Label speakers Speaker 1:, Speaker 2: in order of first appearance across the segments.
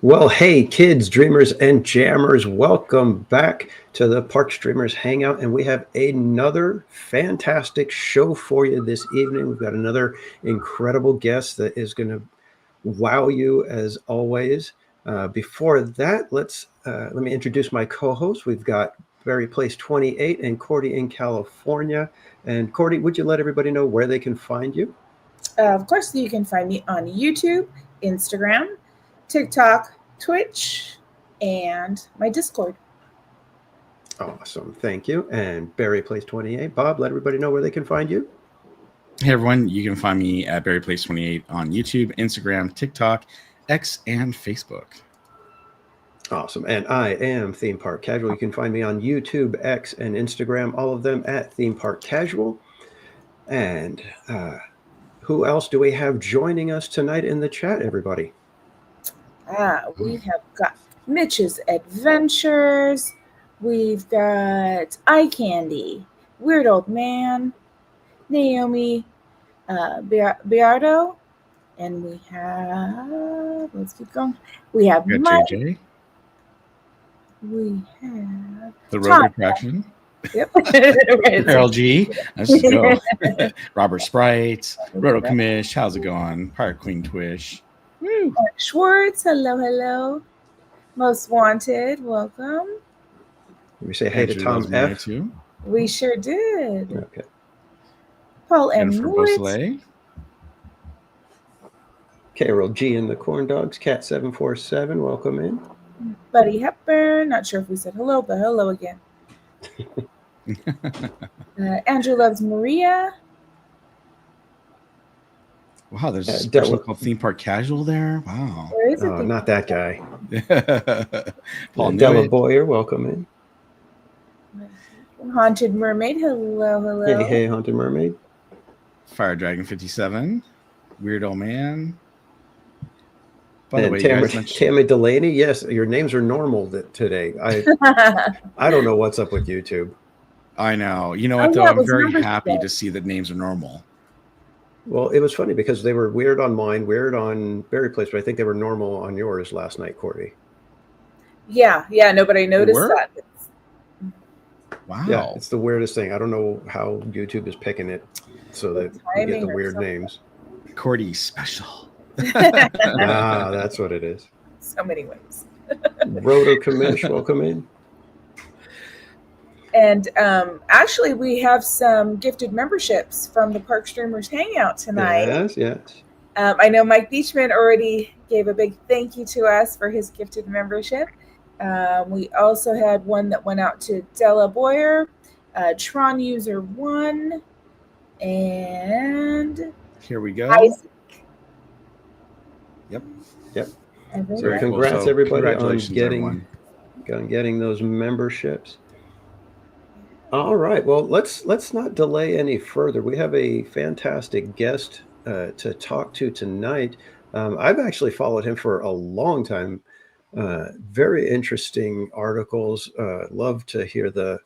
Speaker 1: Well, hey, kids, dreamers, and jammers, welcome back to the Park Streamers Hangout. And we have another fantastic show for you this evening. We've got another incredible guest that is going to wow you as always. Before that, let me introduce my co-host. We've got Barry Place 28 and Cordy in California. And Cordy, would you let everybody know where they can find you?
Speaker 2: Of course, you can find me on YouTube, Instagram, TikTok, Twitch, and my Discord.
Speaker 1: Awesome. Thank you. And Barry Place 28. Bob, let everybody know where they can find you.
Speaker 3: Hey, everyone. You can find me at Barry Place 28 on YouTube, Instagram, TikTok, X, and Facebook.
Speaker 1: Awesome. And I am Theme Park Casual. You can find me on YouTube, X, and Instagram, all of them at Theme Park Casual. And who else do we have joining us tonight in the chat, everybody?
Speaker 2: We have got Mitch's Adventures. We've got Eye Candy, Weird Old Man, Naomi Beardo, and we have, let's keep going. We have Mike.
Speaker 3: JJ.
Speaker 2: We have
Speaker 3: The Road Attraction.
Speaker 2: Yep.
Speaker 3: Carol G. Let's go. Robert Sprite. Roto Commish. How's it going? Pirate Queen Twish.
Speaker 2: Schwartz, hello. Most Wanted, welcome.
Speaker 1: We say hey to Tom F.
Speaker 3: Too.
Speaker 2: We sure did.
Speaker 1: Okay.
Speaker 2: Paul M.
Speaker 3: Jennifer
Speaker 2: Wood.
Speaker 3: Beausoleil.
Speaker 1: Carol G. and the Corn Dogs, Cat 747, welcome in.
Speaker 2: Buddy Hepburn, not sure if we said hello, but hello again. Andrew Loves Maria.
Speaker 3: Wow, there's a special called Theme Park Casual there. Wow.
Speaker 2: There is
Speaker 1: not that guy.
Speaker 3: Paul
Speaker 1: Della Boyer, welcome
Speaker 2: in. Haunted Mermaid, hello.
Speaker 1: Hey, Haunted Mermaid.
Speaker 3: Fire Dragon 57. Weird Old Man. By
Speaker 1: the way, Tammy Delaney, yes, your names are normal today. I don't know what's up with YouTube.
Speaker 3: I know. You know what, though? I'm very happy to see that names are normal.
Speaker 1: Well, it was funny because they were weird on mine, weird on Barry Place, but I think they were normal on yours last night, Cordy.
Speaker 2: Yeah, nobody noticed that.
Speaker 3: Wow.
Speaker 1: Yeah, it's the weirdest thing. I don't know how YouTube is picking it so that you get the weird names.
Speaker 3: Cordy special.
Speaker 1: That's what it is.
Speaker 2: So many ways.
Speaker 1: Roto Commish, welcome in.
Speaker 2: And actually, we have some gifted memberships from the Park Streamers Hangout tonight.
Speaker 1: Yes.
Speaker 2: I know Mike Beachman already gave a big thank you to us for his gifted membership. We also had one that went out to Della Boyer, Tron User 1, and
Speaker 3: here we go.
Speaker 2: Isaac.
Speaker 3: Yep.
Speaker 1: So congrats everybody on getting those memberships. All right. Well, let's not delay any further. We have a fantastic guest to talk to tonight. I've actually followed him for a long time. Very interesting articles. Love to hear the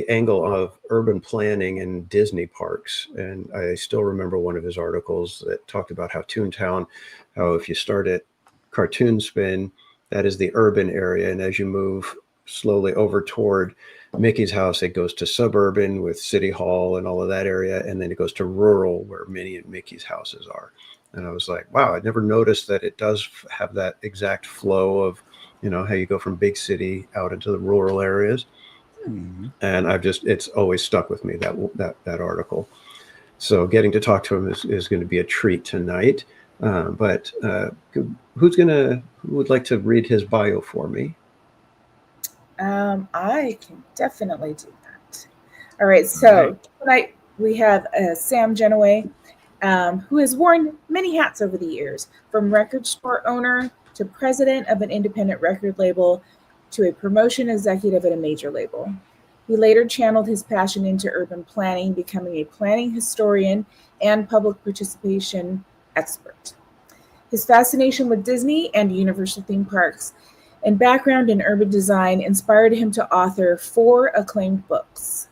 Speaker 1: angle of urban planning in Disney parks. And I still remember one of his articles that talked about how Toontown, how if you start at Cartoon Spin, that is the urban area. And as you move slowly over toward Mickey's house. It goes to suburban with City Hall and all of that area, and then it goes to rural where Minnie and Mickey's houses are. And I was like, wow, I never noticed that it does have that exact flow of, how you go from big city out into the rural areas. Mm-hmm. And it's always stuck with me, that article. So getting to talk to him is going to be a treat tonight. But who would like to read his bio for me?
Speaker 2: I can definitely do that. All right. So tonight we have Sam Gennawey, who has worn many hats over the years, from record store owner to president of an independent record label to a promotion executive at a major label. He later channeled his passion into urban planning, becoming a planning historian and public participation expert. His fascination with Disney and Universal theme parks and background in urban design inspired him to author 4 acclaimed books: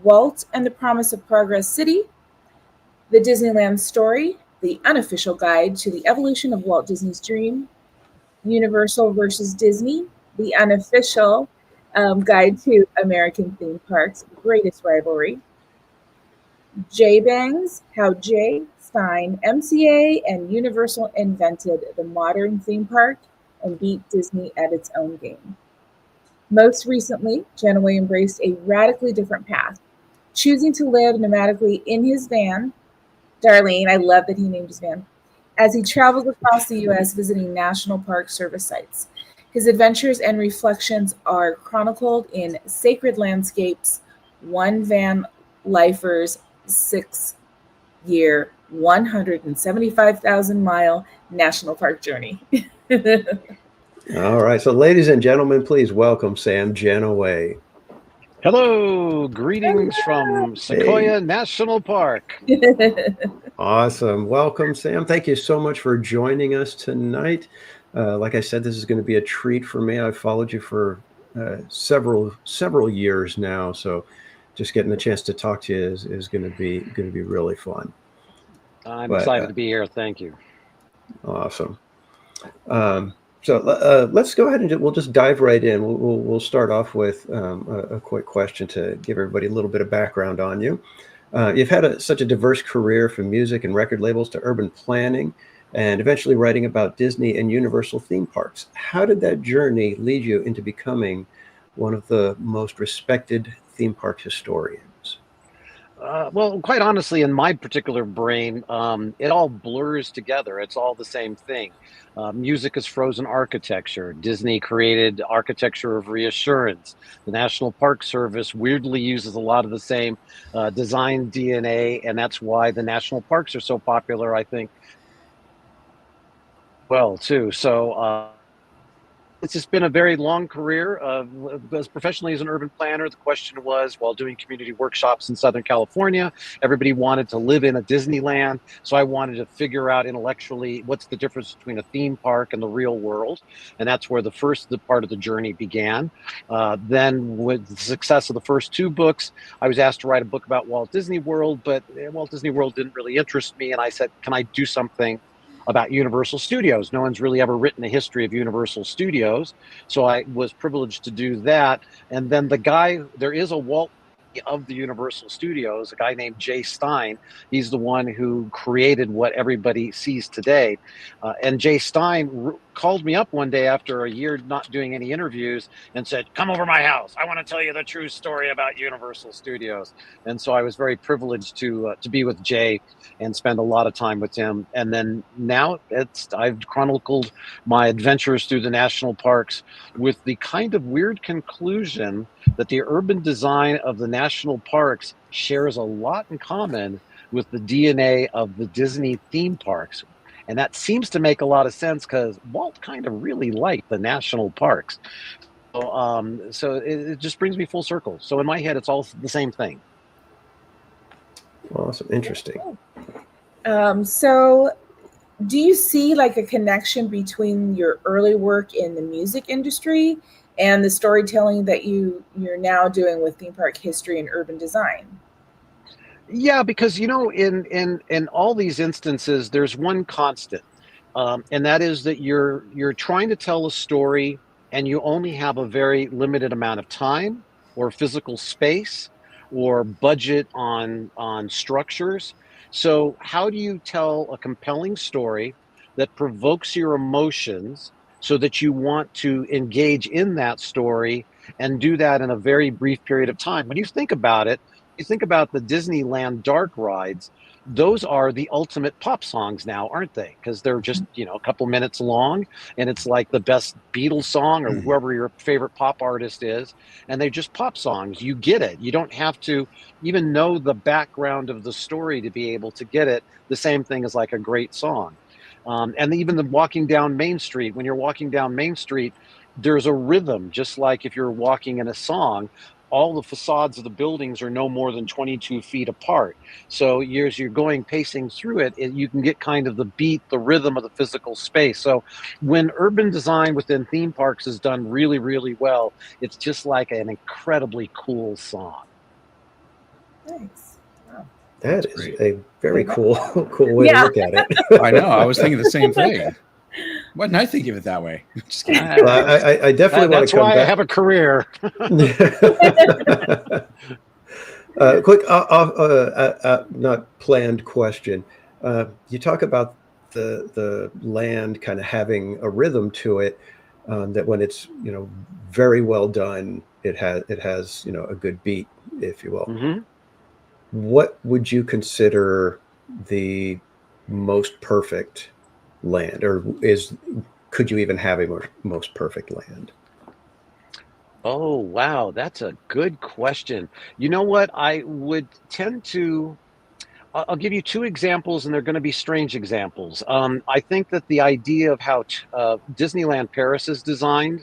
Speaker 2: Walt and the Promise of Progress City, The Disneyland Story, The Unofficial Guide to the Evolution of Walt Disney's Dream, Universal versus Disney, The Unofficial Guide to American Theme Parks' Greatest Rivalry, J-Bangs, How J. Stein, MCA, and Universal Invented the Modern Theme Park and Beat Disney at its own game. Most recently, Gennawey embraced a radically different path, choosing to live nomadically in his van. Darlene, I love that he named his van, as he travels across the U.S. visiting National Park Service sites. His adventures and reflections are chronicled in Sacred Landscapes, One Van Lifer's 6-year, 175,000-mile National Park journey.
Speaker 1: All right. So, ladies and gentlemen, please welcome Sam Gennawey.
Speaker 4: Hello. Greetings from Sequoia National Park.
Speaker 1: Awesome. Welcome, Sam. Thank you so much for joining us tonight. Like I said, this is going to be a treat for me. I've followed you for several years now, so just getting the chance to talk to you is going to be really fun.
Speaker 4: I'm excited to be here. Thank you.
Speaker 1: Awesome. So let's go ahead and we'll just dive right in. We'll start off with a quick question to give everybody a little bit of background on you. You've had such a diverse career, from music and record labels to urban planning, and eventually writing about Disney and Universal theme parks. How did that journey lead you into becoming one of the most respected theme park historians?
Speaker 4: Well, quite honestly, in my particular brain, it all blurs together. It's all the same thing. Music is frozen architecture. Disney created architecture of reassurance. The National Park Service weirdly uses a lot of the same design DNA, and that's why the national parks are so popular, I think, well, too. So it's just been a very long career. As professionally as an urban planner, the question was, while doing community workshops in Southern California, everybody wanted to live in a Disneyland. So I wanted to figure out intellectually what's the difference between a theme park and the real world. And that's where the part of the journey began. Then with the success of the first 2 books, I was asked to write a book about Walt Disney World, but Walt Disney World didn't really interest me. And I said, can I do something about Universal Studios? No one's really ever written a history of Universal Studios. So I was privileged to do that. And then there is a Walt of the Universal Studios, a guy named Jay Stein. He's the one who created what everybody sees today. And Jay Stein called me up one day after a year not doing any interviews and said, come over my house. I want to tell you the true story about Universal Studios. And so I was very privileged to be with Jay and spend a lot of time with him. And then now I've chronicled my adventures through the national parks with the kind of weird conclusion that the urban design of the national parks shares a lot in common with the DNA of the Disney theme parks. And that seems to make a lot of sense because Walt kind of really liked the national parks. So it just brings me full circle. So in my head, it's all the same thing.
Speaker 1: Awesome. Interesting.
Speaker 2: So do you see like a connection between your early work in the music industry and the storytelling that you're now doing with theme park history and urban design?
Speaker 4: Yeah, because, in all these instances, there's one constant, and that is that you're trying to tell a story and you only have a very limited amount of time or physical space or budget on structures. So how do you tell a compelling story that provokes your emotions so that you want to engage in that story and do that in a very brief period of time? When you think about it, you think about the Disneyland dark rides, those are the ultimate pop songs now, aren't they? Because they're just, a couple minutes long, and it's like the best Beatles song or whoever your favorite pop artist is, and they're just pop songs. You get it. You don't have to even know the background of the story to be able to get it. The same thing as like a great song. And even the walking down Main Street, when you're walking down Main Street, there's a rhythm, just like if you're walking in a song. All the facades of the buildings are no more than 22 feet apart. So as you're going pacing through it, you can get kind of the beat, the rhythm of the physical space. So when urban design within theme parks is done really, really well, it's just like an incredibly cool song.
Speaker 2: Nice. Wow.
Speaker 1: That is a very cool way to look at it.
Speaker 3: I know. I was thinking the same thing. Why didn't I think of it that way? Just kidding.
Speaker 1: I definitely want to come back.
Speaker 4: That's why I have a career.
Speaker 1: Quick, not planned question. You talk about the land kind of having a rhythm to it, that when it's very well done, it has a good beat, if you will.
Speaker 4: Mm-hmm.
Speaker 1: What would you consider the most perfect land, or could you even have a most perfect land?
Speaker 4: Oh, wow. That's a good question. You know what? I would tend to, I'll give you two examples, and they're going to be strange examples. I think that the idea of how Disneyland Paris is designed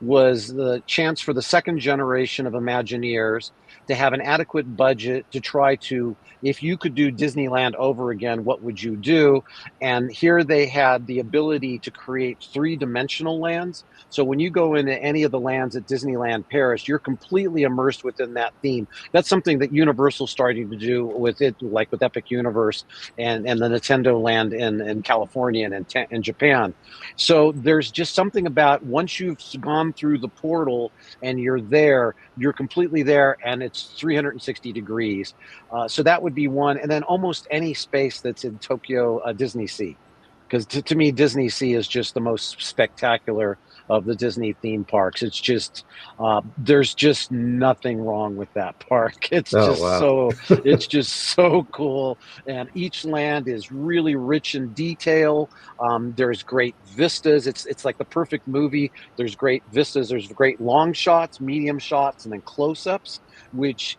Speaker 4: was the chance for the second generation of Imagineers to have an adequate budget to try to, if you could do Disneyland over again, what would you do? And here they had the ability to create three-dimensional lands. So when you go into any of the lands at Disneyland Paris, you're completely immersed within that theme. That's something that Universal's starting to do with it, like with Epic Universe and the Nintendo Land in California and in Japan. So there's just something about once you've gone through the portal and you're there, you're completely there, and it's 360 degrees. So that would be one. And then almost any space that's in Tokyo Disney Sea. Because to me, Disney Sea is just the most spectacular of the Disney theme parks. It's just, there's just nothing wrong with that park. It's just so cool. And each land is really rich in detail. There's great vistas. It's like the perfect movie. There's great vistas. There's great long shots, medium shots, and then close-ups, which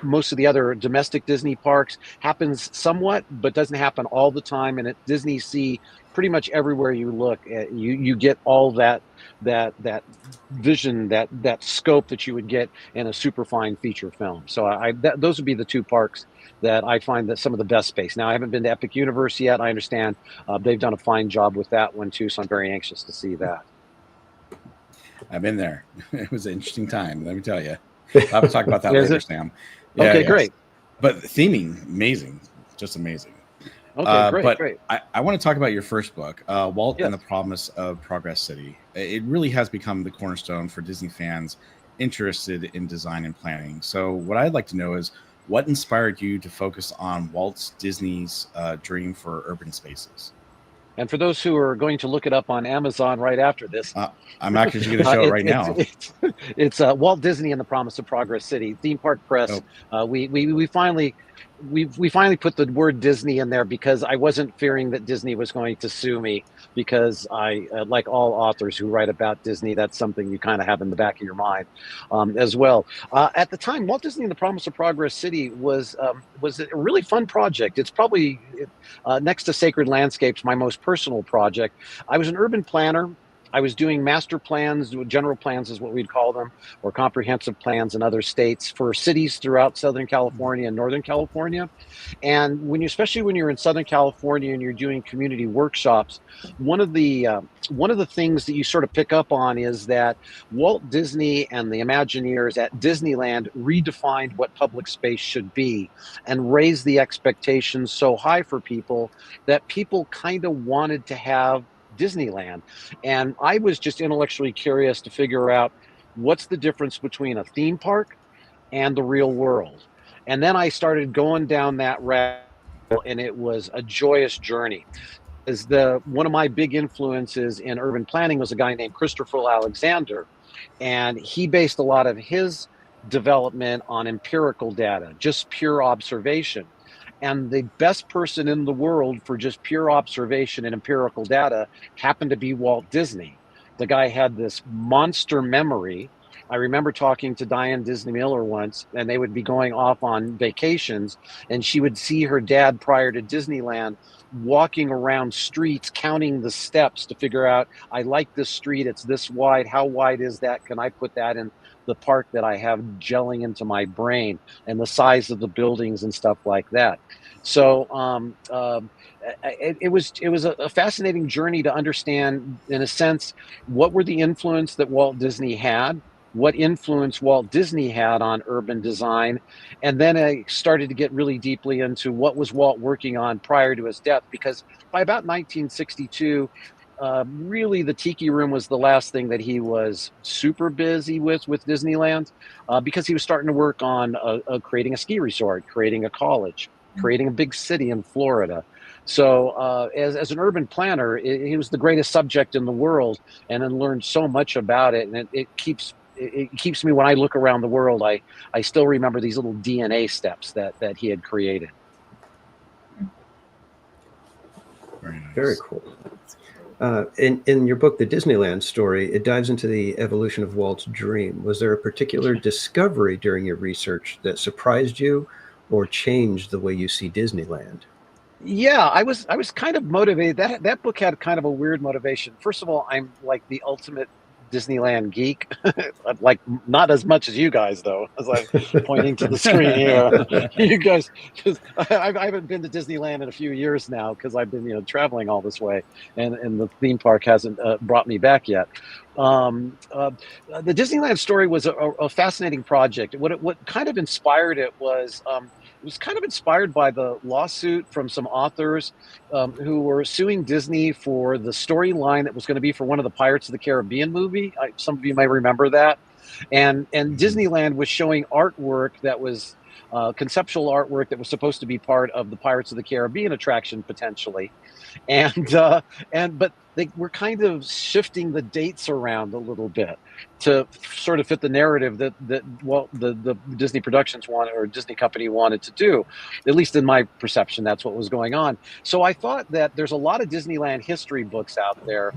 Speaker 4: most of the other domestic Disney parks happens somewhat, but doesn't happen all the time. And at Disney Sea, pretty much everywhere you look, you get all that vision, that scope that you would get in a super fine feature film. So those would be the two parks that I find that some of the best space. Now, I haven't been to Epic Universe yet. I understand they've done a fine job with that one too, so I'm very anxious to see that.
Speaker 3: I've been there. It was an interesting time, let me tell you. I'll have to talk about that later, Sam.
Speaker 4: Yeah, okay, great.
Speaker 3: But theming, amazing, just amazing.
Speaker 4: Okay, great.
Speaker 3: I want to talk about your first book, Walt and the Promise of Progress City. It really has become the cornerstone for Disney fans interested in design and planning. So what I'd like to know is, what inspired you to focus on Walt Disney's dream for urban spaces?
Speaker 4: And for those who are going to look it up on Amazon right after this,
Speaker 3: I'm actually going to show it right now.
Speaker 4: It's Walt Disney and the Promise of Progress City. Theme Park Press. We finally put the word Disney in there because I wasn't fearing that Disney was going to sue me, because I, like all authors who write about Disney, that's something you kind of have in the back of your mind as well. At the time, Walt Disney and the Promise of Progress City was a really fun project. It's probably, next to Sacred Landscapes, my most personal project. I was an urban planner. I was doing master plans, general plans is what we'd call them, or comprehensive plans in other states for cities throughout Southern California and Northern California. And especially when you're in Southern California and you're doing community workshops, one of the things that you sort of pick up on is that Walt Disney and the Imagineers at Disneyland redefined what public space should be and raised the expectations so high for people that people kind of wanted to have Disneyland. And I was just intellectually curious to figure out what's the difference between a theme park and the real world. And then I started going down that rabbit hole, and it was a joyous journey. One of my big influences in urban planning was a guy named Christopher Alexander, and he based a lot of his development on empirical data, just pure observation. And the best person in the world for just pure observation and empirical data happened to be Walt Disney. The guy had this monster memory. I remember talking to Diane Disney Miller once, and they would be going off on vacations, and she would see her dad prior to Disneyland walking around streets, counting the steps to figure out, I like this street, it's this wide, how wide is that? Can I put that in the park that I have gelling into my brain, and the size of the buildings and stuff like that. So it was a fascinating journey to understand, in a sense, what were the influence that Walt Disney had, what influence Walt Disney had on urban design. And then I started to get really deeply into what was Walt working on prior to his death, because by about 1962, really the Tiki Room was the last thing that he was super busy with Disneyland, because he was starting to work on creating a ski resort, creating a college, creating a big city in Florida. So as an urban planner, he was the greatest subject in the world, and then learned so much about it. And it keeps me, when I look around the world, I still remember these little DNA steps that he had created.
Speaker 3: Very nice.
Speaker 1: Very cool. In your book, The Disneyland Story, it dives into the evolution of Walt's dream. Was there a particular discovery during your research that surprised you or changed the way you see Disneyland?
Speaker 4: Yeah, I was kind of motivated. That book had kind of a weird motivation. First of all, I'm like the ultimate Disneyland geek, like not as much as you guys though, as I'm pointing to the screen here. You guys, because I haven't been to Disneyland in a few years now, because I've been traveling all this way, and the theme park hasn't brought me back yet. The Disneyland Story was a fascinating project. What kind of inspired it was kind of inspired by the lawsuit from some authors who were suing Disney for the storyline that was going to be for one of the Pirates of the Caribbean movie. Some of you may remember that. And Disneyland was showing artwork that was conceptual artwork that was supposed to be part of the Pirates of the Caribbean attraction potentially. But they were kind of shifting the dates around a little bit to sort of fit the narrative that the Disney Productions wanted, or Disney Company wanted to do. At least in my perception, that's what was going on. So I thought that there's a lot of Disneyland history books out there,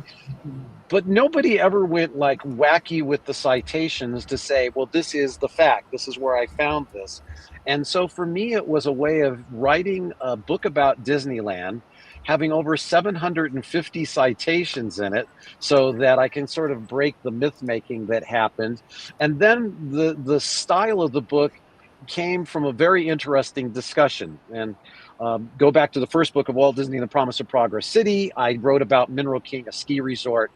Speaker 4: but nobody ever went like wacky with the citations to say, well, this is the fact, this is where I found this. And so for me, it was a way of writing a book about Disneyland, having over 750 citations in it, so that I can sort of break the myth making that happened. And then the style of the book came from a very interesting discussion. And go back to the first book of Walt Disney and the Promise of Progress City, I wrote about Mineral King, a ski resort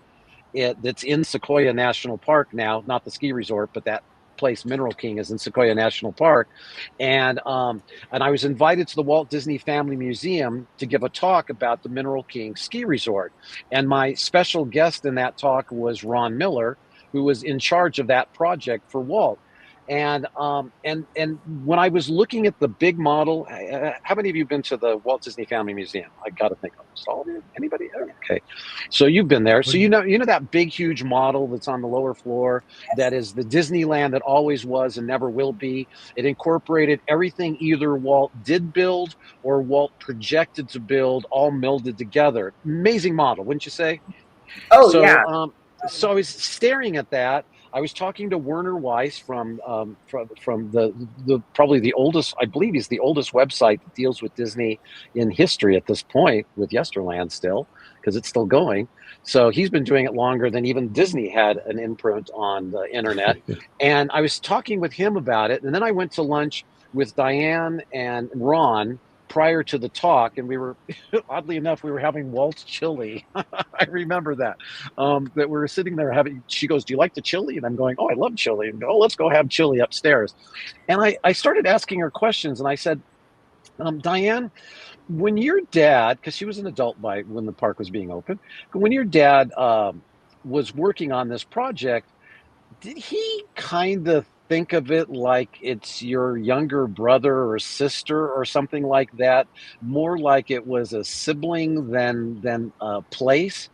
Speaker 4: that's in Sequoia National Park now, not the ski resort, but that place, Mineral King, is in Sequoia National Park. And I was invited to the Walt Disney Family Museum to give a talk about the Mineral King ski resort. And my special guest in that talk was Ron Miller, who was in charge of that project for Walt. And when I was looking at the big model, how many of you have been to the Walt Disney Family Museum? I got to think, all of you? Anybody? Okay, so you've been there. So you know that big, huge model that's on the lower floor, that is the Disneyland that always was and never will be. It incorporated everything either Walt did build or Walt projected to build, all melded together. Amazing model, wouldn't you say?
Speaker 2: Oh,
Speaker 4: so,
Speaker 2: yeah.
Speaker 4: So I was staring at that. I was talking to Werner Weiss from the probably the oldest, I believe he's the oldest website that deals with Disney in history at this point, with Yesterland still, because it's still going. So he's been doing it longer than even Disney had an imprint on the internet. And I was talking with him about it. And then I went to lunch with Diane and Ron prior to the talk, and we were, oddly enough, we were having Walt's chili. I remember that we were sitting there having, she goes, do you like the chili? And I'm going, oh, I love chili. And let's go have chili upstairs. And I started asking her questions, and I said, Diane, when your dad, because she was an adult by when the park was being open, when your dad was working on this project, did he kind of think of it like it's your younger brother or sister or something like that? More like it was a sibling than a place,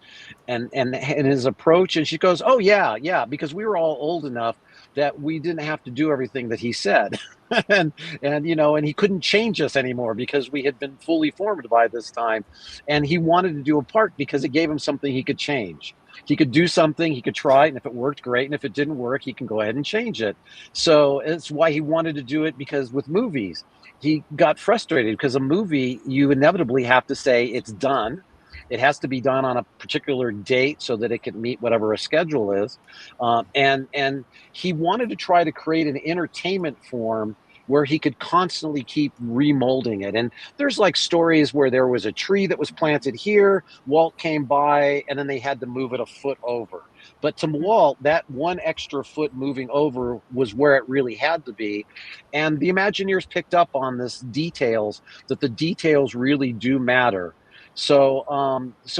Speaker 4: and his approach. And she goes, "Oh yeah, because we were all old enough that we didn't have to do everything that he said." And he couldn't change us anymore because we had been fully formed by this time, and he wanted to do a park because it gave him something he could change. He could do something, he could try it, and if it worked, great, and if it didn't work, he can go ahead and change it. So it's why he wanted to do it, because with movies, he got frustrated because a movie, you inevitably have to say it's done. It has to be done on a particular date so that it can meet whatever a schedule is. And he wanted to try to create an entertainment form where he could constantly keep remolding it. And there's like stories where there was a tree that was planted here, Walt came by, and then they had to move it a foot over. But to Walt, that one extra foot moving over was where it really had to be. And the Imagineers picked up on this details, that the details really do matter. So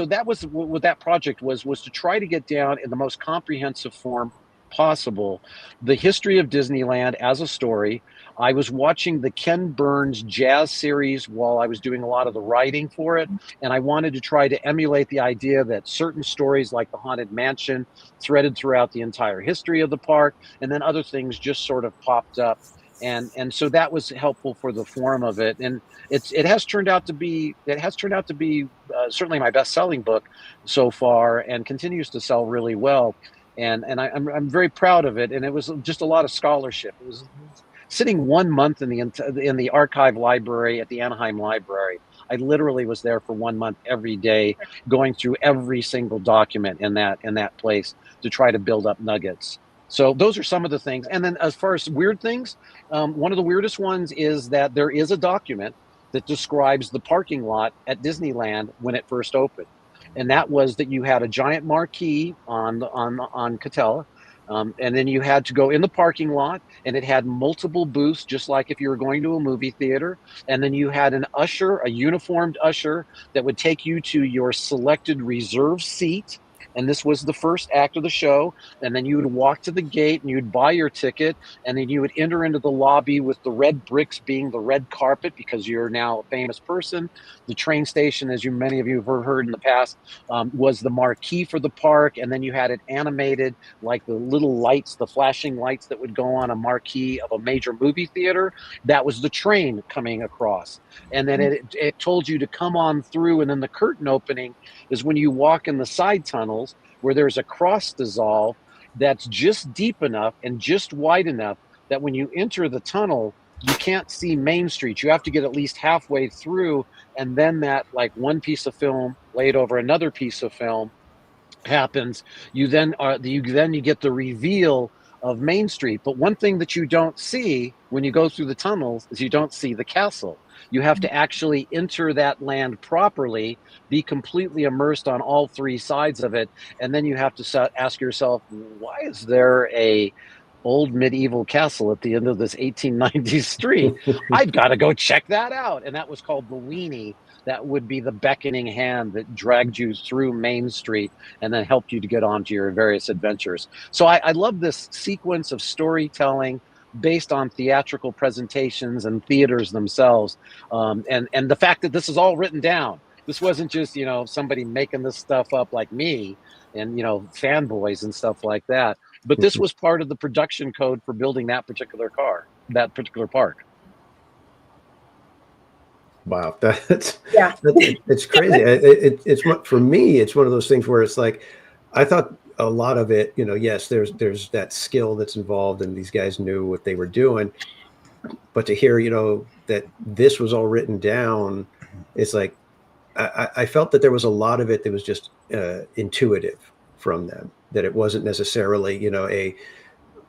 Speaker 4: that was what that project was to try to get down in the most comprehensive form possible the history of Disneyland as a story. I was watching the Ken Burns jazz series while I was doing a lot of the writing for it, and I wanted to try to emulate the idea that certain stories like the Haunted Mansion threaded throughout the entire history of the park, and then other things just sort of popped up. And so that was helpful for the form of it, and it has turned out to be certainly my best-selling book so far, and continues to sell really well. And I'm very proud of it. And it was just a lot of scholarship. It was sitting 1 month in the archive library at the Anaheim Library. I literally was there for 1 month every day, going through every single document in that place to try to build up nuggets. So those are some of the things. And then as far as weird things, one of the weirdest ones is that there is a document that describes the parking lot at Disneyland when it first opened. And that was that you had a giant marquee on Catella, and then you had to go in the parking lot, and it had multiple booths, just like if you were going to a movie theater. And then you had an usher, a uniformed usher, that would take you to your selected reserve seat. And this was the first act of the show. And then you would walk to the gate and you'd buy your ticket. And then you would enter into the lobby with the red bricks being the red carpet, because you're now a famous person. The train station, as many of you have heard in the past, was the marquee for the park. And then you had it animated like the little lights, the flashing lights that would go on a marquee of a major movie theater. That was the train coming across. And then it told you to come on through. And then the curtain opening is when you walk in the side tunnels, where there's a cross dissolve that's just deep enough and just wide enough that when you enter the tunnel, you can't see Main Street. You have to get at least halfway through, and then that like one piece of film laid over another piece of film happens. You get the reveal of Main Street. But one thing that you don't see when you go through the tunnels is you don't see the castle. You have to actually enter that land properly, be completely immersed on all three sides of it, and then you have to ask yourself, why is there a old medieval castle at the end of this 1890s street? I've got to go check that out. And that was called the weenie. That would be the beckoning hand that dragged you through Main Street and then helped you to get onto your various adventures. So I love this sequence of storytelling based on theatrical presentations and theaters themselves. And the fact that this is all written down. This wasn't just, somebody making this stuff up like me and, fanboys and stuff like that. But this was part of the production code for building that particular park.
Speaker 1: Wow, it's crazy. It's for me, it's one of those things where it's like, I thought a lot of it, yes, there's that skill that's involved, and these guys knew what they were doing. But to hear, that this was all written down, it's like I felt that there was a lot of it that was just intuitive from them. That it wasn't necessarily, a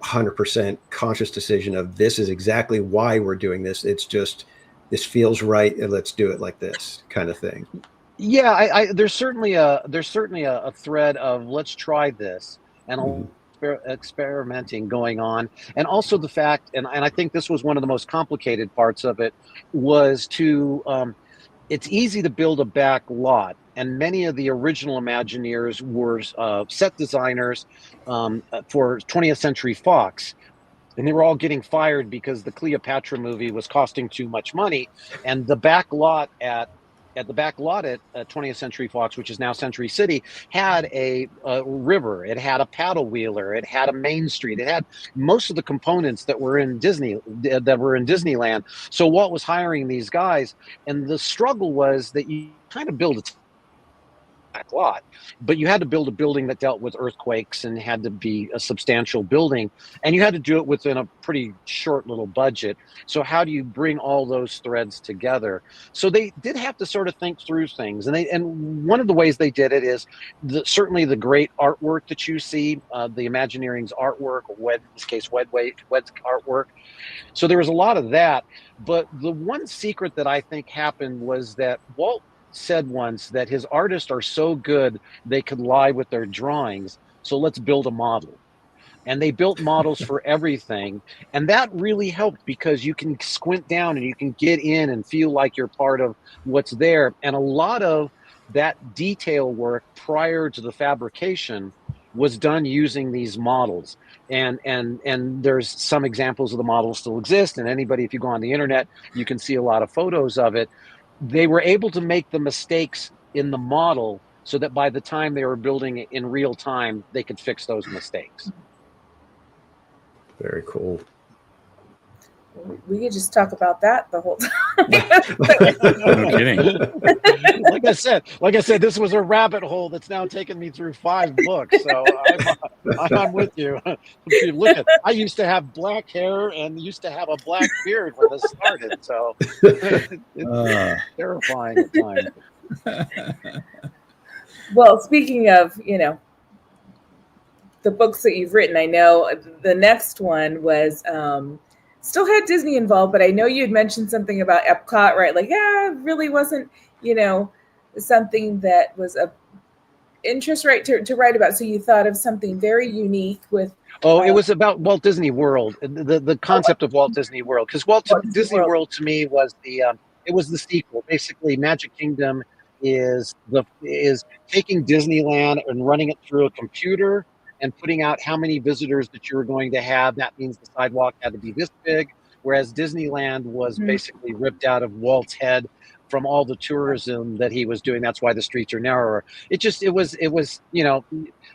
Speaker 1: 100% conscious decision of this is exactly why we're doing this. It's just, this feels right, and let's do it like this kind of thing.
Speaker 4: Yeah, there's certainly a thread of let's try this and experimenting going on, and also the fact, and I think this was one of the most complicated parts of it, was to it's easy to build a back lot, and many of the original Imagineers were set designers for 20th Century Fox, and they were all getting fired because the Cleopatra movie was costing too much money, and the back lot at 20th Century Fox, which is now Century City, had a river, it had a paddle wheeler, it had a main street, it had most of the components that were in Disneyland. So Walt was hiring these guys, and the struggle was that you kind of build a back lot, but you had to build a building that dealt with earthquakes and had to be a substantial building, and you had to do it within a pretty short little budget. So how do you bring all those threads together? So they did have to sort of think through things, and one of the ways they did it is certainly the great artwork that you see, the Imagineering's artwork, or in this case Wed's artwork. So there was a lot of that, but the one secret that I think happened was that Walt said once that his artists are so good they could lie with their drawings, so let's build a model. And they built models for everything, and that really helped because you can squint down and you can get in and feel like you're part of what's there. And a lot of that detail work prior to the fabrication was done using these models, and there's some examples of the models still exist, and anybody, if you go on the internet, you can see a lot of photos of it. They were able to make the mistakes in the model so that by the time they were building it in real time, they could fix those mistakes.
Speaker 1: Very cool.
Speaker 2: We could just talk about that the whole time.
Speaker 3: No kidding.
Speaker 4: Like I said, this was a rabbit hole that's now taken me through 5 books. So I'm with you. Look at, I used to have black hair and used to have a black beard when this started. So it's terrifying at times.
Speaker 2: Well, speaking of, the books that you've written, I know the next one was still had Disney involved, but I know you had mentioned something about Epcot, right? Like, it really wasn't, something that was of interest, right, to write about. So you thought of something very unique with.
Speaker 4: It was about Walt Disney World, the concept of Walt Disney World, because Walt Disney World to me was it was the sequel. Basically, Magic Kingdom is taking Disneyland and running it through a computer and putting out how many visitors that you were going to have. That means the sidewalk had to be this big, whereas Disneyland was basically ripped out of Walt's head from all the tourism that he was doing. That's why the streets are narrower. It was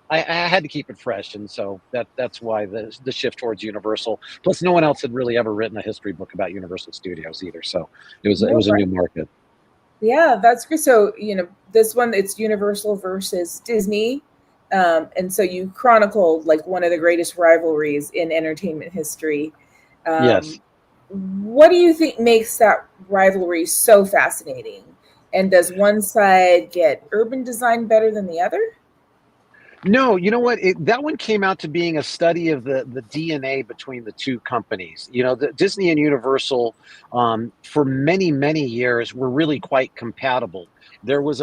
Speaker 4: I had to keep it fresh, and so that's why the shift towards Universal. Plus, no one else had really ever written a history book about Universal Studios either, so it was a new market.
Speaker 2: Yeah, that's good. So this one, it's Universal versus Disney. And so you chronicled like one of the greatest rivalries in entertainment history.
Speaker 4: Yes.
Speaker 2: What do you think makes that rivalry so fascinating? And does one side get urban design better than the other?
Speaker 4: No, you know what? That one came out to being a study of the DNA between the two companies. The Disney and Universal, for many, many years, were really quite compatible. There was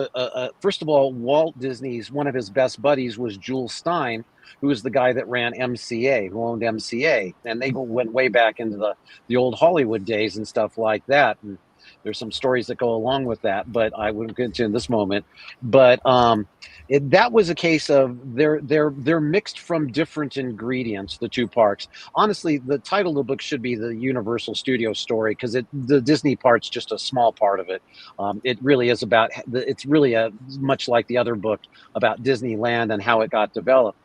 Speaker 4: first of all, Walt Disney's, one of his best buddies was Jules Stein, who was the guy that ran MCA, who owned MCA. And they went way back into the old Hollywood days and stuff like that. And there's some stories that go along with that, but I wouldn't get into in this moment. But that was a case of they're mixed from different ingredients, the two parks. Honestly, the title of the book should be the Universal Studio Story, because the Disney part's just a small part of it. It really is it's really much like the other book about Disneyland and how it got developed.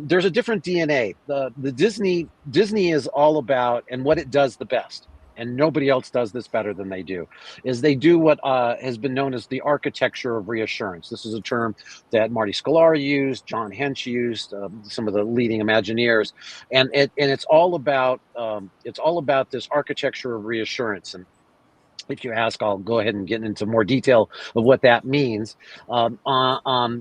Speaker 4: There's a different DNA. The Disney is all about, and what it does the best, and nobody else does this better than they do, is they do what has been known as the architecture of reassurance. This is a term that Marty Sklar used, John Hench used, some of the leading Imagineers, and it's all about this architecture of reassurance. And if you ask, I'll go ahead and get into more detail of what that means. And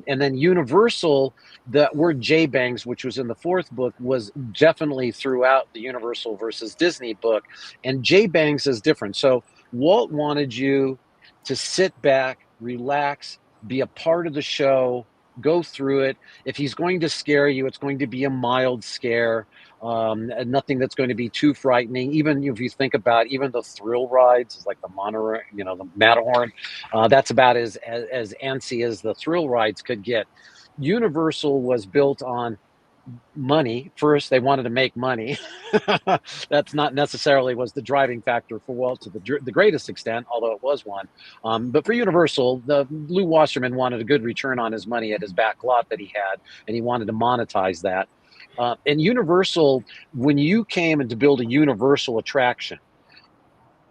Speaker 4: then Universal, the word J-Bangs, which was in the 4th book, was definitely throughout the Universal versus Disney book. And J-Bangs is different. So Walt wanted you to sit back, relax, be a part of the show, go through it. If he's going to scare you, it's going to be a mild scare, and nothing that's going to be too frightening. Even if you think about even the thrill rides, like the monorail, the Matterhorn, that's about as antsy as the thrill rides could get. Universal was built on money. First, they wanted to make money. That's not necessarily was the driving factor for Walt to the greatest extent, although it was one. But for Universal, Lou Wasserman wanted a good return on his money at his back lot that he had, and he wanted to monetize that. And Universal, when you came in to build a Universal attraction,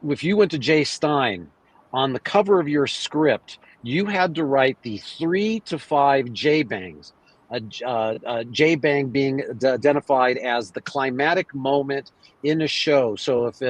Speaker 4: if you went to Jay Stein, on the cover of your script, you had to write the 3 to 5 J-bangs. A J-bang being identified as the climatic moment in a show. So if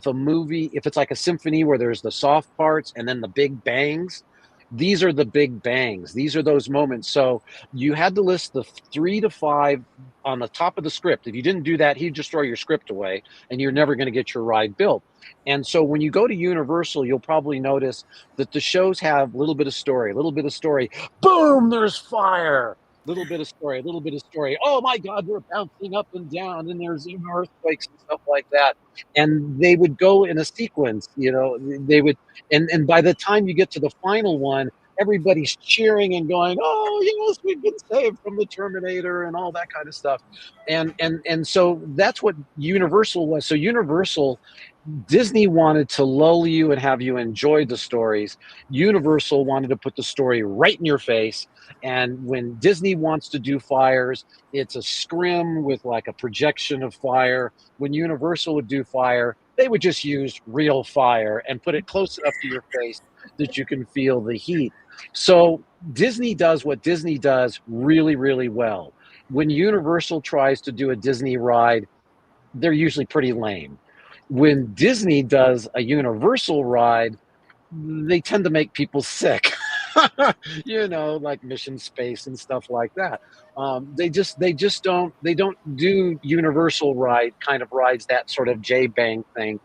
Speaker 4: a movie, if it's like a symphony where there's the soft parts and then the big bangs, these are the big bangs. These are those moments. So you had to list the 3 to 5 on the top of the script. If you didn't do that, he'd just throw your script away and you're never going to get your ride built. And so when you go to Universal, you'll probably notice that the shows have a little bit of story, boom, there's fire. Little bit of story. Oh my God, we're bouncing up and down, and there's earthquakes and stuff like that. And they would go in a sequence, they would, and by the time you get to the final one, everybody's cheering and going, "Oh yes, we've been saved from the Terminator," and all that kind of stuff. And so that's what Universal was. So Universal, Disney wanted to lull you and have you enjoy the stories. Universal wanted to put the story right in your face. And when Disney wants to do fires, it's a scrim with like a projection of fire. When Universal would do fire, they would just use real fire and put it close enough to your face that you can feel the heat. So Disney does what Disney does really, really well. When Universal tries to do a Disney ride, they're usually pretty lame. When Disney does a Universal ride, they tend to make people sick. Like Mission Space and stuff like that. They don't do Universal kind of rides, that sort of J-bang thing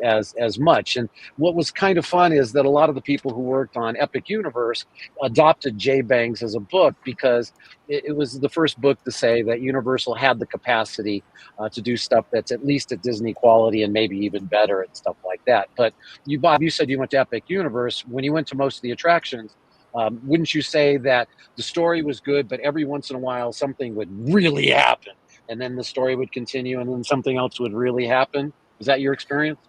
Speaker 4: as much. And what was kind of fun is that a lot of the people who worked on Epic Universe adopted J-bangs as a book because it was the first book to say that Universal had the capacity to do stuff that's at least at Disney quality and maybe even better and stuff like that. But Bob, you said you went to Epic Universe. When you went to most of the attractions, wouldn't you say that the story was good, but every once in a while something would really happen and then the story would continue and then something else would really happen? Is that your experience?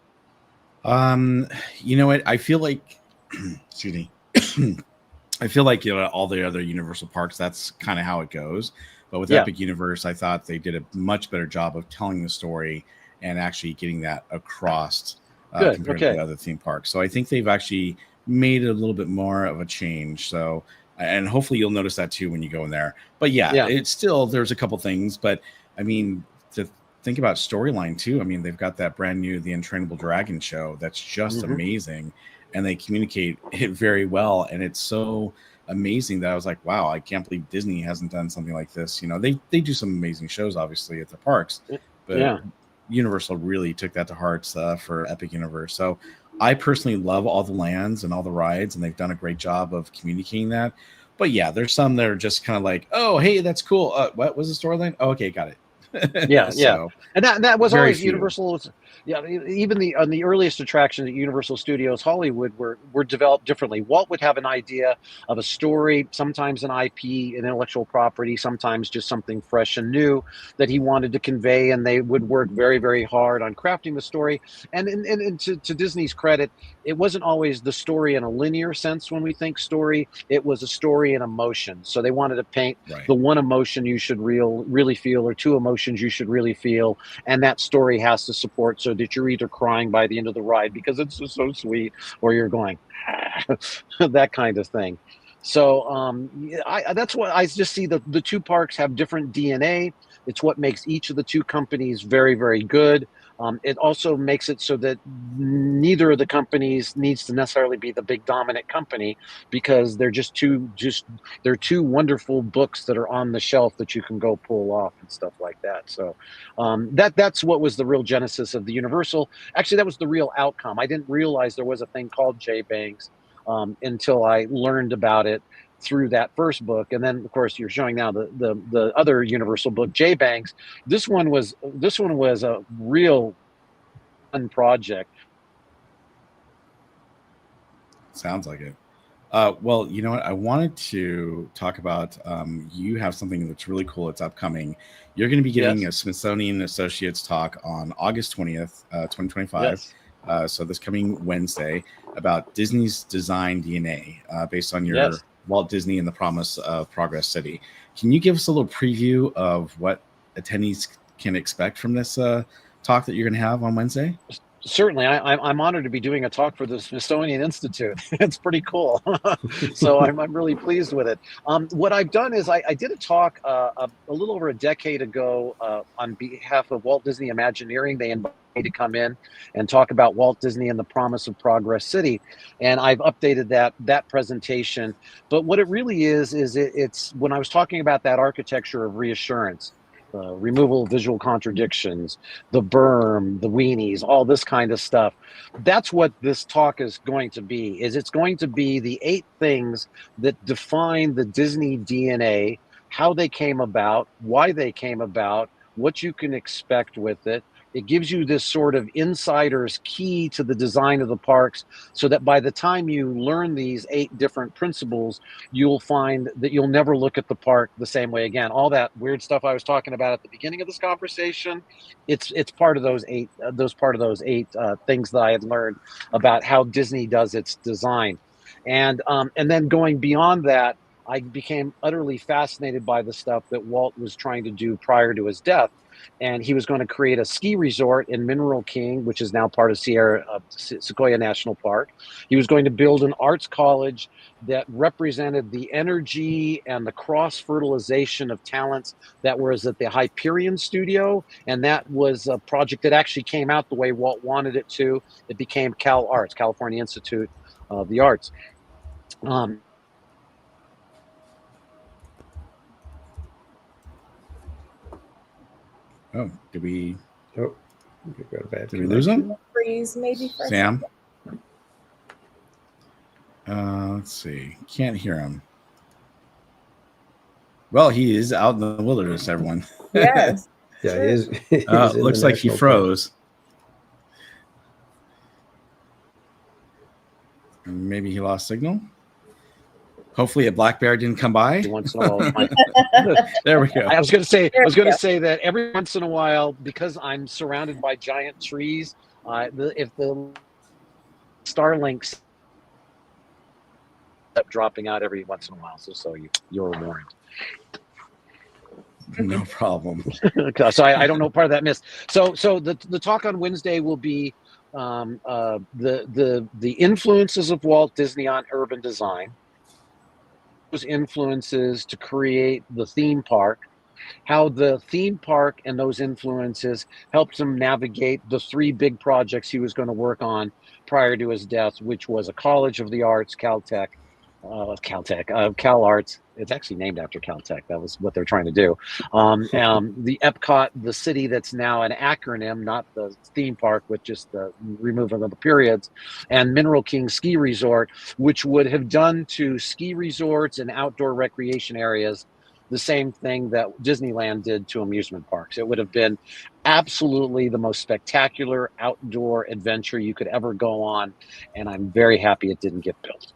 Speaker 3: You know what? I feel like, excuse me. I feel like, all the other Universal parks, that's kind of how it goes. But with Epic Universe, I thought they did a much better job of telling the story and actually getting that across compared to the other theme parks. So I think they've actually made it a little bit more of a change. So, and hopefully you'll notice that too when you go in there. But it's still, there's a couple things, but I mean, to think about storyline too. I mean, they've got that brand new The Untrainable Dragon show that's just amazing, and they communicate it very well. And it's so amazing that I was like, wow, I can't believe Disney hasn't done something like this. They do some amazing shows, obviously, at the parks, but Universal really took that to heart for Epic Universe. So I personally love all the lands and all the rides, and they've done a great job of communicating that. But there's some that are just kind of like, oh, hey, that's cool. What was the storyline? Oh, okay, got it.
Speaker 4: So, and that was always Universal. Even the earliest attractions at Universal Studios Hollywood were developed differently. Walt would have an idea of a story, sometimes an IP, an intellectual property, sometimes just something fresh and new that he wanted to convey, and they would work very, very hard on crafting the story. And to Disney's credit, it wasn't always the story in a linear sense when we think story. It was a story in emotion. So they wanted to paint the one emotion you should really feel, or two emotions you should really feel, and that story has to support so that you're either crying by the end of the ride because it's so sweet, or you're going that kind of thing. So that's what I just see. The two parks have different DNA. It's what makes each of the two companies very, very good. It also makes it so that neither of the companies needs to necessarily be the big dominant company, because they're they're two wonderful books that are on the shelf that you can go pull off and stuff like that. So that's what was the real genesis of the Universal. Actually, that was the real outcome. I didn't realize there was a thing called J-Bangs until I learned about it through that first book. And then, of course, you're showing now the other Universal book, J Banks. This one was a real fun project.
Speaker 3: Sounds like it. Well, you know what? I wanted to talk about, you have something that's really cool. It's upcoming. You're going to be giving a Smithsonian Associates talk on August 20th, 2025. Yes. So this coming Wednesday, about Disney's design DNA, based on your Walt Disney and the Promise of Progress City. Can you give us a little preview of what attendees can expect from this talk that you're going to have on Wednesday?
Speaker 4: Certainly. I'm honored to be doing a talk for the Smithsonian Institute. It's pretty cool. So I'm really pleased with it. What I've done is I did a talk a little over a decade ago on behalf of Walt Disney Imagineering. They invited me to come in and talk about Walt Disney and the Promise of Progress City. And I've updated that presentation. But what it really is it's when I was talking about that architecture of reassurance, removal of visual contradictions, the berm, the weenies, all this kind of stuff. That's what this talk is going to be. It's going to be the 8 things that define the Disney DNA, how they came about, why they came about, what you can expect with it. It gives you this sort of insider's key to the design of the parks, so that by the time you learn these 8 different principles, you'll find that you'll never look at the park the same way again. All that weird stuff I was talking about at the beginning of this conversation, it's part of those 8 things that I had learned about how Disney does its design. And then going beyond that, I became utterly fascinated by the stuff that Walt was trying to do prior to his death. And he was going to create a ski resort in Mineral King, which is now part of Sequoia National Park. He was going to build an arts college that represented the energy and the cross-fertilization of talents that was at the Hyperion Studio. And that was a project that actually came out the way Walt wanted it to. It became Cal Arts, California Institute of the Arts.
Speaker 3: Oh, did we?
Speaker 1: Oh, did
Speaker 3: we lose him?
Speaker 2: Freeze, maybe.
Speaker 3: Sam? Let's see. Can't hear him. Well, he is out in the wilderness, everyone.
Speaker 2: Yes.
Speaker 1: Yeah, he is.
Speaker 3: Looks like he froze. Maybe he lost signal. Hopefully a black bear didn't come by.
Speaker 4: Once in a while,
Speaker 3: there we go.
Speaker 4: I was going to say that every once in a while, because I'm surrounded by giant trees, if the Starlinks up dropping out every once in a while, so you're warned.
Speaker 3: No problem.
Speaker 4: So I don't know part of that miss. So the talk on Wednesday will be the influences of Walt Disney on urban design. Those influences to create the theme park, how the theme park and those influences helped him navigate the 3 big projects he was going to work on prior to his death, which was a College of the Arts, Cal Arts. It's actually named after Caltech. That was what they're trying to do. The Epcot, the city that's now an acronym, not the theme park with just the removal of the periods, and Mineral King Ski Resort, which would have done to ski resorts and outdoor recreation areas the same thing that Disneyland did to amusement parks. It would have been absolutely the most spectacular outdoor adventure you could ever go on, and I'm very happy it didn't get built.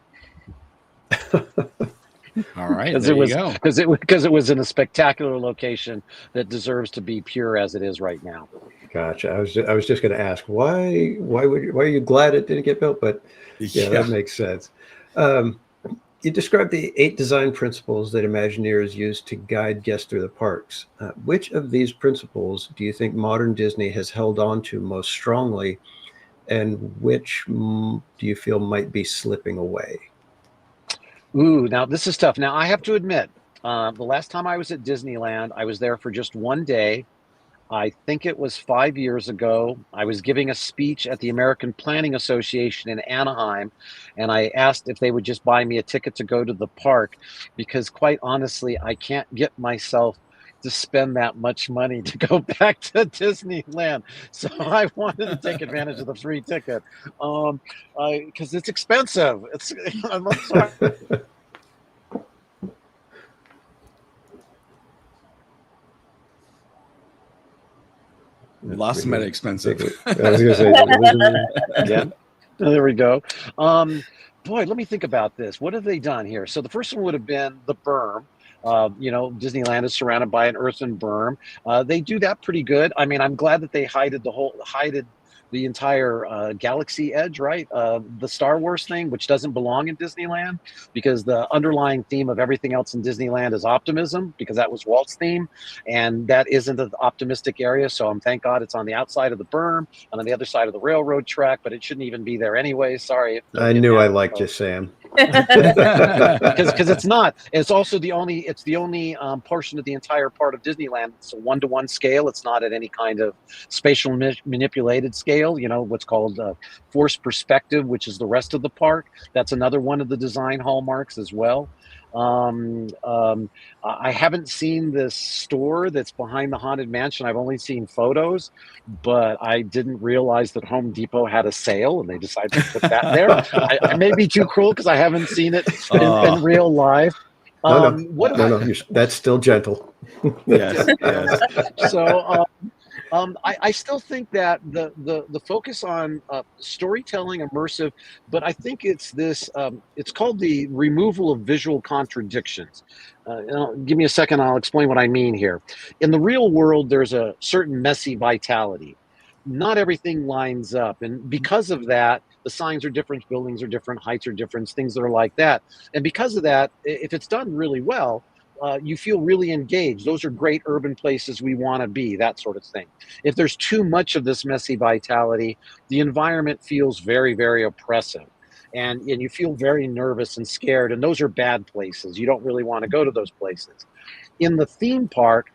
Speaker 3: All right, because
Speaker 4: it was in a spectacular location that deserves to be pure as it is right now.
Speaker 1: Gotcha. I was just going to ask why are you glad it didn't get built? But yeah. That makes sense. You described the 8 design principles that Imagineers use to guide guests through the parks. Which of these principles do you think modern Disney has held on to most strongly, and which do you feel might be slipping away?
Speaker 4: Ooh, now this is tough. Now I have to admit, the last time I was at Disneyland, I was there for just one day. I think it was 5 years ago. I was giving a speech at the American Planning Association in Anaheim, and I asked if they would just buy me a ticket to go to the park, because quite honestly, I can't get myself to spend that much money to go back to Disneyland. So I wanted to take advantage of the free ticket because it's expensive. I'm sorry.
Speaker 3: Lost them at expensive.
Speaker 1: I was going to say,
Speaker 4: yeah. There we go. Boy, let me think about this. What have they done here? So the first one would have been the berm. Disneyland is surrounded by an earthen berm. They do that pretty good. I mean, I'm glad that they hided the entire Galaxy Edge, right? The Star Wars thing, which doesn't belong in Disneyland, because the underlying theme of everything else in Disneyland is optimism, because that was Walt's theme, and that isn't an optimistic area. So thank God it's on the outside of the berm and on the other side of the railroad track, but it shouldn't even be there anyway. Sorry.
Speaker 1: I knew I liked you, Sam.
Speaker 4: Because it's not. It's also the only portion of the entire part of Disneyland. It's a 1-to-1 scale. It's not at any kind of spatial manipulated scale. What's called forced perspective, which is the rest of the park. That's another one of the design hallmarks as well. I haven't seen this store that's behind the Haunted Mansion. I've only seen photos, but I didn't realize that Home Depot had a sale and they decided to put that there. I may be too cruel because I haven't seen it in real life.
Speaker 1: No, that's still gentle.
Speaker 3: Yes.
Speaker 4: So I still think that the focus on storytelling, immersive, but I think it's this. It's called the removal of visual contradictions. Give me a second. I'll explain what I mean here. In the real world, there's a certain messy vitality. Not everything lines up, and because of that, the signs are different, buildings are different, heights are different, things that are like that. And because of that, if it's done really well, you feel really engaged. Those are great urban places we want to be, that sort of thing. If there's too much of this messy vitality, the environment feels very, very oppressive. And you feel very nervous and scared, and those are bad places. You don't really want to go to those places. In the theme park,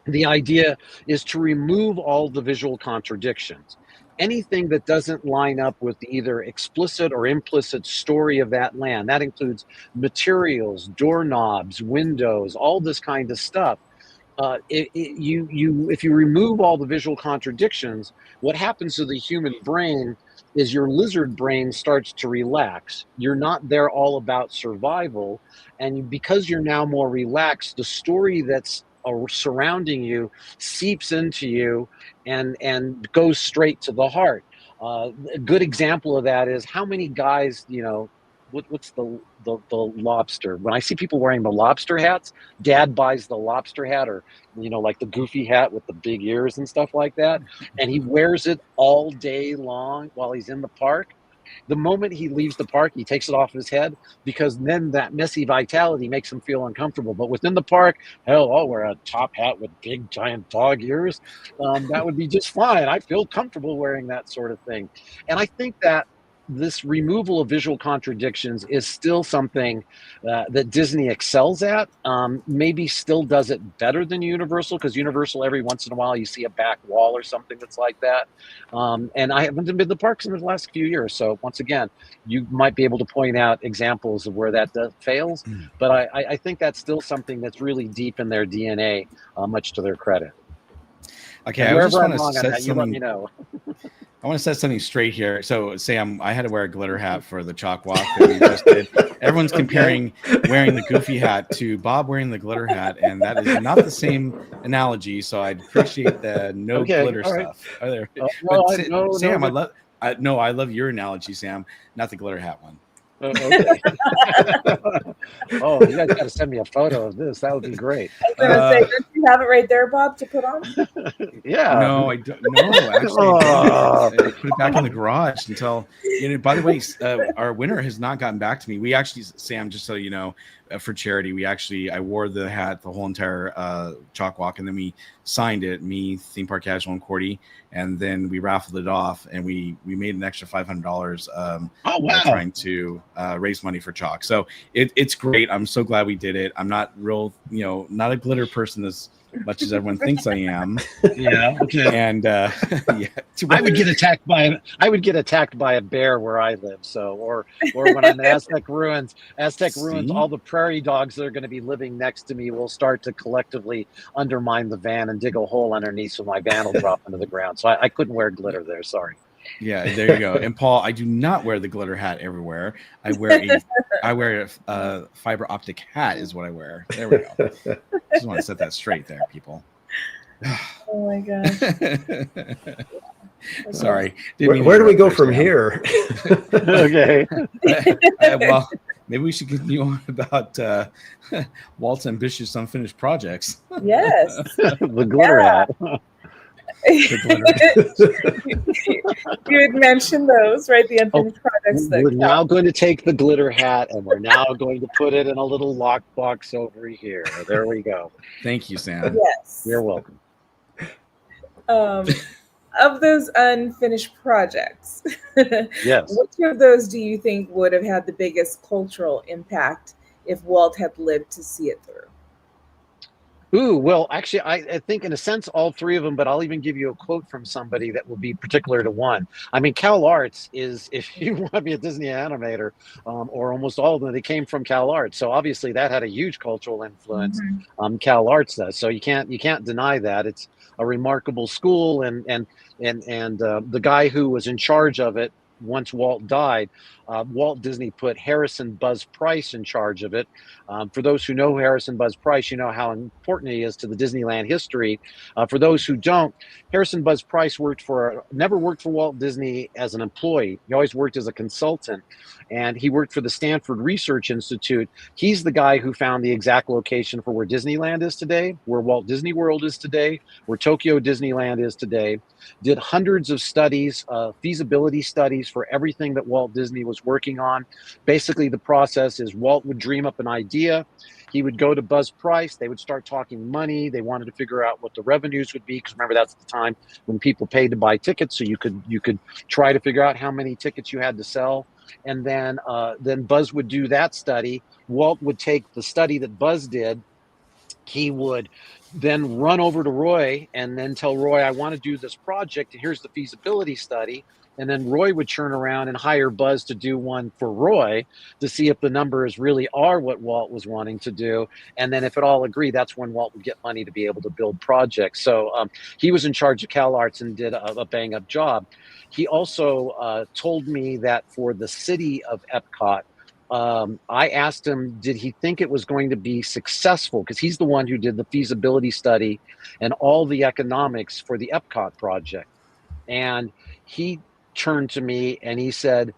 Speaker 4: the idea is to remove all the visual contradictions. Anything that doesn't line up with the either explicit or implicit story of that land. That includes materials, doorknobs, windows, all this kind of stuff. If you remove all the visual contradictions, what happens to the human brain is your lizard brain starts to relax. You're not there all about survival, and because you're now more relaxed, the story that's surrounding you seeps into you and goes straight to the heart. A good example of that is how many guys, what's the lobster? When I see people wearing the lobster hats, Dad buys the lobster hat, or like the goofy hat with the big ears and stuff like that, and he wears it all day long while he's in the park. The moment he leaves the park, he takes it off his head, because then that messy vitality makes him feel uncomfortable. But within the park, hell, I'll wear a top hat with big giant dog ears. That would be just fine. I feel comfortable wearing that sort of thing. And I think that this removal of visual contradictions is still something that Disney excels at. Maybe still does it better than Universal, because Universal, every once in a while, you see a back wall or something that's like that. And I haven't been to the parks in the last few years. So once again, you might be able to point out examples of where that fails. But I think that's still something that's really deep in their DNA, much to their credit.
Speaker 3: Okay, I just want to set
Speaker 4: you let me know.
Speaker 3: I want to set something straight here. So, Sam, I had to wear a glitter hat for the chalk walk that we just did. Everyone's comparing wearing the goofy hat to Bob wearing the glitter hat, and that is not the same analogy. So, I'd appreciate the glitter stuff. Sam, I love your analogy, Sam, not the glitter hat one.
Speaker 4: Okay. Oh, you guys got to send me a photo of this. That would be great.
Speaker 2: I was going to say, don't you have it right there, Bob, to put on?
Speaker 4: Yeah.
Speaker 3: No, I don't. No, actually, I put it back in the garage until. By the way, our winner has not gotten back to me. We actually, Sam, just so you know, for charity, I wore the hat the whole entire chalk walk, and then we signed it, me, Theme Park Casual, and Cordy, and then we raffled it off, and we made an extra $500 trying to raise money for chalk. So it's great. I'm so glad we did it. I'm not not a glitter person as much as everyone thinks I am.
Speaker 4: Yeah. Okay.
Speaker 3: And yeah,
Speaker 4: I would get attacked by a bear where I live. So, or when I'm in Aztec Ruins, all the prairie dogs that are going to be living next to me will start to collectively undermine the van and dig a hole underneath, so my van will drop into the ground. So I couldn't wear glitter there. Sorry.
Speaker 3: Yeah, there you go. And Paul, I do not wear the glitter hat everywhere. I wear a fiber optic hat is what I wear. There we go. Just want to set that straight there, people.
Speaker 2: Oh my gosh.
Speaker 3: Sorry.
Speaker 1: Where do we go from here?
Speaker 4: Okay.
Speaker 3: Well, maybe we should continue on about Walt's ambitious unfinished projects.
Speaker 2: Yes.
Speaker 4: The glitter hat.
Speaker 2: You had mentioned those, right? The unfinished projects.
Speaker 4: We're now going to take the glitter hat and we're now going to put it in a little lockbox over here. There we go.
Speaker 3: Thank you, Sam.
Speaker 2: Yes.
Speaker 4: You're welcome.
Speaker 2: Of those unfinished projects,
Speaker 4: yes,
Speaker 2: which of those do you think would have had the biggest cultural impact if Walt had lived to see it through?
Speaker 4: Ooh, well, actually, I think in a sense all three of them, but I'll even give you a quote from somebody that will be particular to one. I mean, Cal Arts is, if you want to be a Disney animator, or almost all of them, they came from Cal Arts. So obviously that had a huge cultural influence. Cal Arts does. So you can't deny that. It's a remarkable school, and the guy who was in charge of it once Walt died, Walt Disney put Harrison Buzz Price in charge of it. For those who know Harrison Buzz Price, you know how important he is to the Disneyland history. For those who don't, Harrison Buzz Price never worked for Walt Disney as an employee. He always worked as a consultant, and he worked for the Stanford Research Institute. He's the guy who found the exact location for where Disneyland is today, where Walt Disney World is today, where Tokyo Disneyland is today. Did hundreds of studies, feasibility studies for everything that Walt Disney was working on. Basically, the process is Walt would dream up an idea. He would go to Buzz Price. They would start talking money. They wanted to figure out what the revenues would be, because remember, that's the time when people paid to buy tickets. So you could try to figure out how many tickets you had to sell. And then Buzz would do that study. Walt would take the study that Buzz did. He would then run over to Roy and then tell Roy, I want to do this project, and here's the feasibility study. And then Roy would turn around and hire Buzz to do one for Roy to see if the numbers really are what Walt was wanting to do. And then if it all agreed, that's when Walt would get money to be able to build projects. So he was in charge of Cal Arts and did a bang-up job. He also told me that for the city of Epcot, I asked him, did he think it was going to be successful? Because he's the one who did the feasibility study and all the economics for the Epcot project. And he turned to me and he said,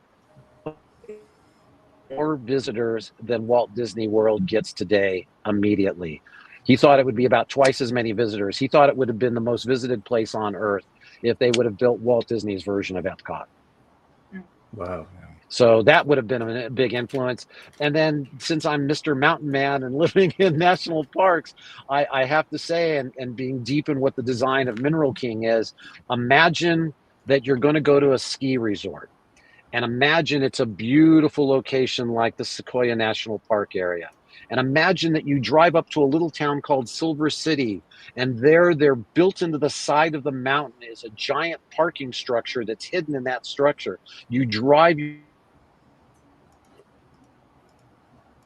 Speaker 4: more visitors than Walt Disney World gets today immediately. He thought it would be about twice as many visitors. He thought it would have been the most visited place on Earth if they would have built Walt Disney's version of Epcot.
Speaker 1: Wow.
Speaker 4: So that would have been a big influence. And then since I'm Mr. Mountain Man and living in national parks, I have to say, and being deep in what the design of Mineral King is, imagine that you're going to go to a ski resort. And imagine it's a beautiful location like the Sequoia National Park area. And imagine that you drive up to a little town called Silver City, and they're built into the side of the mountain is a giant parking structure that's hidden in that structure. You drive,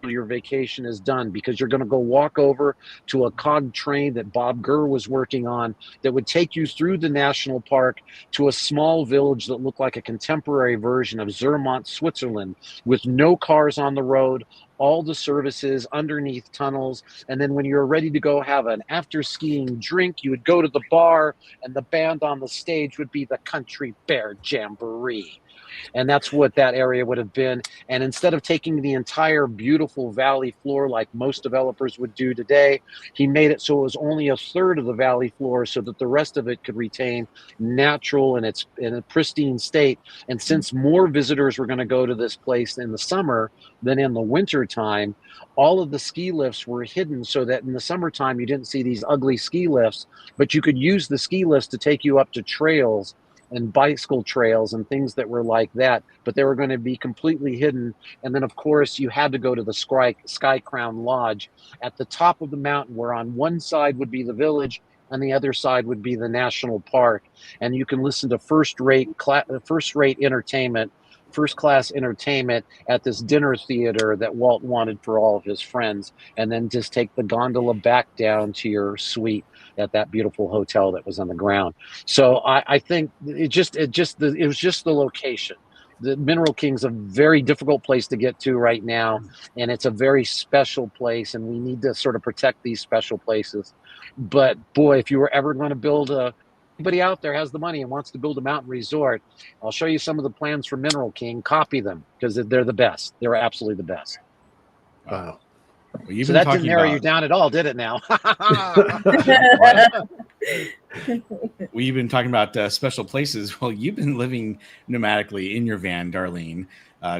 Speaker 4: your vacation is done, because you're going to go walk over to a cog train that Bob Gurr was working on that would take you through the national park to a small village that looked like a contemporary version of Zermatt, Switzerland, with no cars on the road, all the services underneath tunnels. And then when you're ready to go have an after skiing drink, you would go to the bar, and the band on the stage would be the Country Bear Jamboree. And that's what that area would have been. And instead of taking the entire beautiful valley floor like most developers would do today, he made it so it was only a third of the valley floor, so that the rest of it could retain natural and it's in a pristine state. And since more visitors were going to go to this place in the summer than in the winter time, all of the ski lifts were hidden, so that in the summertime you didn't see these ugly ski lifts, but you could use the ski lifts to take you up to trails and bicycle trails and things that were like that, but they were going to be completely hidden. And then of course you had to go to the Sky Crown Lodge at the top of the mountain, where on one side would be the village and the other side would be the national park. And you can listen to first-class entertainment at this dinner theater that Walt wanted for all of his friends, and then just take the gondola back down to your suite at that beautiful hotel that was on the ground. So I think it was just the location. the Mineral King's a very difficult place to get to right now, and it's a very special place, and we need to sort of protect these special places. But boy, if you were ever going to build anybody out there has the money and wants to build a mountain resort, I'll show you some of the plans for Mineral King. Copy them, because they're the best. They're absolutely the best.
Speaker 1: Wow.
Speaker 3: Well,
Speaker 4: so that didn't narrow you down at all, did it now?
Speaker 3: Well, you've been talking about special places. Well, you've been living nomadically in your van, Darlene,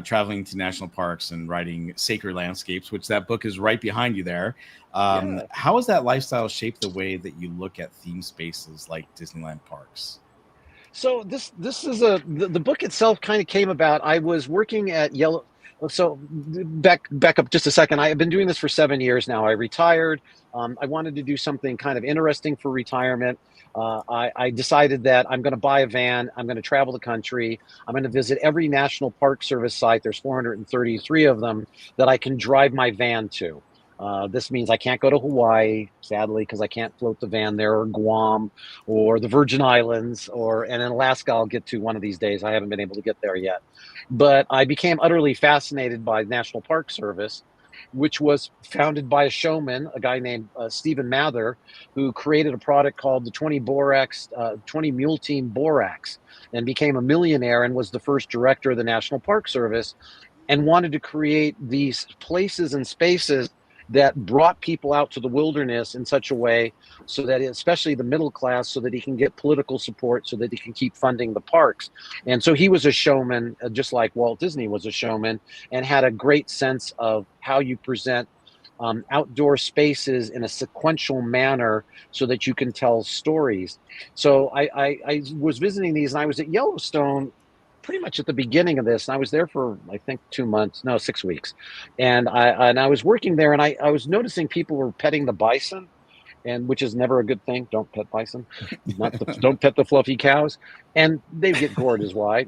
Speaker 3: traveling to national parks and writing Sacred Landscapes, which that book is right behind you there. How has that lifestyle shaped the way that you look at theme spaces like Disneyland parks?
Speaker 4: So this is the book itself kind of came about. I was working at Yellow. So back up just a second. I have been doing this for 7 years now. I retired. I wanted to do something kind of interesting for retirement. I decided that I'm going to buy a van. I'm going to travel the country. I'm going to visit every National Park Service site. There's 433 of them that I can drive my van to. This means I can't go to Hawaii, sadly, because I can't float the van there, or Guam, or the Virgin Islands, and in Alaska I'll get to one of these days. I haven't been able to get there yet. But I became utterly fascinated by National Park Service, which was founded by a showman, a guy named Stephen Mather, who created a product called the 20 Mule Team Borax, and became a millionaire and was the first director of the National Park Service, and wanted to create these places and spaces that brought people out to the wilderness in such a way so that, especially the middle class, so that he can get political support, so that he can keep funding the parks. And so he was a showman, just like Walt Disney was a showman, and had a great sense of how you present outdoor spaces in a sequential manner so that you can tell stories. So I was visiting these, and I was at Yellowstone pretty much at the beginning of this, and I was there for, I think, 6 weeks, and I was working there, and I was noticing people were petting the bison, and which is never a good thing. Don't pet bison. Don't pet the fluffy cows, and they get gored is why.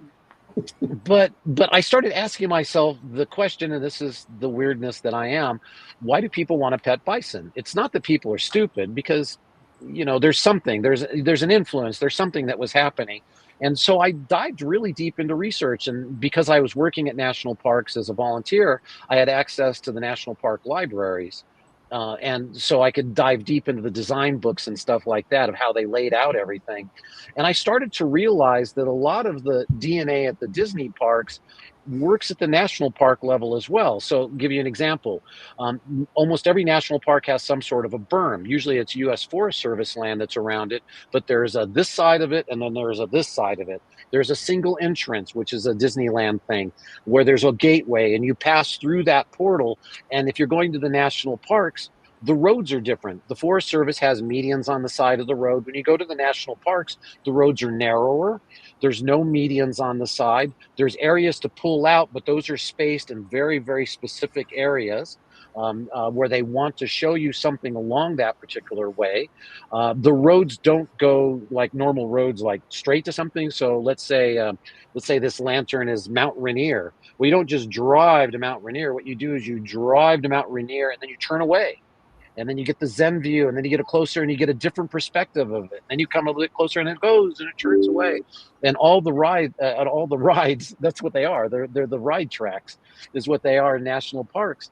Speaker 4: But I started asking myself the question, and this is the weirdness that I am: why do people want to pet bison? It's not that people are stupid, because there's something, there's an influence, there's something that was happening. And so I dived really deep into research, and because I was working at national parks as a volunteer, I had access to the national park libraries. And so I could dive deep into the design books and stuff like that of how they laid out everything. And I started to realize that a lot of the DNA at the Disney parks works at the national park level as well. So I'll give you an example. Almost every national park has some sort of a berm. Usually it's U.S. Forest Service land that's around it, but there's a this side of it, and then there's a this side of it. There's a single entrance, which is a Disneyland thing, where there's a gateway, and you pass through that portal. And if you're going to the national parks, the roads are different. The Forest Service has medians on the side of the road. When you go to the national parks, the roads are narrower. There's no medians on the side. There's areas to pull out, but those are spaced in very, very specific areas where they want to show you something along that particular way. The roads don't go like normal roads, like straight to something. So let's say this lantern is Mount Rainier. Well, you don't just drive to Mount Rainier. What you do is you drive to Mount Rainier, and then you turn away. And then you get the Zen view, and then you get closer, and you get a different perspective of it. Then you come a little bit closer, and it goes, and it turns away. And all the rides, that's what they are. They're the ride tracks, is what they are in national parks.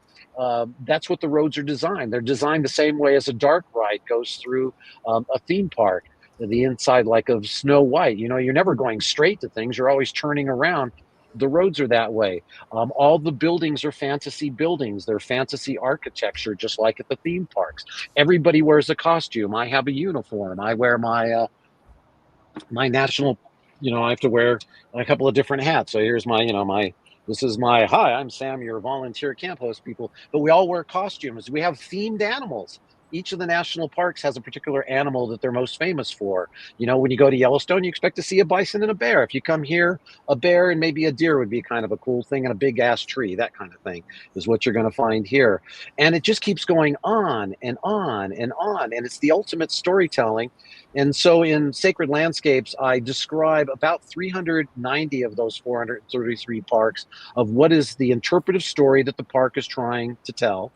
Speaker 4: That's what the roads are designed. They're designed the same way as a dark ride goes through a theme park. The inside, like of Snow White, you're never going straight to things. You're always turning around. The roads are that way. All the buildings are fantasy buildings. They're fantasy architecture, just like at the theme parks. Everybody wears a costume. I have a uniform. I wear my national, I have to wear a couple of different hats. So here's this is my, hi, I'm Sam, your volunteer camp host people. But we all wear costumes. We have themed animals. Each of the national parks has a particular animal that they're most famous for. When you go to Yellowstone, you expect to see a bison and a bear. If you come here, a bear and maybe a deer would be kind of a cool thing, and a big ass tree, that kind of thing is what you're going to find here. And it just keeps going on and on and on. And it's the ultimate storytelling. And so in Sacred Landscapes, I describe about 390 of those 433 parks of what is the interpretive story that the park is trying to tell,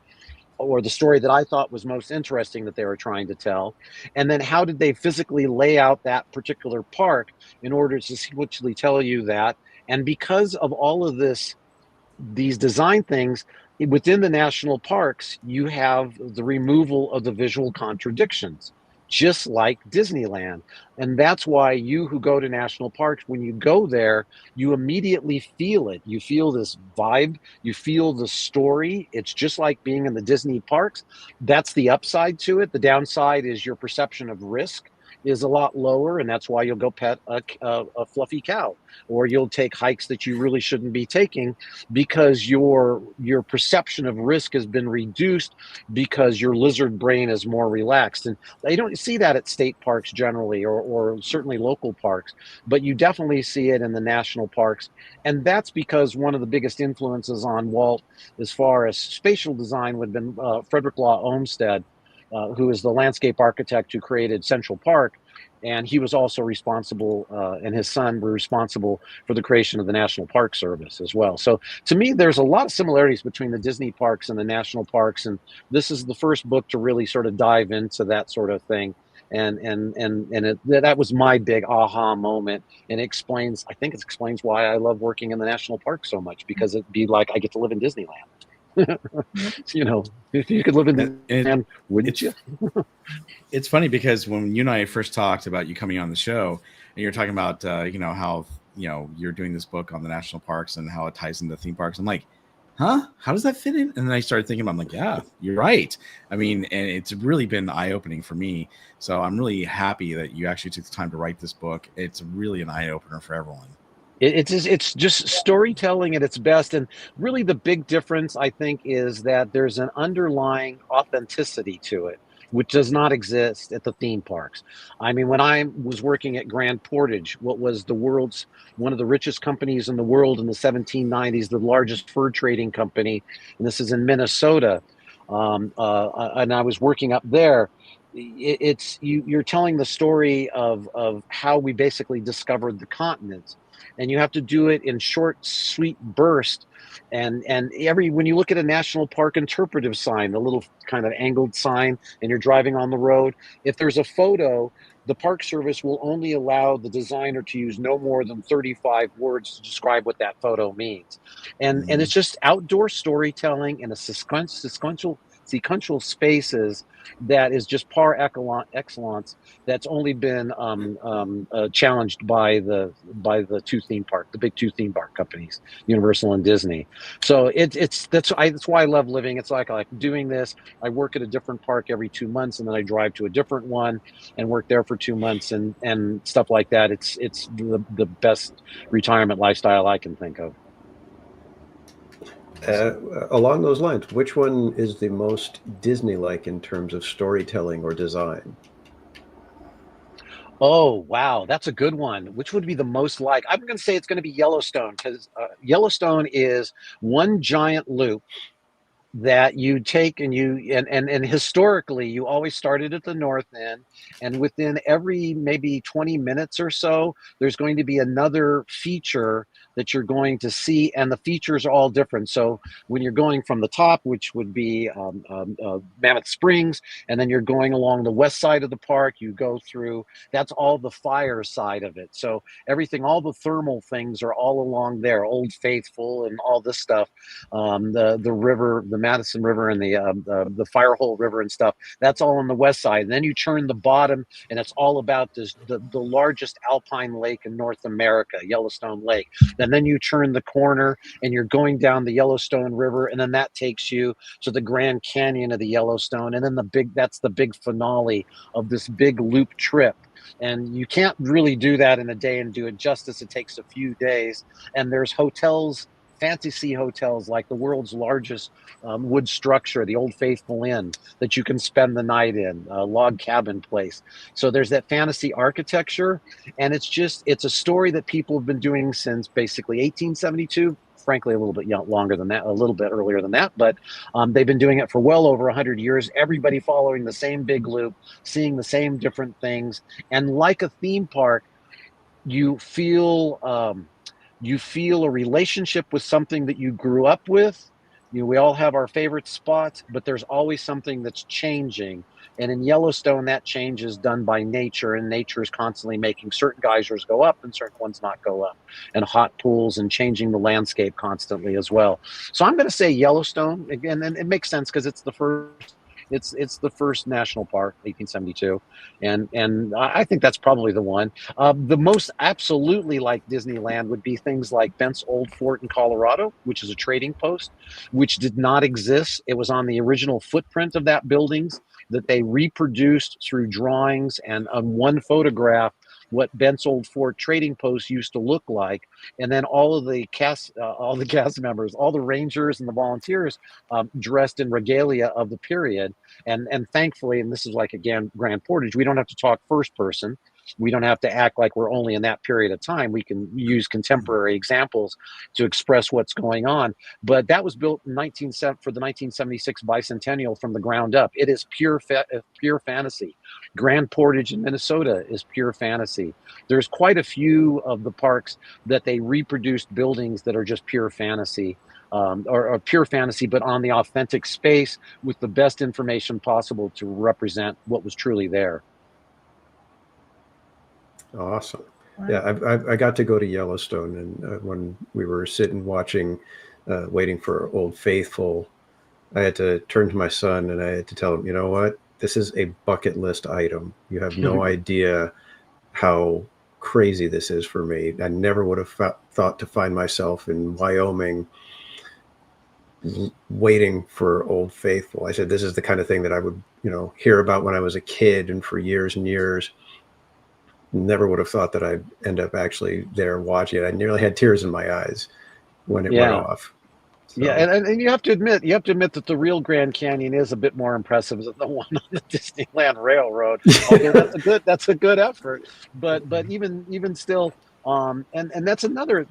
Speaker 4: or the story that I thought was most interesting that they were trying to tell. And then how did they physically lay out that particular park in order to sequentially tell you that, And because of all of these design things, within the national parks, you have the removal of the visual contradictions, just like Disneyland. And that's why you who go to national parks, when you go there, you immediately feel it. You feel this vibe, you feel the story. It's just like being in the Disney parks. That's the upside to it. The downside is your perception of risk is a lot lower, and that's why you'll go pet a fluffy cow, or you'll take hikes that you really shouldn't be taking, because your perception of risk has been reduced because your lizard brain is more relaxed. And you don't see that at state parks generally, or certainly local parks, but you definitely see it in the national parks. And that's because one of the biggest influences on Walt as far as spatial design would have been Frederick Law Olmsted, who is the landscape architect who created Central Park. And he was also responsible, and his son were responsible for the creation of the National Park Service as well. So to me, there's a lot of similarities between the Disney parks and the national parks. And this is the first book to really sort of dive into that sort of thing. And that was my big aha moment. And I think it explains why I love working in the national park so much, because it'd be like I get to live in Disneyland. You know, if you could live in Disneyland, wouldn't you?
Speaker 3: It's funny because when you and I first talked about you coming on the show, and you're talking about how you're doing this book on the national parks and how it ties into theme parks, I'm like, huh? How does that fit in? And then I started thinking, I'm like, yeah, you're right. I mean, and it's really been eye-opening for me. So I'm really happy that you actually took the time to write this book. It's really an eye-opener for everyone.
Speaker 4: It's just storytelling at its best. And really the big difference, I think, is that there's an underlying authenticity to it, which does not exist at the theme parks. I mean, when I was working at Grand Portage, what was one of the richest companies in the world in the 1790s, the largest fur trading company, and this is in Minnesota, and I was working up there, you're telling the story of how we basically discovered the continents. And you have to do it in short, sweet bursts. And when you look at a national park interpretive sign, the little kind of angled sign, and you're driving on the road, if there's a photo, the Park Service will only allow the designer to use no more than 35 words to describe what that photo means. And it's just outdoor storytelling in a sequential spaces that is just par excellence. That's only been challenged by the big two theme park companies, Universal and Disney. So that's why I love living. It's like I like doing this. I work at a different park every 2 months, and then I drive to a different one and work there for 2 months and stuff like that. It's the best retirement lifestyle I can think of.
Speaker 1: Along those lines, which one is the most Disney-like in terms of storytelling or design?
Speaker 4: Oh, wow. That's a good one. Which would be the most like? I'm going to say it's going to be Yellowstone, because Yellowstone is one giant loop that you take, and historically you always started at the north end, and within every maybe 20 minutes or so there's going to be another feature that you're going to see, and the features are all different. So when you're going from the top, which would be Mammoth Springs, and then you're going along the west side of the park, you go through, that's all the fire side of it. So everything, all the thermal things are all along there, Old Faithful and all this stuff, the river, the Madison River, and the Firehole River and stuff, that's all on the west side. And then you turn the bottom, and it's all about the largest alpine lake in North America, Yellowstone Lake. And then you turn the corner and you're going down the Yellowstone River, and then that takes you to the Grand Canyon of the Yellowstone. And then that's the big finale of this big loop trip. And you can't really do that in a day and do it justice. It takes a few days. And there's hotels, fantasy hotels, like the world's largest wood structure, the Old Faithful Inn, that you can spend the night in, a log cabin place. So there's that fantasy architecture, and it's a story that people have been doing since basically 1872. Frankly, a little bit longer than that, a little bit earlier than that, but they've been doing it for well over 100 years. Everybody following the same big loop, seeing the same different things, and like a theme park, you feel a relationship with something that you grew up with. we all have our favorite spots, but there's always something that's changing. And in Yellowstone, that change is done by nature, and nature is constantly making certain geysers go up and certain ones not go up, and hot pools, and changing the landscape constantly as well. So I'm going to say Yellowstone again, and it makes sense because it's the first. It's the first national park, 1872, and I think that's probably the one. The most absolutely like Disneyland would be things like Bent's Old Fort in Colorado, which is a trading post, which did not exist. It was on the original footprint of that buildings that they reproduced through drawings and on one photograph what Bent's Old Fort trading post used to look like, and then all the cast members, all the rangers and the volunteers, dressed in regalia of the period, and thankfully, and this is like again Grand Portage, we don't have to talk first person. We don't have to act like we're only in that period of time. We can use contemporary examples to express what's going on. But that was built in for the 1976 bicentennial from the ground up. It is pure fantasy. Grand Portage in Minnesota is pure fantasy. There's quite a few of the parks that they reproduced buildings that are just pure fantasy. Or pure fantasy, but on the authentic space with the best information possible to represent what was truly there.
Speaker 1: Awesome. Yeah, I got to go to Yellowstone, and when we were sitting watching, waiting for Old Faithful, I had to turn to my son and I had to tell him, you know what, this is a bucket list item. You have no idea how crazy this is for me. I never would have thought to find myself in Wyoming waiting for Old Faithful. I said, this is the kind of thing that I would, hear about when I was a kid, and for years and years. Never would have thought that I'd end up actually there watching it. I nearly had tears in my eyes when it went off. So. Yeah,
Speaker 4: and you have to admit that the real Grand Canyon is a bit more impressive than the one on the Disneyland Railroad. Although that's a good effort, but even still, and that's another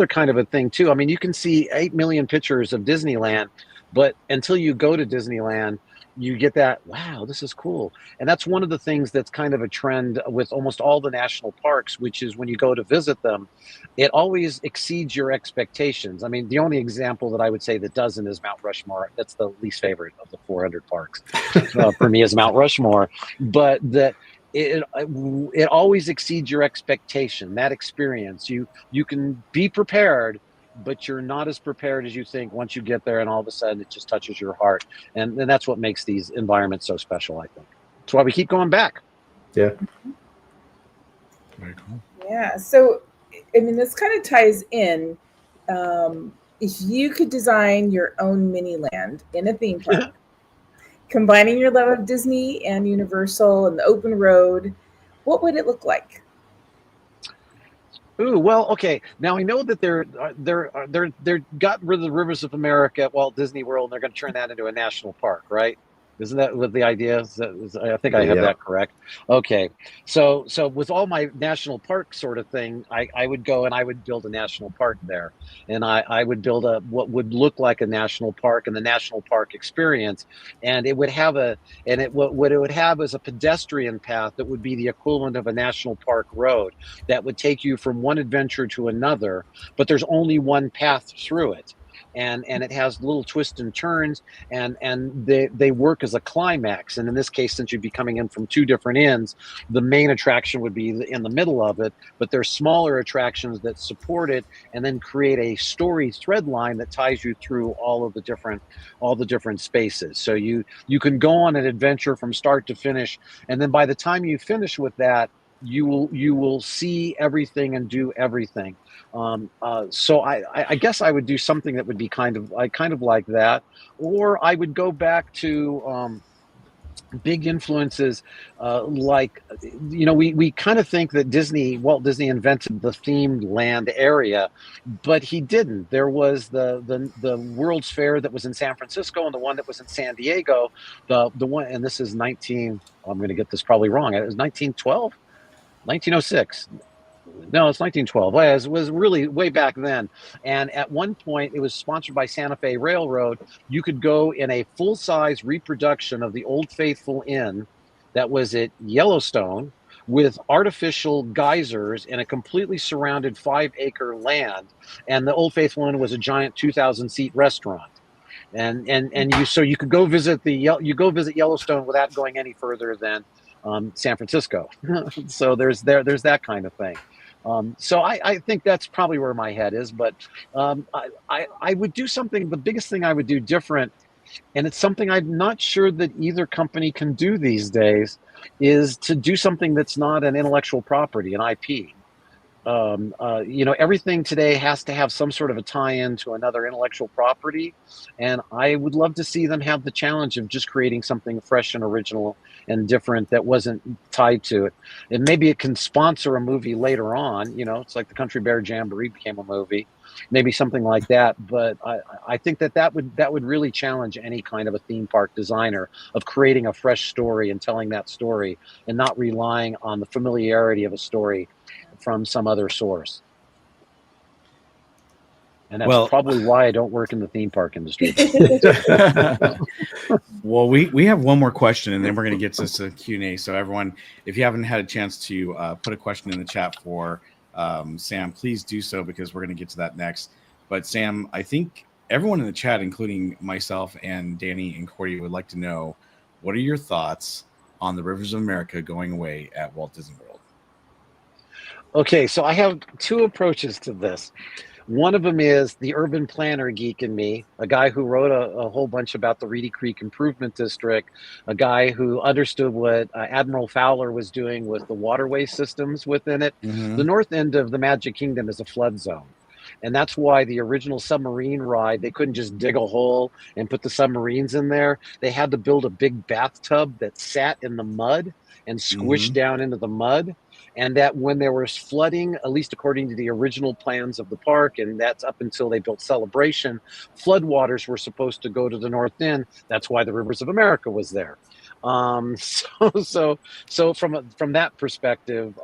Speaker 4: kind of a thing too. I mean, you can see 8 million pictures of Disneyland, but until you go to Disneyland, you get that, wow, this is cool. And that's one of the things that's kind of a trend with almost all the national parks, which is when you go to visit them, it always exceeds your expectations. I mean, the only example that I would say that doesn't is Mount Rushmore. That's the least favorite of the 400 parks for me is Mount Rushmore. But that it always exceeds your expectation, that experience. You can be prepared, but you're not as prepared as you think once you get there, and all of a sudden it just touches your heart. And that's what makes these environments so special, I think. That's why we keep going back.
Speaker 1: Yeah.
Speaker 3: Very cool.
Speaker 2: Yeah. So, I mean, this kind of ties in. If you could design your own mini land in a theme park, combining your love of Disney and Universal and the open road, what would it look like?
Speaker 4: Ooh, well, okay. Now I know that they're got rid of the Rivers of America at Walt Disney World, and they're going to turn that into a national park, right? Isn't that what the idea is? I think I have that correct. Okay, so with all my national park sort of thing, I would go and I would build a national park there, and I would build what would look like a national park and the national park experience, and it would have what it would have is a pedestrian path that would be the equivalent of a national park road that would take you from one adventure to another, but there's only one path through it. And it has little twists and turns, and they work as a climax. And in this case, since you'd be coming in from two different ends, the main attraction would be in the middle of it, but there's smaller attractions that support it and then create a story thread line that ties you through all the different spaces. So you can go on an adventure from start to finish, and then by the time you finish with that, you will see everything and do everything. So I guess I would do something that would be kind of like that, or I would go back to big influences like, we kind of think that Walt Disney invented the themed land area, but he didn't. There was the World's Fair that was in San Francisco and the one that was in San Diego. The one, and this is I'm going to get this probably wrong. It was 1912. 1906. No, it's 1912. It was really way back then. And at one point, it was sponsored by Santa Fe Railroad. You could go in a full-size reproduction of the Old Faithful Inn that was at Yellowstone, with artificial geysers in a completely surrounded 5-acre land, and the Old Faithful Inn was a giant 2,000-seat restaurant. And you could go visit Yellowstone without going any further than San Francisco. So there's that kind of thing. So I think that's probably where my head is. But I would do something. The biggest thing I would do different, and it's something I'm not sure that either company can do these days, is to do something that's not an intellectual property, an IP. Everything today has to have some sort of a tie-in to another intellectual property, and I would love to see them have the challenge of just creating something fresh and original and different that wasn't tied to it. And maybe it can sponsor a movie later on. It's like the Country Bear Jamboree became a movie, maybe something like that. But I think that would really challenge any kind of a theme park designer of creating a fresh story and telling that story and not relying on the familiarity of a story from some other source. And that's probably why I don't work in the theme park industry.
Speaker 3: Well, we have one more question, and then we're going to get to some Q&A. So everyone, if you haven't had a chance to put a question in the chat for Sam, please do so, because we're going to get to that next. But Sam, I think everyone in the chat, including myself and Danny and Corey, would like to know, what are your thoughts on the Rivers of America going away at Walt Disney World?
Speaker 4: Okay, so I have two approaches to this. One of them is the urban planner geek in me, a guy who wrote a whole bunch about the Reedy Creek Improvement District, a guy who understood what Admiral Fowler was doing with the waterway systems within it. Mm-hmm. The north end of the Magic Kingdom is a flood zone. And that's why the original submarine ride, they couldn't just dig a hole and put the submarines in there. They had to build a big bathtub that sat in the mud and squished down into the mud. And that when there was flooding, at least according to the original plans of the park, and that's up until they built Celebration, floodwaters were supposed to go to the north end. That's why the Rivers of America was there. So from that perspective,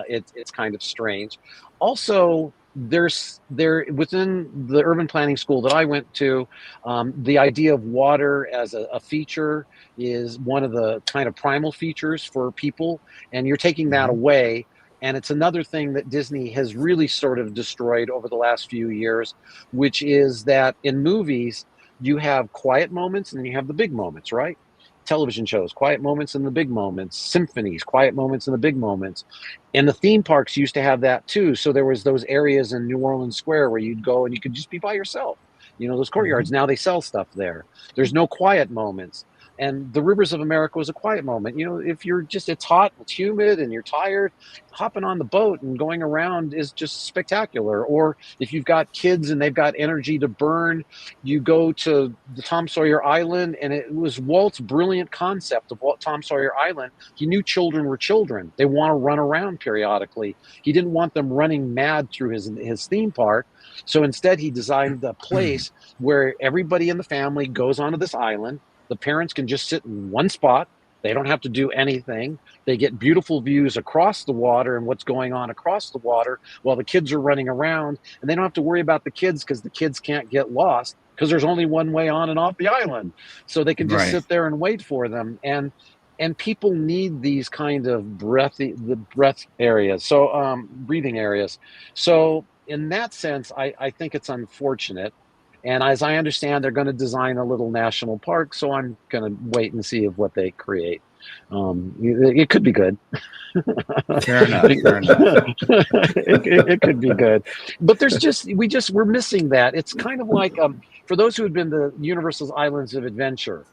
Speaker 4: it's kind of strange. Also, there within the urban planning school that I went to, the idea of water as a feature is one of the kind of primal features for people, and you're taking that away. And it's another thing that Disney has really sort of destroyed over the last few years, which is that in movies, you have quiet moments and then you have the big moments, right? Television shows, quiet moments and the big moments, symphonies, quiet moments and the big moments. And the theme parks used to have that too. So there was those areas in New Orleans Square where you'd go and you could just be by yourself. Those courtyards, now they sell stuff there. There's no quiet moments. And the Rivers of America was a quiet moment. If it's hot, it's humid, and you're tired, hopping on the boat and going around is just spectacular. Or if you've got kids and they've got energy to burn, you go to the Tom Sawyer Island, and it was Walt's brilliant concept of Tom Sawyer Island. He knew children were children. They want to run around periodically. He didn't want them running mad through his theme park. So instead, he designed a place where everybody in the family goes onto this island. The parents can just sit in one spot. They don't have to do anything. They get beautiful views across the water and what's going on across the water while the kids are running around. And they don't have to worry about the kids because the kids can't get lost because there's only one way on and off the island. So they can just sit there and wait for them. And people need these kind of breath areas, so breathing areas. So in that sense, I think it's unfortunate. And as I understand, they're going to design a little national park, so I'm going to wait and see of what they create. It could be good.
Speaker 3: Fair enough.
Speaker 4: It could be good, but we're missing that. It's kind of like for those who have been to Universal's Islands of Adventure.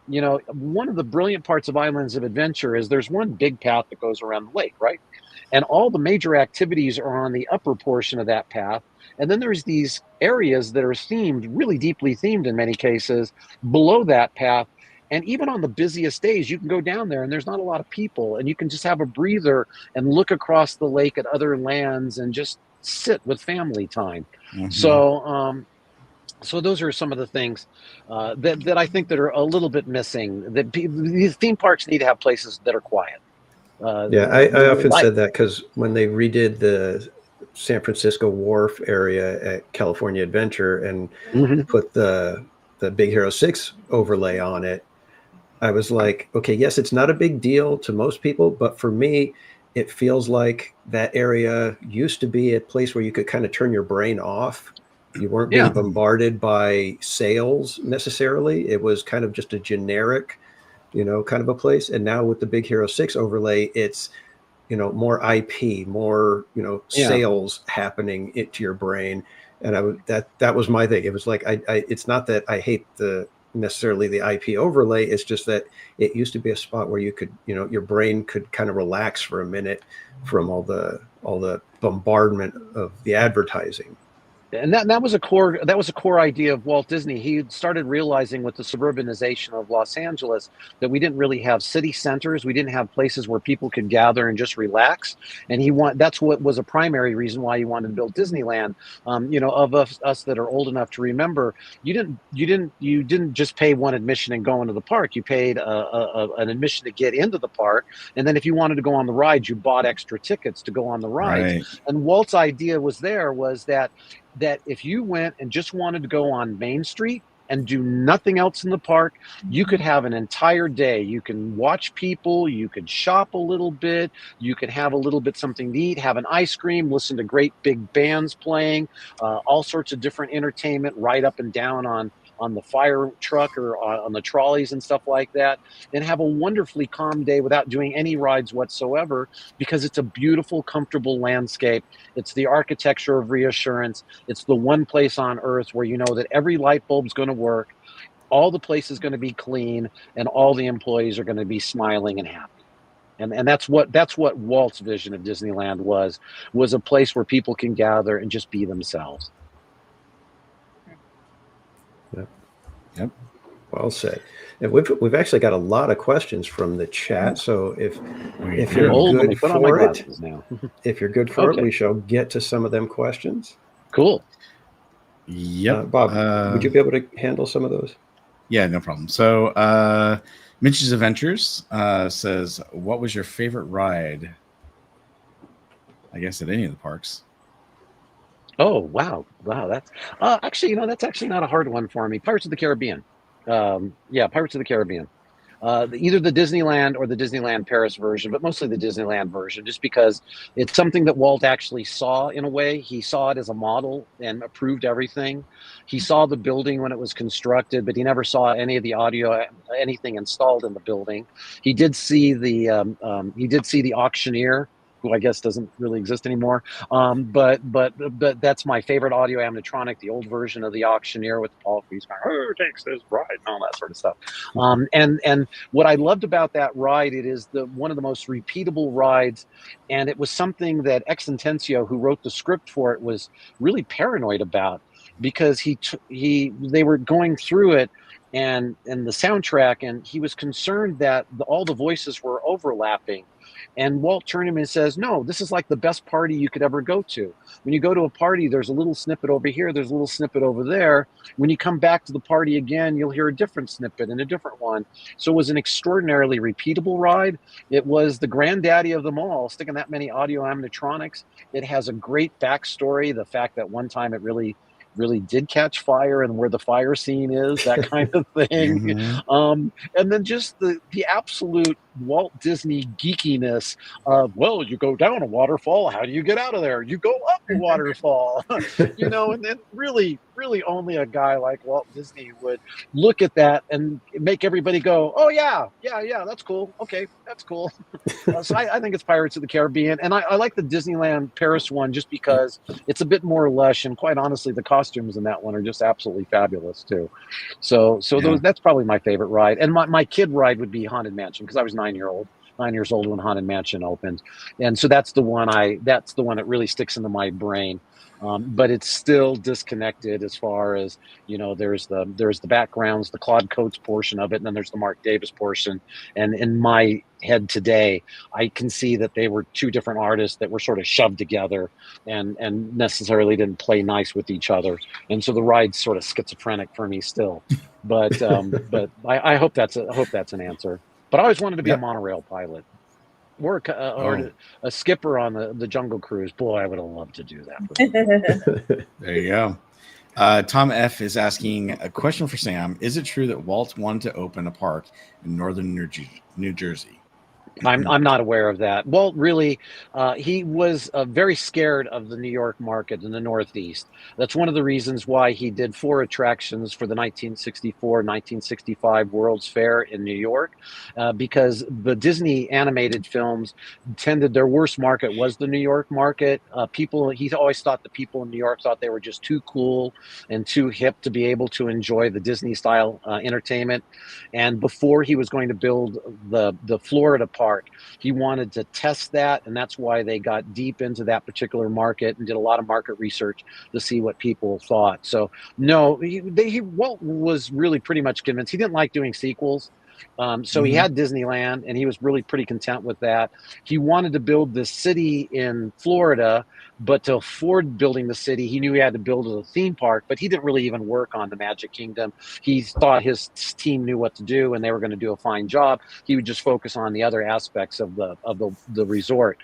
Speaker 4: One of the brilliant parts of Islands of Adventure is there's one big path that goes around the lake, right? And all the major activities are on the upper portion of that path. And then there's these areas that are themed, really deeply themed in many cases, below that path. And even on the busiest days, you can go down there and there's not a lot of people. And you can just have a breather and look across the lake at other lands and just sit with family time. So those are some of the things that I think that are a little bit missing. That these theme parks need to have places that are quiet.
Speaker 1: I often said that because when they redid the San Francisco Wharf area at California Adventure and put the Big Hero 6 overlay on it, I was like, okay, yes, it's not a big deal to most people, but for me, it feels like that area used to be a place where you could kind of turn your brain off. You weren't being bombarded by sales necessarily. It was kind of just a generic, kind of a place. And now with the Big Hero 6 overlay, it's, more IP, more, sales happening into your brain. And that was my thing. It was like, it's not that I hate necessarily the IP overlay. It's just that it used to be a spot where you could, your brain could kind of relax for a minute from all the bombardment of the advertising.
Speaker 4: And that was a core idea of Walt Disney. He started realizing with the suburbanization of Los Angeles that we didn't really have city centers. We didn't have places where people could gather and just relax. And that's what was a primary reason why he wanted to build Disneyland. Of us that are old enough to remember, you didn't just pay one admission and go into the park. You paid an admission to get into the park, and then if you wanted to go on the rides, you bought extra tickets to go on the rides. Right. And Walt's idea was that if you went and just wanted to go on Main Street and do nothing else in the park, you could have an entire day. You can watch people, you could shop a little bit, you could have a little bit something to eat, have an ice cream, listen to great big bands playing, all sorts of different entertainment right up and down on the fire truck or on the trolleys and stuff like that, and have a wonderfully calm day without doing any rides whatsoever, because it's a beautiful, comfortable landscape. It's the architecture of reassurance. It's the one place on Earth where you know that every light bulb's going to work, all the place is going to be clean, and all the employees are going to be smiling and happy. And that's what Walt's vision of Disneyland was a place where people can gather and just be themselves.
Speaker 1: Yep. Well said. And we've actually got a lot of questions from the chat. So if you're good for it, if you're good for it, we shall get to some of them questions.
Speaker 4: Cool.
Speaker 3: Yep.
Speaker 1: Bob, would you be able to handle some of those?
Speaker 3: Yeah, no problem. So Mitch's Adventures says, what was your favorite ride? I guess at any of the parks.
Speaker 4: Oh, wow. That's actually not a hard one for me. Pirates of the Caribbean. Pirates of the Caribbean. Either the Disneyland or the Disneyland Paris version, but mostly the Disneyland version, just because it's something that Walt actually saw in a way. He saw it as a model and approved everything. He saw the building when it was constructed, but he never saw any of the audio, anything installed in the building. He did see the auctioneer, who I guess doesn't really exist anymore. But that's my favorite audio animatronic, the old version of the auctioneer with the Paul Frees going, "Oh, takes this ride," and all that sort of stuff. And what I loved about that ride, it is one of the most repeatable rides, and it was something that Ex Intencio, who wrote the script for it, was really paranoid about, because they were going through it and the soundtrack, and he was concerned that all the voices were overlapping. And Walt turned to him and says, "No, this is like the best party you could ever go to. When you go to a party, there's a little snippet over here, there's a little snippet over there. When you come back to the party again, you'll hear a different snippet and a different one." So it was an extraordinarily repeatable ride. It was the granddaddy of them all, sticking that many audio animatronics. It has a great backstory. The fact that one time it really did catch fire, and where the fire scene is, that kind of thing. Mm-hmm. And then just the absolute Walt Disney geekiness of, well, you go down a waterfall, how do you get out of there? You go up a waterfall. And then really only a guy like Walt Disney would look at that and make everybody go, "Oh yeah, that's cool. Okay, that's cool." So I think it's Pirates of the Caribbean, and I like the Disneyland Paris one just because it's a bit more lush, and quite honestly, the costumes in that one are just absolutely fabulous too. So that's probably my favorite ride. And my kid ride would be Haunted Mansion, because I was 9 years old when Haunted Mansion opened, and so that's the one that really sticks into my brain. But it's still disconnected as far as, there's the backgrounds, the Claude Coates portion of it, and then there's the Mark Davis portion. And in my head today, I can see that they were two different artists that were sort of shoved together and necessarily didn't play nice with each other. And so the ride's sort of schizophrenic for me still. But I hope that's an answer. But I always wanted to be a monorail pilot. Or a skipper on the Jungle Cruise. Boy, I would have loved to do that.
Speaker 3: There you go. Tom F. is asking a question for Sam. Is it true that Walt wanted to open a park in northern New Jersey?
Speaker 4: I'm not aware of that. Walt really, he was very scared of the New York market in the Northeast. That's one of the reasons why he did 4 attractions for the 1964-1965 World's Fair in New York, because the Disney animated films their worst market was the New York market. He always thought the people in New York thought they were just too cool and too hip to be able to enjoy the Disney style entertainment. And before he was going to build the Florida park, he wanted to test that, and that's why they got deep into that particular market and did a lot of market research to see what people thought. So no, Walt was really pretty much convinced. He didn't like doing sequels. So he had Disneyland, and he was really pretty content with that. He wanted to build this city in Florida, but to afford building the city, he knew he had to build a theme park, but he didn't really even work on the Magic Kingdom. He thought his team knew what to do, and they were going to do a fine job. He would just focus on the other aspects of the resort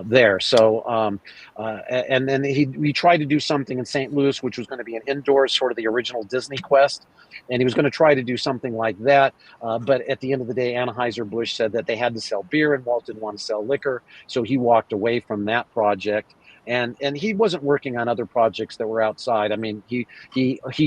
Speaker 4: there. So, and then we tried to do something in St. Louis, which was going to be an indoors, sort of the original Disney Quest. And he was going to try to do something like that. But at the end of the day, Anheuser-Busch said that they had to sell beer, and Walt didn't want to sell liquor. So he walked away from that project. And he wasn't working on other projects that were outside. I mean, he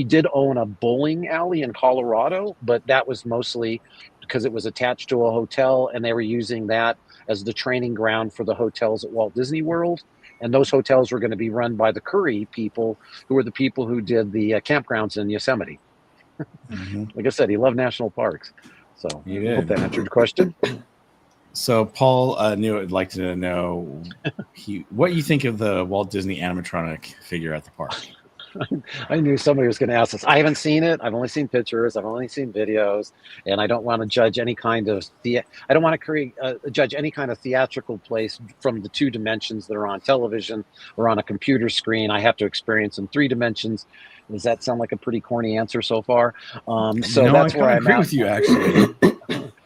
Speaker 4: did own a bowling alley in Colorado, but that was mostly because it was attached to a hotel, and they were using that as the training ground for the hotels at Walt Disney World. And those hotels were going to be run by the Curry people, who were the people who did the campgrounds in Yosemite. Like I said, he loved national parks. So I hope that answered your question.
Speaker 3: So Paul would like to know what you think of the Walt Disney animatronic figure at the park.
Speaker 4: I knew somebody was going to ask this. I haven't seen it. I've only seen pictures. I've only seen videos, and I don't want to judge any kind of judge any kind of theatrical place from the 2 dimensions that are on television or on a computer screen. I have to experience in 3 dimensions. Does that sound like a pretty corny answer so far? That's where I
Speaker 3: agree with you, actually.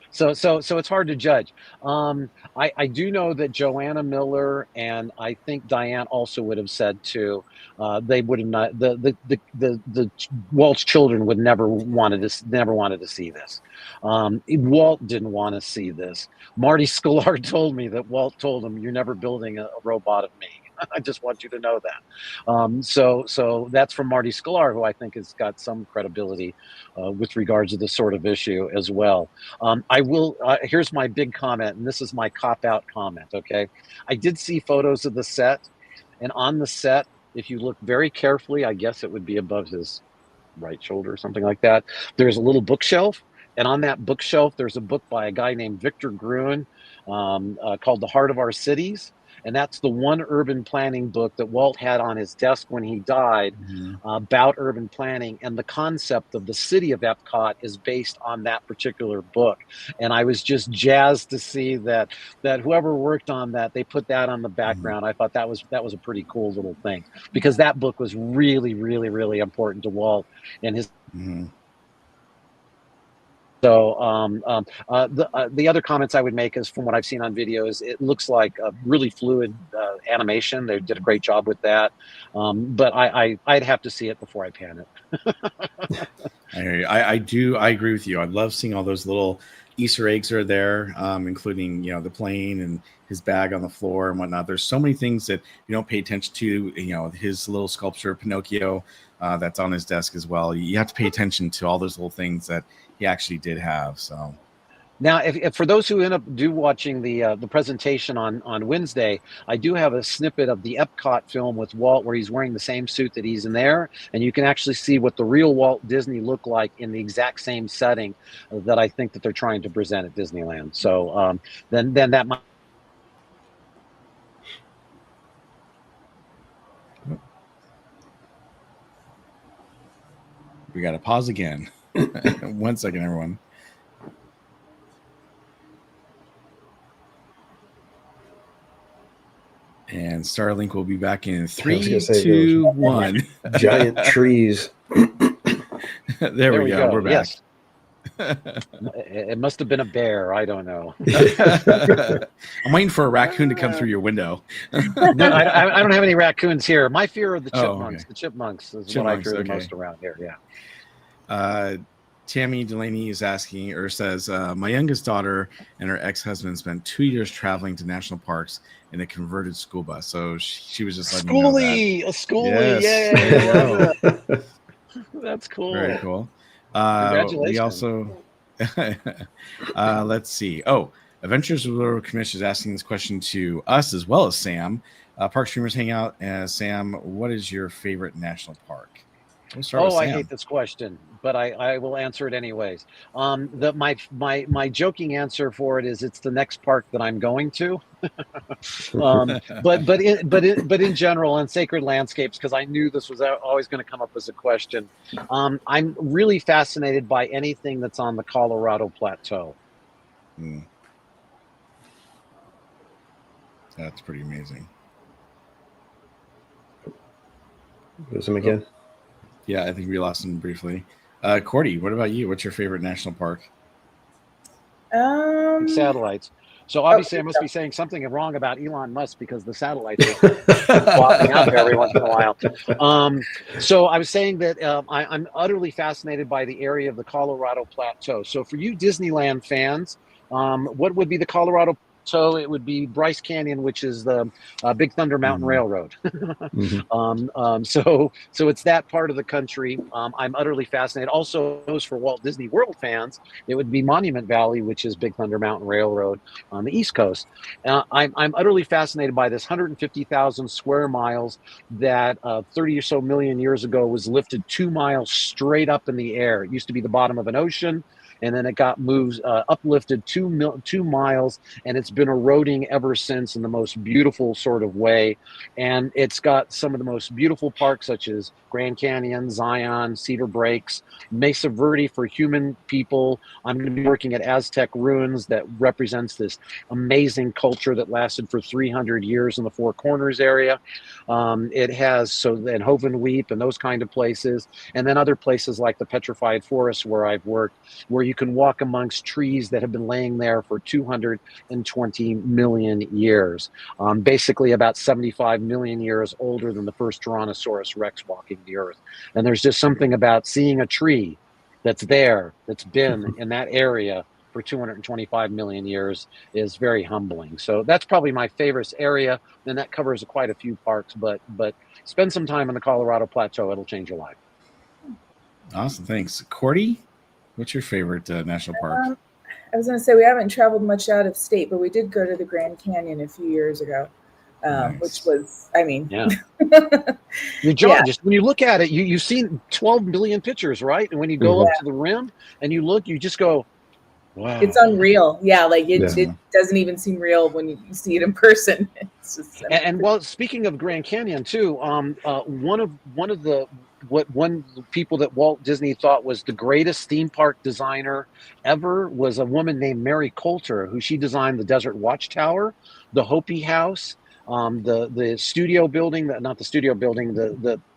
Speaker 4: So it's hard to judge. I do know that Joanna Miller and I think Diane also would have said too. They would have not. The Walt's children would never wanted to see this. Walt didn't want to see this. Marty Sklar told me that Walt told him, "You're never building a robot of me. I just want you to know that." So that's from Marty Sklar, who I think has got some credibility with regards to this sort of issue as well. Here's my big comment, and this is my cop-out comment, okay? I did see photos of the set, and on the set, if you look very carefully, I guess it would be above his right shoulder or something like that, there's a little bookshelf, and on that bookshelf, there's a book by a guy named Victor Gruen called The Heart of Our Cities. And that's the one urban planning book that Walt had on his desk when he died about urban planning. And the concept of the city of Epcot is based on that particular book. And I was just jazzed to see that whoever worked on that, they put that on the background. I thought that was a pretty cool little thing, because that book was really, really, really important to Walt and his. So the other comments I would make is, from what I've seen on videos, it looks like a really fluid animation. They did a great job with that. But I'd have to see it before I pan it.
Speaker 3: I hear you. I agree with you. I love seeing all those little Easter eggs are there, including, the plane and his bag on the floor and whatnot. There's so many things that you don't pay attention to. His little sculpture, Pinocchio, that's on his desk as well. You have to pay attention to all those little things that he actually did have. So
Speaker 4: now, if for those who end up watching the presentation on Wednesday, I do have a snippet of the Epcot film with Walt where he's wearing the same suit that he's in there, and you can actually see what the real Walt Disney looked like in the exact same setting that I think that they're trying to present at Disneyland. So then that might.
Speaker 3: We got to pause again. 1 second, everyone. And Starlink will be back in 3, 2, 1.
Speaker 1: Giant trees.
Speaker 3: There we go. We're back.
Speaker 4: Yes. It must have been a bear. I don't know.
Speaker 3: I'm waiting for a raccoon to come through your window.
Speaker 4: No, I don't have any raccoons here. My fear of the chipmunks.
Speaker 3: Okay.
Speaker 4: The chipmunks is what I fear the most around here. Yeah.
Speaker 3: Tammy Delaney is asking or says, my youngest daughter and her ex-husband spent 2 years traveling to national parks in a converted school bus. So she was just letting me know that.
Speaker 4: A schoolie,
Speaker 3: Yes.
Speaker 4: yeah. That's cool.
Speaker 3: Very cool.
Speaker 4: Congratulations.
Speaker 3: We also, let's see. Oh, Adventures with Little Commission is asking this question to us as well as Sam. Park Streamers Hangout. Sam, what is your favorite national park? We'll start with Sam.
Speaker 4: I hate this question, but I will answer it anyways. My joking answer for it is it's the next park that I'm going to. But in general, and sacred landscapes, because I knew this was always going to come up as a question. I'm really fascinated by anything that's on the Colorado Plateau.
Speaker 3: That's pretty amazing.
Speaker 1: Lose him again.
Speaker 3: Yeah, I think we lost him briefly. Cordy, what about you? What's your favorite national park?
Speaker 4: Satellites. So obviously I must be saying something wrong about Elon Musk because the satellites are popping up every once in a while. So I was saying that I'm utterly fascinated by the area of the Colorado Plateau. So for you Disneyland fans, what would be the Colorado Plateau? It would be Bryce Canyon, which is the Big Thunder Mountain Railroad. So it's that part of the country. I'm utterly fascinated. Also, those for Walt Disney World fans, it would be Monument Valley, which is Big Thunder Mountain Railroad on the East Coast. I'm utterly fascinated by this 150,000 square miles that 30 or so million years ago was lifted 2 miles straight up in the air. It used to be the bottom of an ocean. And then it got uplifted 2 miles, and it's been eroding ever since in the most beautiful sort of way. And it's got some of the most beautiful parks, such as Grand Canyon, Zion, Cedar Breaks, Mesa Verde for human people. I'm going to be working at Aztec ruins that represents this amazing culture that lasted for 300 years in the Four Corners area. It has and Hovenweep and those kind of places, and then other places like the Petrified Forest where I've worked, where you can walk amongst trees that have been laying there for 220 million years, basically about 75 million years older than the first Tyrannosaurus Rex walking the earth. And there's just something about seeing a tree that's been in that area for 225 million years is very humbling. So that's probably my favorite area, and that covers quite a few parks, but spend some time on the Colorado Plateau. It'll change your life.
Speaker 3: Awesome. Thanks. Cordy, what's your favorite national park?
Speaker 2: I was going to say we haven't traveled much out of state, but we did go to the Grand Canyon a few years ago,
Speaker 3: Nice.
Speaker 2: which was, I mean,
Speaker 4: Yeah. John, just when you look at it, you've seen 12 billion pictures, right? And when you go up to the rim and you look, you just go, wow.
Speaker 2: It's unreal. Yeah, like it doesn't even seem real when you see it in person. It's just,
Speaker 4: and well, speaking of Grand Canyon too, one of the people that Walt Disney thought was the greatest theme park designer ever was a woman named Mary Coulter, who she designed the Desert Watchtower, the Hopi House, the studio building, not the studio building,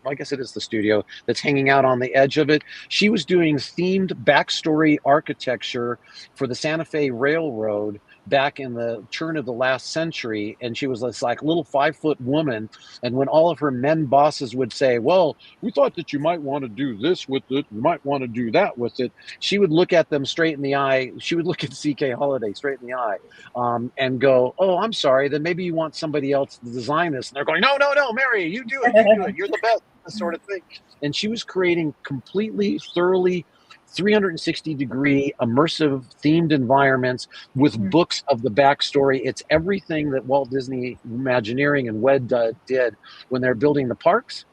Speaker 4: I guess it is the studio that's hanging out on the edge of it. She was doing themed backstory architecture for the Santa Fe Railroad back in the turn of the last century, and she was this like little 5-foot woman. And when all of her men bosses would say, well, we thought that you might want to do this with it, you might want to do that with it, she would look at them straight in the eye. She would look at CK Holiday straight in the eye, and go, oh, I'm sorry, then maybe you want somebody else to design this. And they're going, no, Mary, you do it, you're the best, this sort of thing. And she was creating completely, thoroughly 360-degree immersive themed environments with books of the backstory. It's everything that Walt Disney Imagineering and WED did when they're building the parks.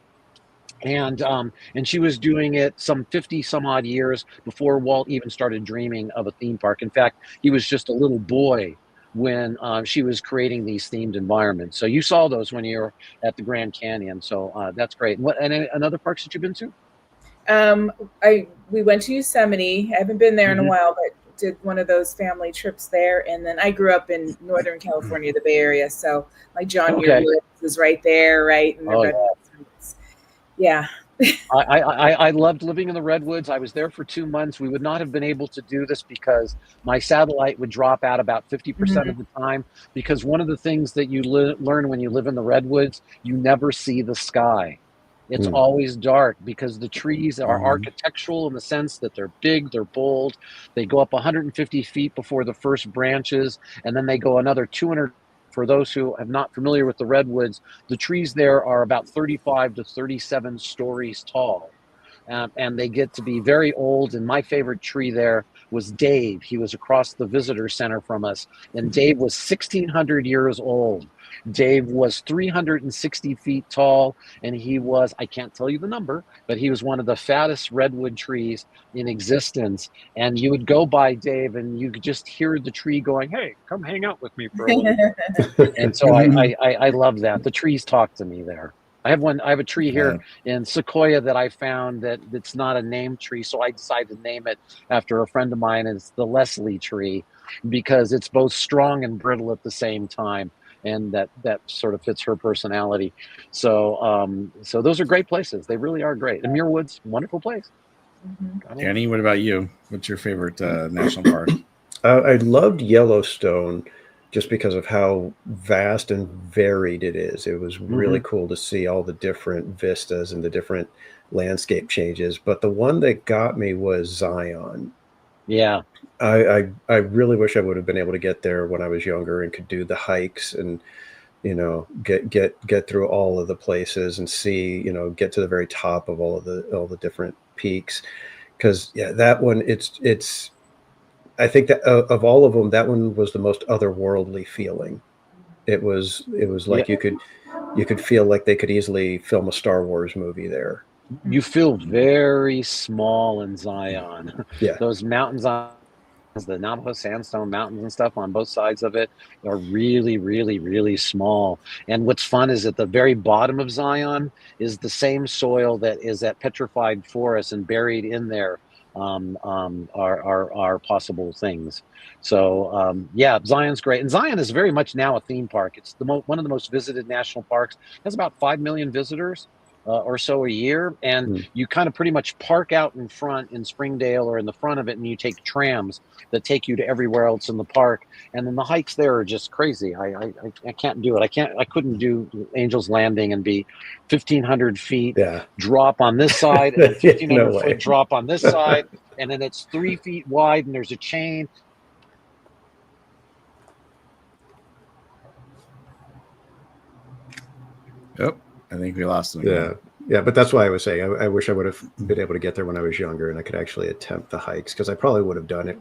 Speaker 4: And she was doing it some 50 some odd years before Walt even started dreaming of a theme park. In fact, he was just a little boy when she was creating these themed environments. So you saw those when you were at the Grand Canyon. So that's great. And other parks that you've been to?
Speaker 2: We went to Yosemite. I haven't been there in a while, but did one of those family trips there. And then I grew up in Northern California, the Bay Area. So like John Muir Woods is right there, right? And yeah.
Speaker 4: I loved living in the Redwoods. I was there for 2 months. We would not have been able to do this because my satellite would drop out about 50% of the time, because one of the things that you learn when you live in the Redwoods, you never see the sky. It's always dark because the trees are architectural in the sense that they're big, they're bold. They go up 150 feet before the first branches, and then they go another 200. For those who are not familiar with the redwoods, the trees there are about 35 to 37 stories tall. And they get to be very old. And my favorite tree there was Dave. He was across the visitor center from us, and Dave was 1,600 years old. Dave was 360 feet tall, and he was, I can't tell you the number, but he was one of the fattest redwood trees in existence. And you would go by Dave, and you could just hear the tree going, "Hey, come hang out with me for a little bit." And so I love that. The trees talk to me there. I have a tree here in Sequoia that I found that's not a named tree, so I decided to name it after a friend of mine. It's the Leslie tree, because it's both strong and brittle at the same time, and that sort of fits her personality. So so those are great places. They really are great. And Muir Woods, wonderful place.
Speaker 3: Danny, what about you? What's your favorite national park?
Speaker 1: I loved Yellowstone, just because of how vast and varied it is. It was really cool to see all the different vistas and the different landscape changes. But the one that got me was Zion.
Speaker 4: Yeah.
Speaker 1: I really wish I would have been able to get there when I was younger and could do the hikes and, get through all of the places and see, get to the very top of all the different peaks. Because that one, it's I think that of all of them, that one was the most otherworldly feeling. It was like you could feel like they could easily film a Star Wars movie there.
Speaker 4: You feel very small in Zion.
Speaker 1: Yeah.
Speaker 4: Those mountains on the Navajo Sandstone Mountains and stuff on both sides of it are really, really, really small. And what's fun is at the very bottom of Zion is the same soil that is at Petrified Forest, and buried in there are possible things. So Zion's great, and Zion is very much now a theme park. It's one of the most visited national parks. It has about 5 million visitors or so a year, and you kind of pretty much park out in front in Springdale or in the front of it, and you take trams that take you to everywhere else in the park. And then the hikes there are just crazy. I can't do it. I couldn't do Angel's Landing and be 1,500 feet drop on this side and 1,500 foot drop on this side, and then it's 3 feet wide and there's a chain.
Speaker 3: Yep. I think we lost them.
Speaker 1: Yeah, but that's why I was saying I wish I would have been able to get there when I was younger, and I could actually attempt the hikes, because I probably would have done it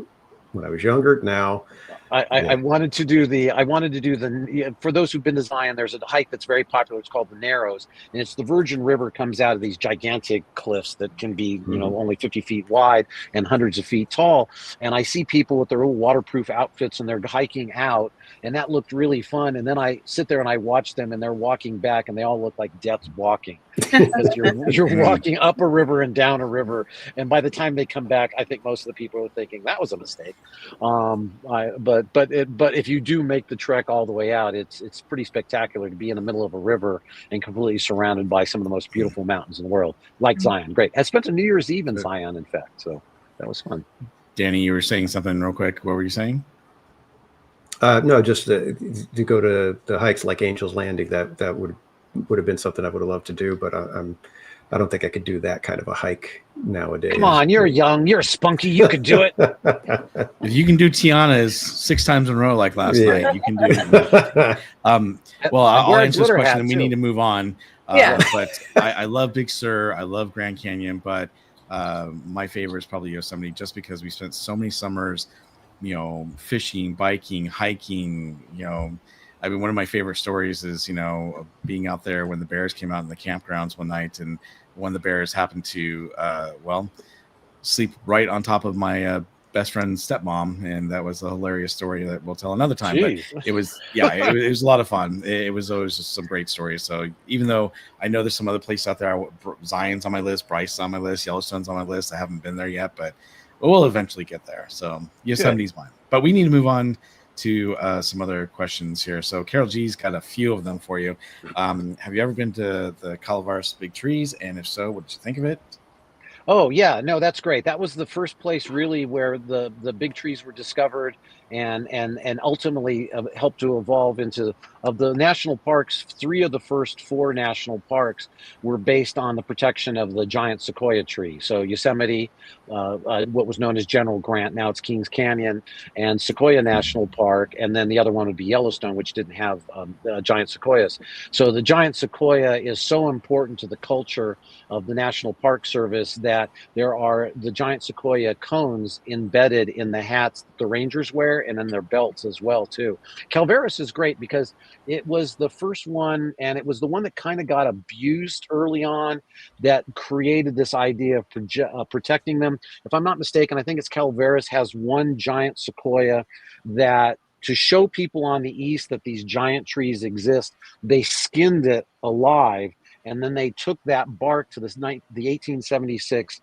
Speaker 1: when I was younger. Now,
Speaker 4: I wanted to do the. For those who've been to Zion, there's a hike that's very popular. It's called the Narrows, and it's the Virgin River comes out of these gigantic cliffs that can be only 50 feet wide and hundreds of feet tall. And I see people with their little waterproof outfits, and they're hiking out, and that looked really fun. And then I sit there and I watch them, and they're walking back, and they all look like death's walking, because you're walking up a river and down a river. And by the time they come back, I think most of the people are thinking that was a mistake. But if you do make the trek all the way out, it's pretty spectacular to be in the middle of a river and completely surrounded by some of the most beautiful mountains in the world, like Zion. Great. I spent a New Year's Eve in Zion, in fact, so that was fun.
Speaker 3: Danny, you were saying something real quick. What were you saying?
Speaker 1: No, just to go to the hikes like Angel's Landing. That would have been something I would have loved to do, but I don't think I could do that kind of a hike nowadays.
Speaker 4: Come on, you're young, you're spunky, you could do it.
Speaker 3: If you can do Tiana's 6 times in a row like last night, you can do it. Well, I'll answer this question, and we need to move on. But I love Big Sur, I love Grand Canyon, but my favorite is probably Yosemite, just because we spent so many summers, fishing, biking, hiking. I mean, one of my favorite stories is, being out there when the bears came out in the campgrounds one night, and one of the bears happened to, sleep right on top of my best friend's stepmom, and that was a hilarious story that we'll tell another time. Jeez. But it was a lot of fun. It was always just some great stories. So even though I know there's some other places out there, Zion's on my list, Bryce's on my list, Yellowstone's on my list, I haven't been there yet, but we'll eventually get there. So Yosemite's mine. But we need to move on to some other questions here. So Carol G's got a few of them for you. Have you ever been to the Calaveras Big Trees? And if so, what did you think of it?
Speaker 4: Oh, yeah. No, that's great. That was the first place really where the big trees were discovered. and ultimately helped to evolve into, of the national parks, 3 of the first 4 national parks were based on the protection of the giant sequoia tree. So Yosemite, what was known as General Grant, now it's Kings Canyon, and Sequoia National Park, and then the other one would be Yellowstone, which didn't have giant sequoias. So the giant sequoia is so important to the culture of the National Park Service that there are the giant sequoia cones embedded in the hats that the rangers wear and in their belts as well too. Calveras is great because it was the first one, and it was the one that kind of got abused early on, that created this idea of protecting them. If I'm not mistaken, I think it's Calveras has one giant sequoia that, to show people on the east that these giant trees exist, they skinned it alive, and then they took that bark to the 1876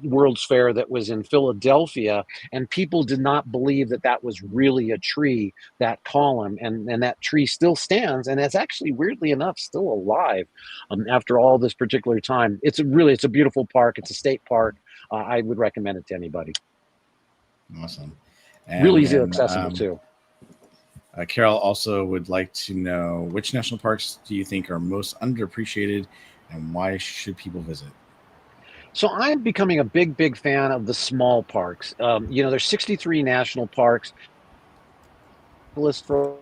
Speaker 4: World's Fair that was in Philadelphia, and people did not believe that that was really a tree, that column, and that tree still stands, and it's actually, weirdly enough, still alive after all this particular time. It's a beautiful park. It's a state park. I would recommend it to anybody.
Speaker 3: Awesome.
Speaker 4: And really easy accessible too.
Speaker 3: Carol also would like to know, which national parks do you think are most underappreciated, and why should people visit?
Speaker 4: So I'm becoming a big fan of the small parks. There's 63 national parks. List for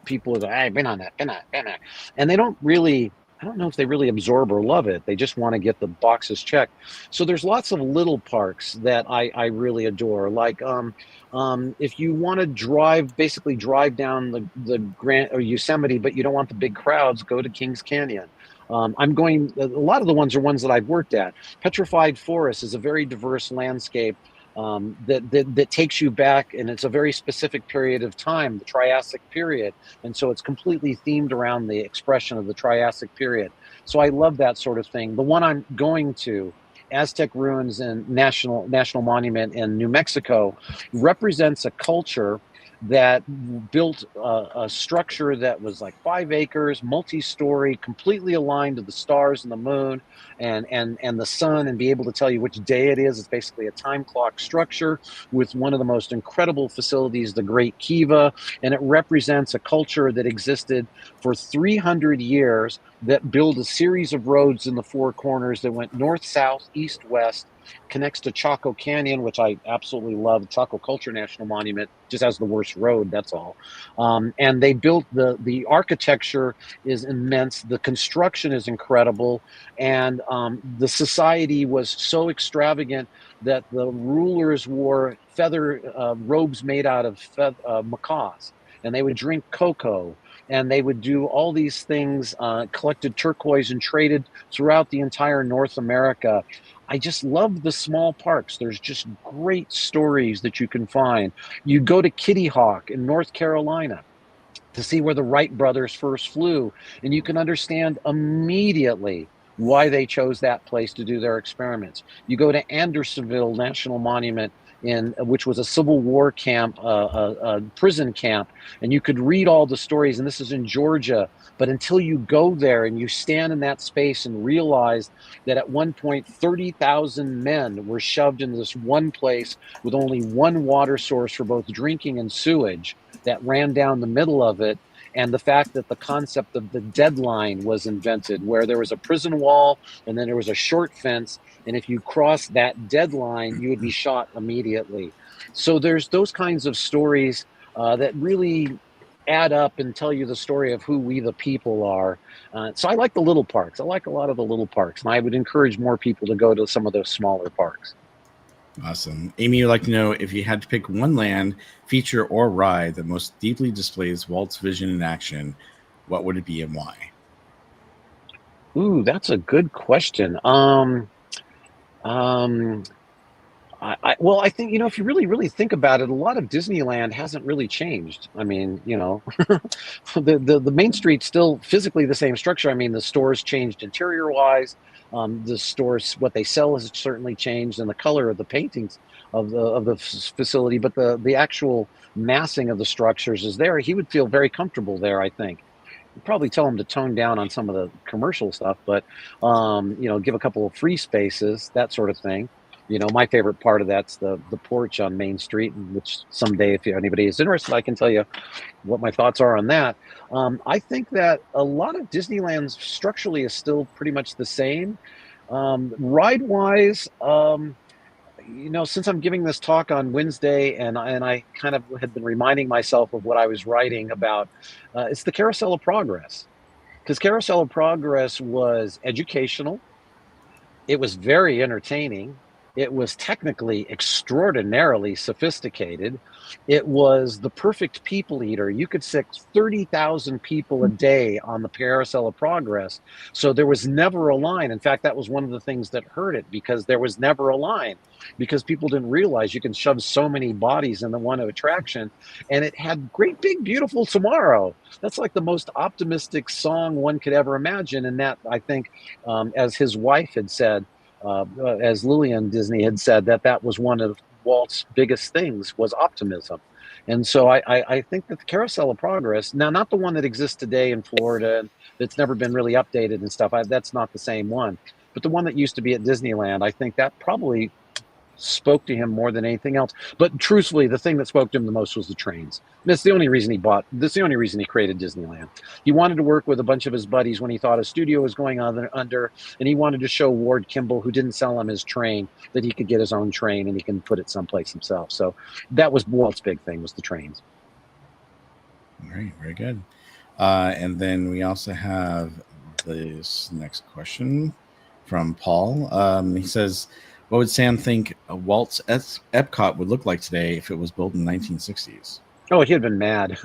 Speaker 4: people who I've been on that, and they don't really, I don't know if they really absorb or love it. They just want to get the boxes checked. So there's lots of little parks that I really adore. Like if you want to drive down the Grand or Yosemite, but you don't want the big crowds, go to Kings Canyon. A lot of the ones are ones that I've worked at. Petrified Forest is a very diverse landscape that takes you back, and it's a very specific period of time, the Triassic period, and so it's completely themed around the expression of the Triassic period. So I love that sort of thing. The one I'm going to, Aztec Ruins and National Monument in New Mexico, represents a culture that built a structure that was like 5 acres, multi-story, completely aligned to the stars and the moon and the sun, and be able to tell you which day it is. It's basically a time clock structure with one of the most incredible facilities, the Great Kiva, and it represents a culture that existed for 300 years that built a series of roads in the 4 corners that went north, south, east, west, connects to Chaco Canyon, which I absolutely love. Chaco Culture National Monument just has the worst road, that's all. And they built the architecture is immense. The construction is incredible. And the society was so extravagant that the rulers wore feather robes made out of macaws, and they would drink cocoa. And they would do all these things, collected turquoise and traded throughout the entire North America. I just love the small parks. There's just great stories that you can find. You go to Kitty Hawk in North Carolina to see where the Wright brothers first flew, and you can understand immediately why they chose that place to do their experiments. You go to Andersonville National Monument, which was a Civil War camp, a prison camp, and you could read all the stories, and this is in Georgia, but until you go there and you stand in that space and realize that at one point 30,000 men were shoved into this one place with only one water source for both drinking and sewage that ran down the middle of it, and the fact that the concept of the deadline was invented, where there was a prison wall and then there was a short fence, and if you crossed that deadline, you would be shot immediately. So there's those kinds of stories that really add up and tell you the story of who we the people are. So I like the little parks. I like a lot of the little parks, and I would encourage more people to go to some of those smaller parks.
Speaker 3: Awesome. Amy would like to know, if you had to pick one land, feature, or ride that most deeply displays Walt's vision in action, what would it be and why?
Speaker 4: Ooh, that's a good question. I think, if you really think about it, a lot of Disneyland hasn't really changed. I mean, the Main Street's still physically the same structure. I mean, the stores changed interior wise. The stores, what they sell has certainly changed, and the color of the paintings of the facility, but the actual massing of the structures is there. He would feel very comfortable there, I think. You'd probably tell him to tone down on some of the commercial stuff, but give a couple of free spaces, that sort of thing. My favorite part of that's the porch on Main Street, which someday, if anybody is interested, I can tell you what my thoughts are on that. I think that a lot of Disneyland structurally is still pretty much the same. Ride-wise, since I'm giving this talk on Wednesday, and I kind of had been reminding myself of what I was writing about, it's the Carousel of Progress. Because Carousel of Progress was educational. It was very entertaining. It was technically extraordinarily sophisticated. It was the perfect people eater. You could sit 30,000 people a day on the Carousel of Progress. So there was never a line. In fact, that was one of the things that hurt it, because there was never a line, because people didn't realize you can shove so many bodies in the one attraction. And it had great, big, beautiful tomorrow. That's like the most optimistic song one could ever imagine. And that, I think, as his wife had said, as Lillian Disney had said, that was one of Walt's biggest things, was optimism. And so I think that the Carousel of Progress, now not the one that exists today in Florida, that's never been really updated and stuff, that's not the same one, but the one that used to be at Disneyland, I think that probably spoke to him more than anything else. But truthfully, the thing that spoke to him the most was the trains. That's the only reason that's the only reason he created Disneyland. He wanted to work with a bunch of his buddies when he thought a studio was going under, and he wanted to show Ward Kimball, who didn't sell him his train, that he could get his own train and he can put it someplace himself. So that was Walt's big thing, was the trains.
Speaker 3: All right, very good. And then we also have this next question from Paul. He says, what would Sam think Walt's Epcot would look like today if it was built in the 1960s?
Speaker 4: Oh, he'd have been mad.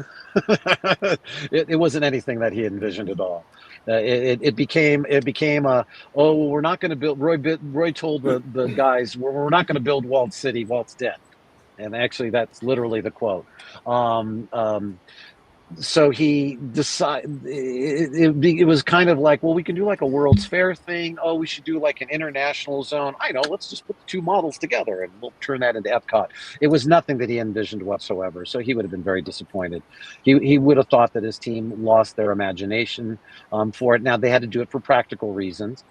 Speaker 4: It wasn't anything that he envisioned at all. It became we're not going to build. Roy told the guys, we're not going to build Walt City. Walt's dead. And actually, that's literally the quote. So he decided, it was kind of like, well, we can do like a World's Fair thing. Oh, we should do like an international zone. I know, let's just put the two models together and we'll turn that into Epcot. It was nothing that he envisioned whatsoever. So he would have been very disappointed. He would have thought that his team lost their imagination for it. Now, they had to do it for practical reasons.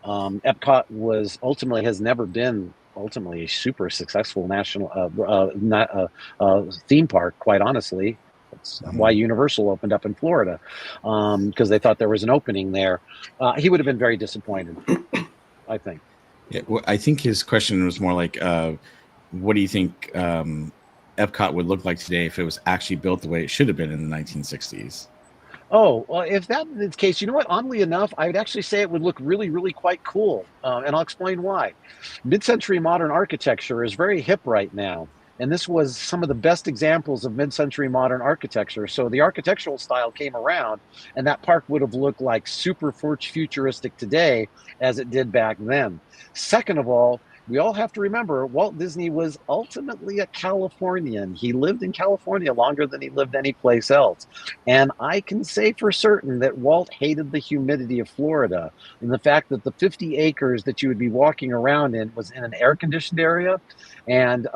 Speaker 4: Epcot has never been a super successful national theme park, quite honestly. That's why Universal opened up in Florida, because they thought there was an opening there. He would have been very disappointed, I think.
Speaker 3: Yeah, well, I think his question was more like, what do you think Epcot would look like today if it was actually built the way it should have been in the 1960s?
Speaker 4: Oh, well, if that's the case, you know what? Oddly enough, I would actually say it would look really, really quite cool. And I'll explain why. Mid-century modern architecture is very hip right now. And this was some of the best examples of mid-century modern architecture. So the architectural style came around, and that park would have looked like super futuristic today as it did back then. Second of all, we all have to remember Walt Disney was ultimately a Californian. He lived in California longer than he lived anyplace else. And I can say for certain that Walt hated the humidity of Florida, and the fact that the 50 acres that you would be walking around in was in an air-conditioned area. And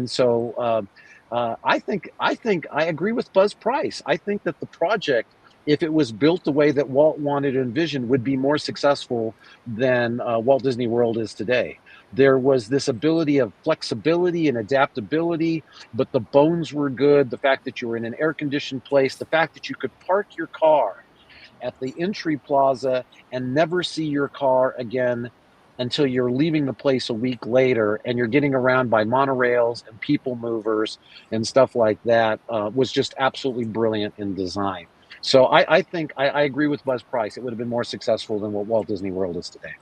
Speaker 4: so I think I agree with Buzz Price. I think that the project, if it was built the way that Walt wanted to envision, would be more successful than Walt Disney World is today. There was this ability of flexibility and adaptability, but the bones were good. The fact that you were in an air-conditioned place, the fact that you could park your car at the entry plaza and never see your car again until you're leaving the place a week later, and you're getting around by monorails and people movers and stuff like that, was just absolutely brilliant in design. So I think I agree with Buzz Price. It would have been more successful than what Walt Disney World is today.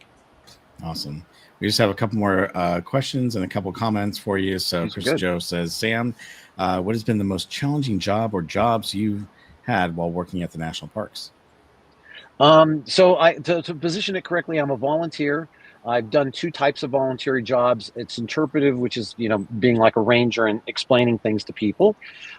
Speaker 3: Awesome. We just have a couple more questions and a couple comments for you. So Chris Joe says, Sam, what has been the most challenging job or jobs you had while working at the national parks?
Speaker 4: So to position it correctly, I'm a volunteer. I've done two types of voluntary jobs. It's interpretive, which is, being like a ranger and explaining things to people.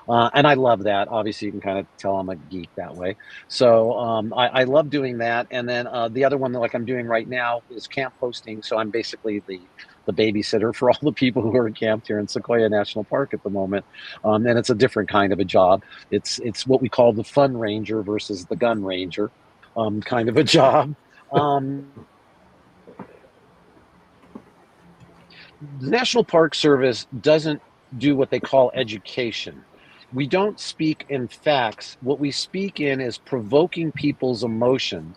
Speaker 4: And I love that. Obviously, you can kind of tell I'm a geek that way. So I love doing that. And then the other one that like I'm doing right now is camp hosting. So I'm basically the babysitter for all the people who are camped here in Sequoia National Park at the moment. And it's a different kind of a job. It's what we call the fun ranger versus the gun ranger kind The National Park Service doesn't do what they call education. We don't speak in facts. What we speak in is provoking people's emotions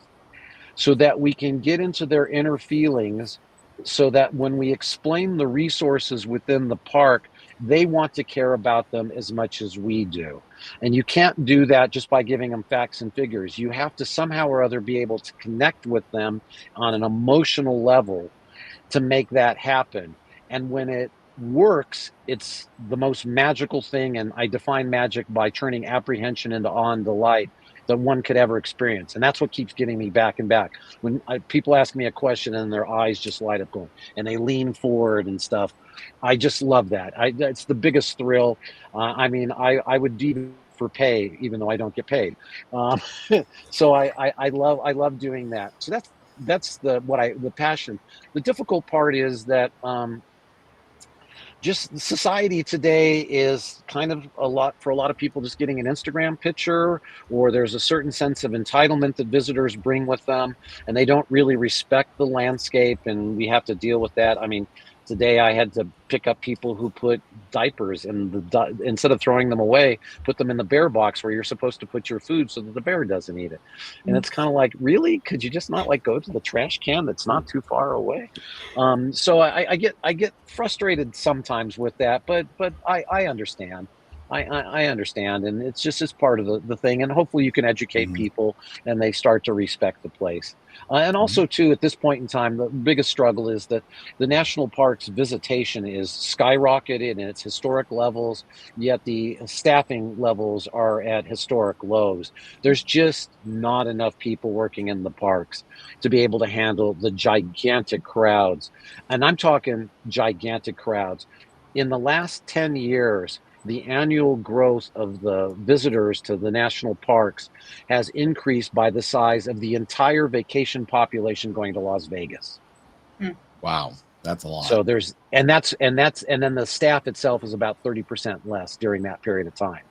Speaker 4: so that we can get into their inner feelings, so that when we explain the resources within the park, they want to care about them as much as we do. And you can't do that just by giving them facts and figures. You have to somehow or other be able to connect with them on an emotional level to make that happen. And when it works, it's the most magical thing. And I define magic by turning apprehension into awe and delight that one could ever experience. And that's what keeps getting me back and back. When people ask me a question and their eyes just light up going, and they lean forward and stuff, I just love that. It's the biggest thrill. I would even for pay, even though I don't get paid. So I love doing that. So that's the passion. The difficult part is that just society today is kind of a lot for a lot of people just getting an Instagram picture, or there's a certain sense of entitlement that visitors bring with them, and they don't really respect the landscape, and we have to deal with that. I mean, today I had to pick up people who put diapers in instead of throwing them away, put them in the bear box where you're supposed to put your food so that the bear doesn't eat it. And it's kind of like, really? Could you just not like go to the trash can that's not too far away? So I get frustrated sometimes with that, but I understand. I understand, and it's part of the thing, and hopefully you can educate people and they start to respect the place. And also too, at this point in time, the biggest struggle is that the national park's visitation is skyrocketed in its historic levels, yet the staffing levels are at historic lows. There's just not enough people working in the parks to be able to handle the gigantic crowds. And I'm talking gigantic crowds. In the last 10 years, the annual growth of the visitors to the national parks has increased by the size of the entire vacation population going to Las Vegas.
Speaker 3: Wow, that's a lot.
Speaker 4: So and then the staff itself is about 30% less during that period of time.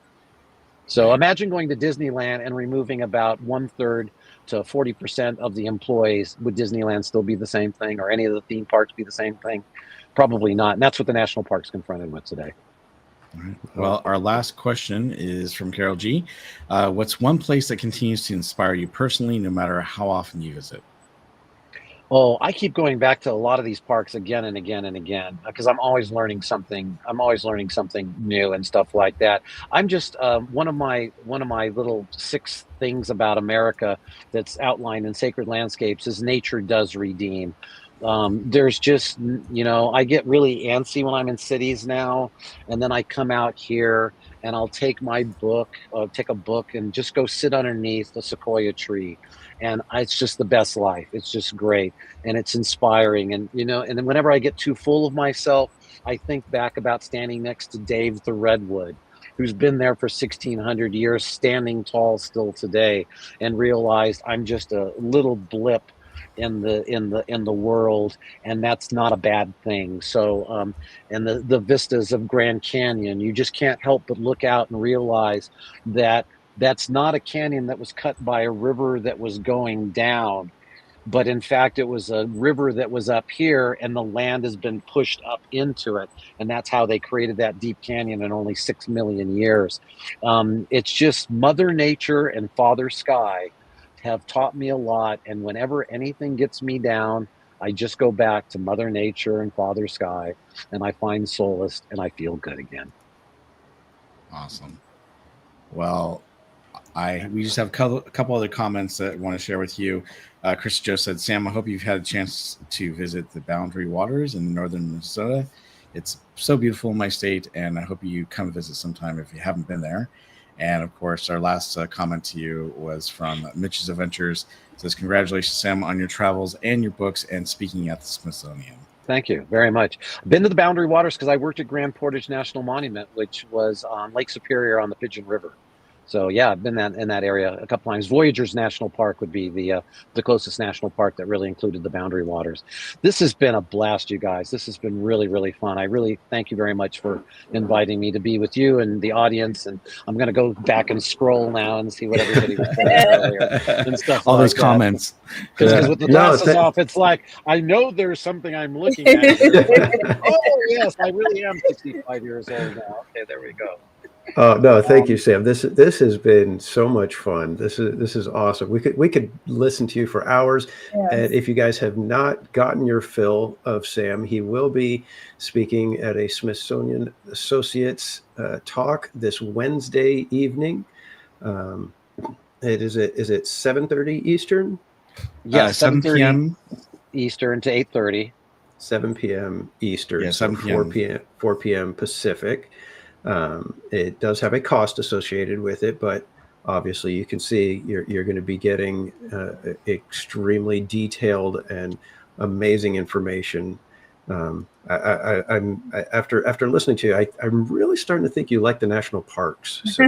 Speaker 4: So imagine going to Disneyland and removing about 1/3 to 40% of the employees. Would Disneyland still be the same thing, or any of the theme parks be the same thing? Probably not. And that's what the national park's confronted with today.
Speaker 3: All right. Well, our last question is from Carol G. What's one place that continues to inspire you personally, no matter how often you visit?
Speaker 4: Oh, I keep going back to a lot of these parks again and again and again, because I'm always learning something. I'm always learning something new and stuff like that. I'm just one of my little 6 things about America that's outlined in Sacred Landscapes is nature does redeem. There's just, I get really antsy when I'm in cities now, and then I come out here and I'll take a book and just go sit underneath the sequoia tree. And it's just the best life. It's just great. And it's inspiring. And, and then whenever I get too full of myself, I think back about standing next to Dave the Redwood, who's been there for 1,600 years, standing tall still today, and realized I'm just a little blip in the world, and that's not a bad thing. So and the vistas of Grand Canyon, you just can't help but look out and realize that that's not a canyon that was cut by a river that was going down, but in fact it was a river that was up here, and the land has been pushed up into it, and that's how they created that deep canyon in only 6 million years. It's just Mother Nature and Father Sky have taught me a lot, and whenever anything gets me down, I just go back to Mother Nature and Father Sky, and I find solace, and I feel good again.
Speaker 3: Awesome. Well, we just have a couple other comments that I want to share with you. Chris Joe said, Sam, I hope you've had a chance to visit the Boundary Waters in northern Minnesota. It's so beautiful in my state, and I hope you come visit sometime if you haven't been there. And of course, our last comment to you was from Mitch's Adventures. It says, congratulations, Sam, on your travels and your books and speaking at the Smithsonian.
Speaker 4: Thank you very much. I've been to the Boundary Waters because I worked at Grand Portage National Monument, which was on Lake Superior on the Pigeon River. So yeah, I've been in that area a couple times. Voyageurs National Park would be the closest national park that really included the Boundary Waters. This has been a blast, you guys. This has been really, really fun. I really thank you very much for inviting me to be with you and the audience. And I'm going to go back and scroll now and see what everybody was saying earlier and stuff.
Speaker 3: All
Speaker 4: like
Speaker 3: those
Speaker 4: that.
Speaker 3: comments.
Speaker 4: Because with the glasses off, it's like, I know there's something I'm looking at here. Oh, yes, I really am 65 years old now. Okay, there we go.
Speaker 1: Oh no, thank you, Sam. This has been so much fun. This is awesome. We could listen to you for hours.
Speaker 2: Yes.
Speaker 1: And if you guys have not gotten your fill of Sam, he will be speaking at a Smithsonian Associates talk this Wednesday evening. Is it 7:30 Eastern?
Speaker 4: Yeah,
Speaker 3: 7 p.m.
Speaker 4: Eastern to 8:30.
Speaker 1: 7 p.m. Eastern.
Speaker 3: Yeah, 7 p.m.
Speaker 1: 4 p.m. Pacific. It does have a cost associated with it, but obviously you can see you're going to be getting extremely detailed and amazing information. After listening to you, I'm really starting to think you like the national parks. So.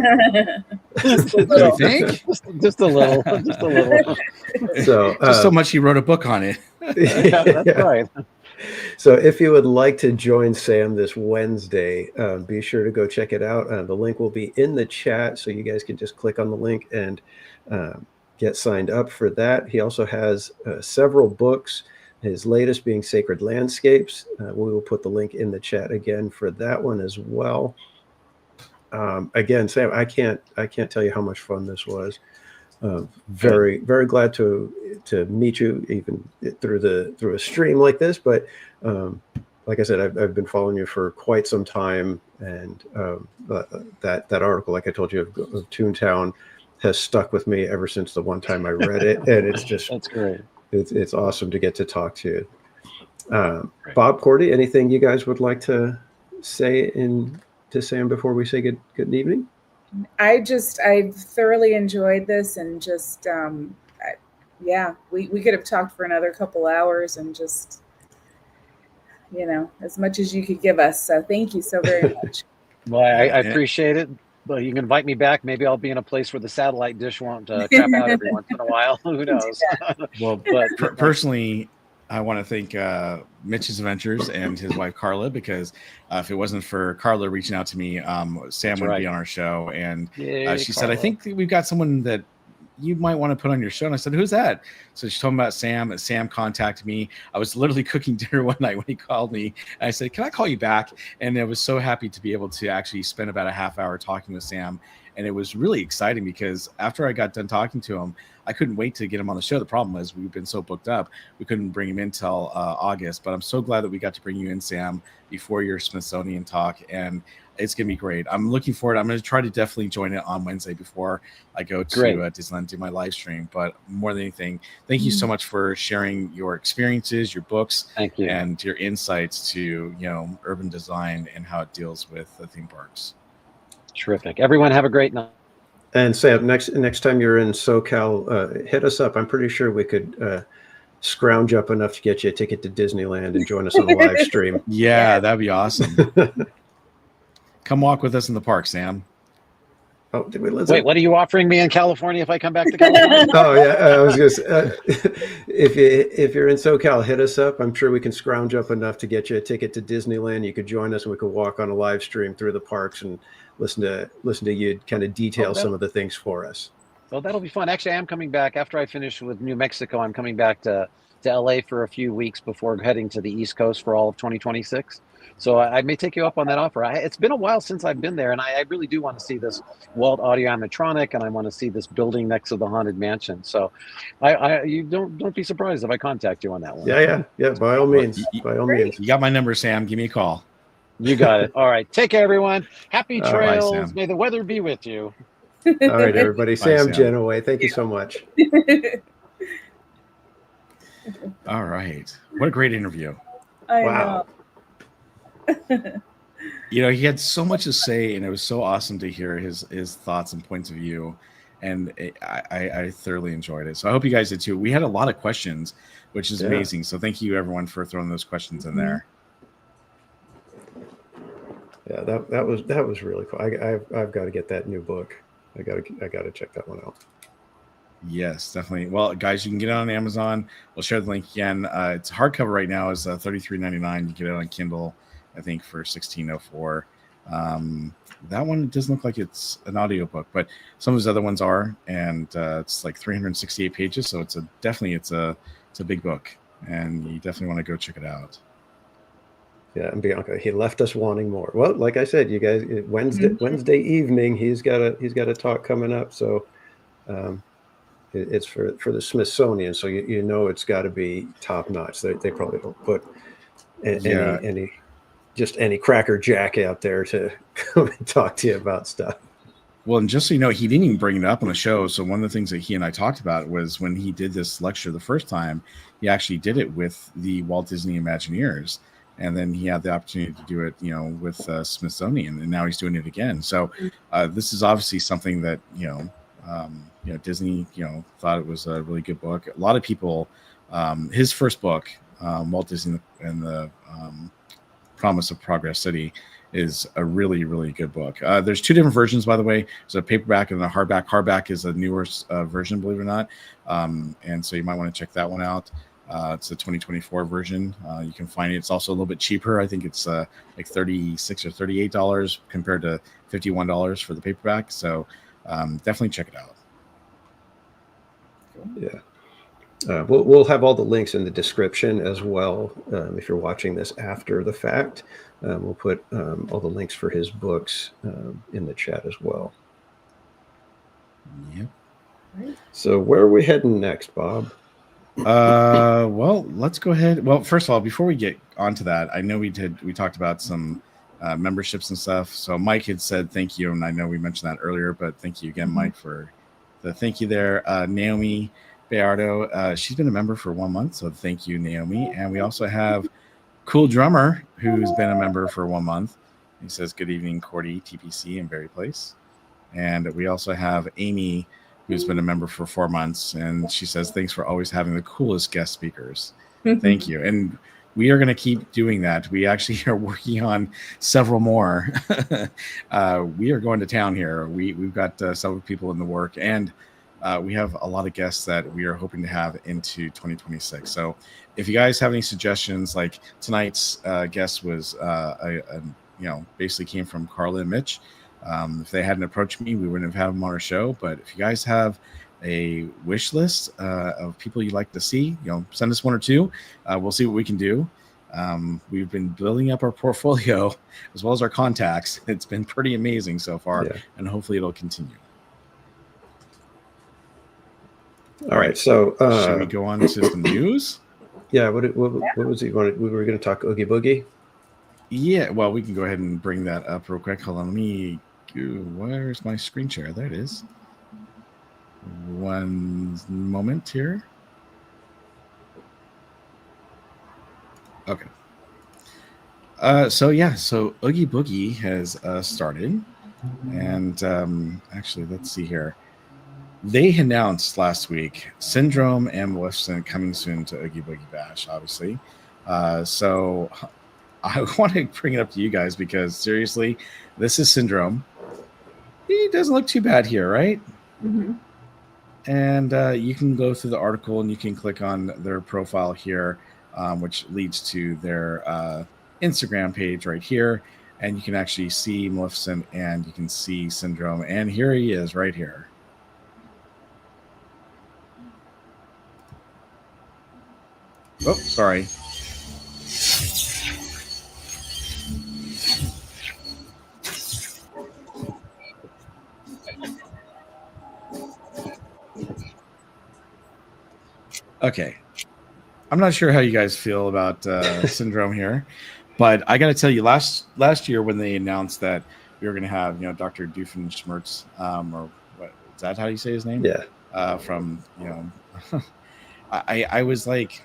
Speaker 4: Just a little. You think? Just a little. Just a little.
Speaker 1: So
Speaker 3: just so much he wrote a book on it.
Speaker 4: Yeah, that's right.
Speaker 1: So if you would like to join Sam this Wednesday, be sure to go check it out. The link will be in the chat, so you guys can just click on the link and get signed up for that. He also has several books, his latest being Sacred Landscapes. We will put the link in the chat again for that one as well. Again, Sam, I can't tell you how much fun this was. Very, very glad to meet you even through a stream like this. But like I said, I've been following you for quite some time, and that article, like I told you, of Toontown, has stuck with me ever since the one time I read it, and it's just
Speaker 4: that's great.
Speaker 1: It's awesome to get to talk to you. Bob, Cordy, anything you guys would like to say to Sam before we say good evening?
Speaker 2: I thoroughly enjoyed this, and just we could have talked for another couple hours, and just as much as you could give us. So thank you so very much.
Speaker 4: Well, I appreciate it. Well, you can invite me back. Maybe I'll be in a place where the satellite dish won't crap out every once in a while. Who knows?
Speaker 3: Well, but personally, I want to thank Mitch's Adventures and his wife Carla, because if it wasn't for Carla reaching out to me, Sam would be on our show. And she said, I think we've got someone that you might want to put on your show. And I said, who's that? So she told me about Sam. Sam contacted me. I was literally cooking dinner one night when he called me. And I said, can I call you back? And I was so happy to be able to actually spend about a half hour talking with Sam. And it was really exciting because after I got done talking to him, I couldn't wait to get him on the show. The problem was we've been so booked up, we couldn't bring him in till August. But I'm so glad that we got to bring you in, Sam, before your Smithsonian talk. And it's going to be great. I'm looking forward. I'm going to try to definitely join it on Wednesday before I go to Disneyland, do my live stream. But more than anything, thank you so much for sharing your experiences, your books,
Speaker 4: thank you,
Speaker 3: and your insights to urban design and how it deals with the theme parks.
Speaker 4: Terrific. Everyone have a great night.
Speaker 1: And Sam, next time you're in SoCal, hit us up. I'm pretty sure we could scrounge up enough to get you a ticket to Disneyland and join us on a live stream.
Speaker 3: Yeah, that'd be awesome. Come walk with us in the park, Sam.
Speaker 1: Oh, did we
Speaker 4: wait, what are you offering me in California if I come back to California?
Speaker 1: Oh yeah, I was going to say, if you're in SoCal, hit us up. I'm sure we can scrounge up enough to get you a ticket to Disneyland. You could join us and we could walk on a live stream through the parks and listen to you kind of detail some of the things for us.
Speaker 4: Well, that'll be fun. Actually, I am coming back after I finish with New Mexico. I'm coming back to LA for a few weeks before heading to the East Coast for all of 2026. So I may take you up on that offer. It's been a while since I've been there, and I really do want to see this Walt audio animatronic, and I want to see this building next to the Haunted Mansion. So you don't be surprised if I contact you on that one.
Speaker 1: Yeah. By all means.
Speaker 3: You got my number, Sam. Give me a call.
Speaker 4: You got it. All right. Take care, everyone. Happy trails.
Speaker 3: Bye,
Speaker 4: May the weather be with you.
Speaker 1: All right, everybody.
Speaker 3: Bye,
Speaker 1: Sam Gennawey, thank you so much.
Speaker 3: All right. What a great interview.
Speaker 1: Wow.
Speaker 3: He had so much to say, and it was so awesome to hear his thoughts and points of view. And I thoroughly enjoyed it. So I hope you guys did too. We had a lot of questions, which is amazing. So thank you, everyone, for throwing those questions in there.
Speaker 1: Yeah, that was really cool. I've got to get that new book. I gotta check that one out.
Speaker 3: Yes, definitely. Well, guys, you can get it on Amazon. We'll share the link again. It's hardcover right now is $33.99. You get it on Kindle, I think, for $16.04. That one doesn't look like it's an audiobook, but some of his other ones are, and it's like 368 pages. So it's a big book, and you definitely want to go check it out.
Speaker 1: Yeah, and Bianca, he left us wanting more. Well, like I said, you guys, Wednesday evening, he's got a talk coming up. So it's for the Smithsonian. So you know it's got to be top notch. They probably don't put any cracker jack out there to come and talk to you about stuff.
Speaker 3: Well, and just so you know, he didn't even bring it up on the show. So one of the things that he and I talked about was when he did this lecture the first time, he actually did it with the Walt Disney Imagineers. And then he had the opportunity to do it, with Smithsonian, and now he's doing it again. So this is obviously something that, Disney, thought it was a really good book. A lot of people, his first book, Walt Disney and the Promise of Progress City, is a really, really good book. There's two different versions, by the way. There's a paperback and a hardback. Hardback is a newer version, believe it or not. And so you might want to check that one out. It's the 2024 version. You can find it. It's also a little bit cheaper. I think it's like $36 or $38 compared to $51 for the paperback. So definitely check it out.
Speaker 1: Yeah. We'll have all the links in the description as well. If you're watching this after the fact, we'll put all the links for his books in the chat as well.
Speaker 3: Yep.
Speaker 1: So where are we heading next, Bob?
Speaker 3: Well, let's go ahead. Well, first of all, before we get onto that, I know we talked about some memberships and stuff. So Mike had said thank you, and I know we mentioned that earlier, but thank you again, Mike, for the thank you there. Naomi Bayardo, she's been a member for 1 month, so thank you, Naomi. And we also have Cool Drummer, who's been a member for 1 month. He says, good evening, Cordy, TPC, and Berry Place. And we also have Amy, who's been a member for 4 months, and she says, thanks for always having the coolest guest speakers. Thank you. And we are going to keep doing that. We actually are working on several more. We are going to town here. We've got several people in the work, and we have a lot of guests that we are hoping to have into 2026. So if you guys have any suggestions, like tonight's guest was, basically came from Carla and Mitch. If they hadn't approached me, we wouldn't have had them on our show. But if you guys have a wish list of people you'd like to see, send us one or two. We'll see what we can do. We've been building up our portfolio as well as our contacts. It's been pretty amazing so far, and hopefully it'll continue.
Speaker 1: All right. So
Speaker 3: should we go on to some news?
Speaker 1: Yeah. What was it? We were going to talk Oogie Boogie.
Speaker 3: Yeah. Well, we can go ahead and bring that up real quick. Hold on. Let me. Where's my screen share? There it is. One moment here. Okay. So Oogie Boogie has started, and actually, let's see here. They announced last week Syndrome and Maleficent coming soon to Oogie Boogie Bash, obviously. So I want to bring it up to you guys because seriously, this is Syndrome. He doesn't look too bad here, right?
Speaker 2: Mm-hmm.
Speaker 3: And you can go through the article and you can click on their profile here, which leads to their Instagram page right here. And you can actually see Maleficent and you can see Syndrome. And here he is right here. Oh, sorry. Okay. I'm not sure how you guys feel about Syndrome here, but I got to tell you, last year when they announced that we were going to have, Dr. Doofenshmirtz, or what is that how you say his name?
Speaker 1: Yeah.
Speaker 3: From, I was like,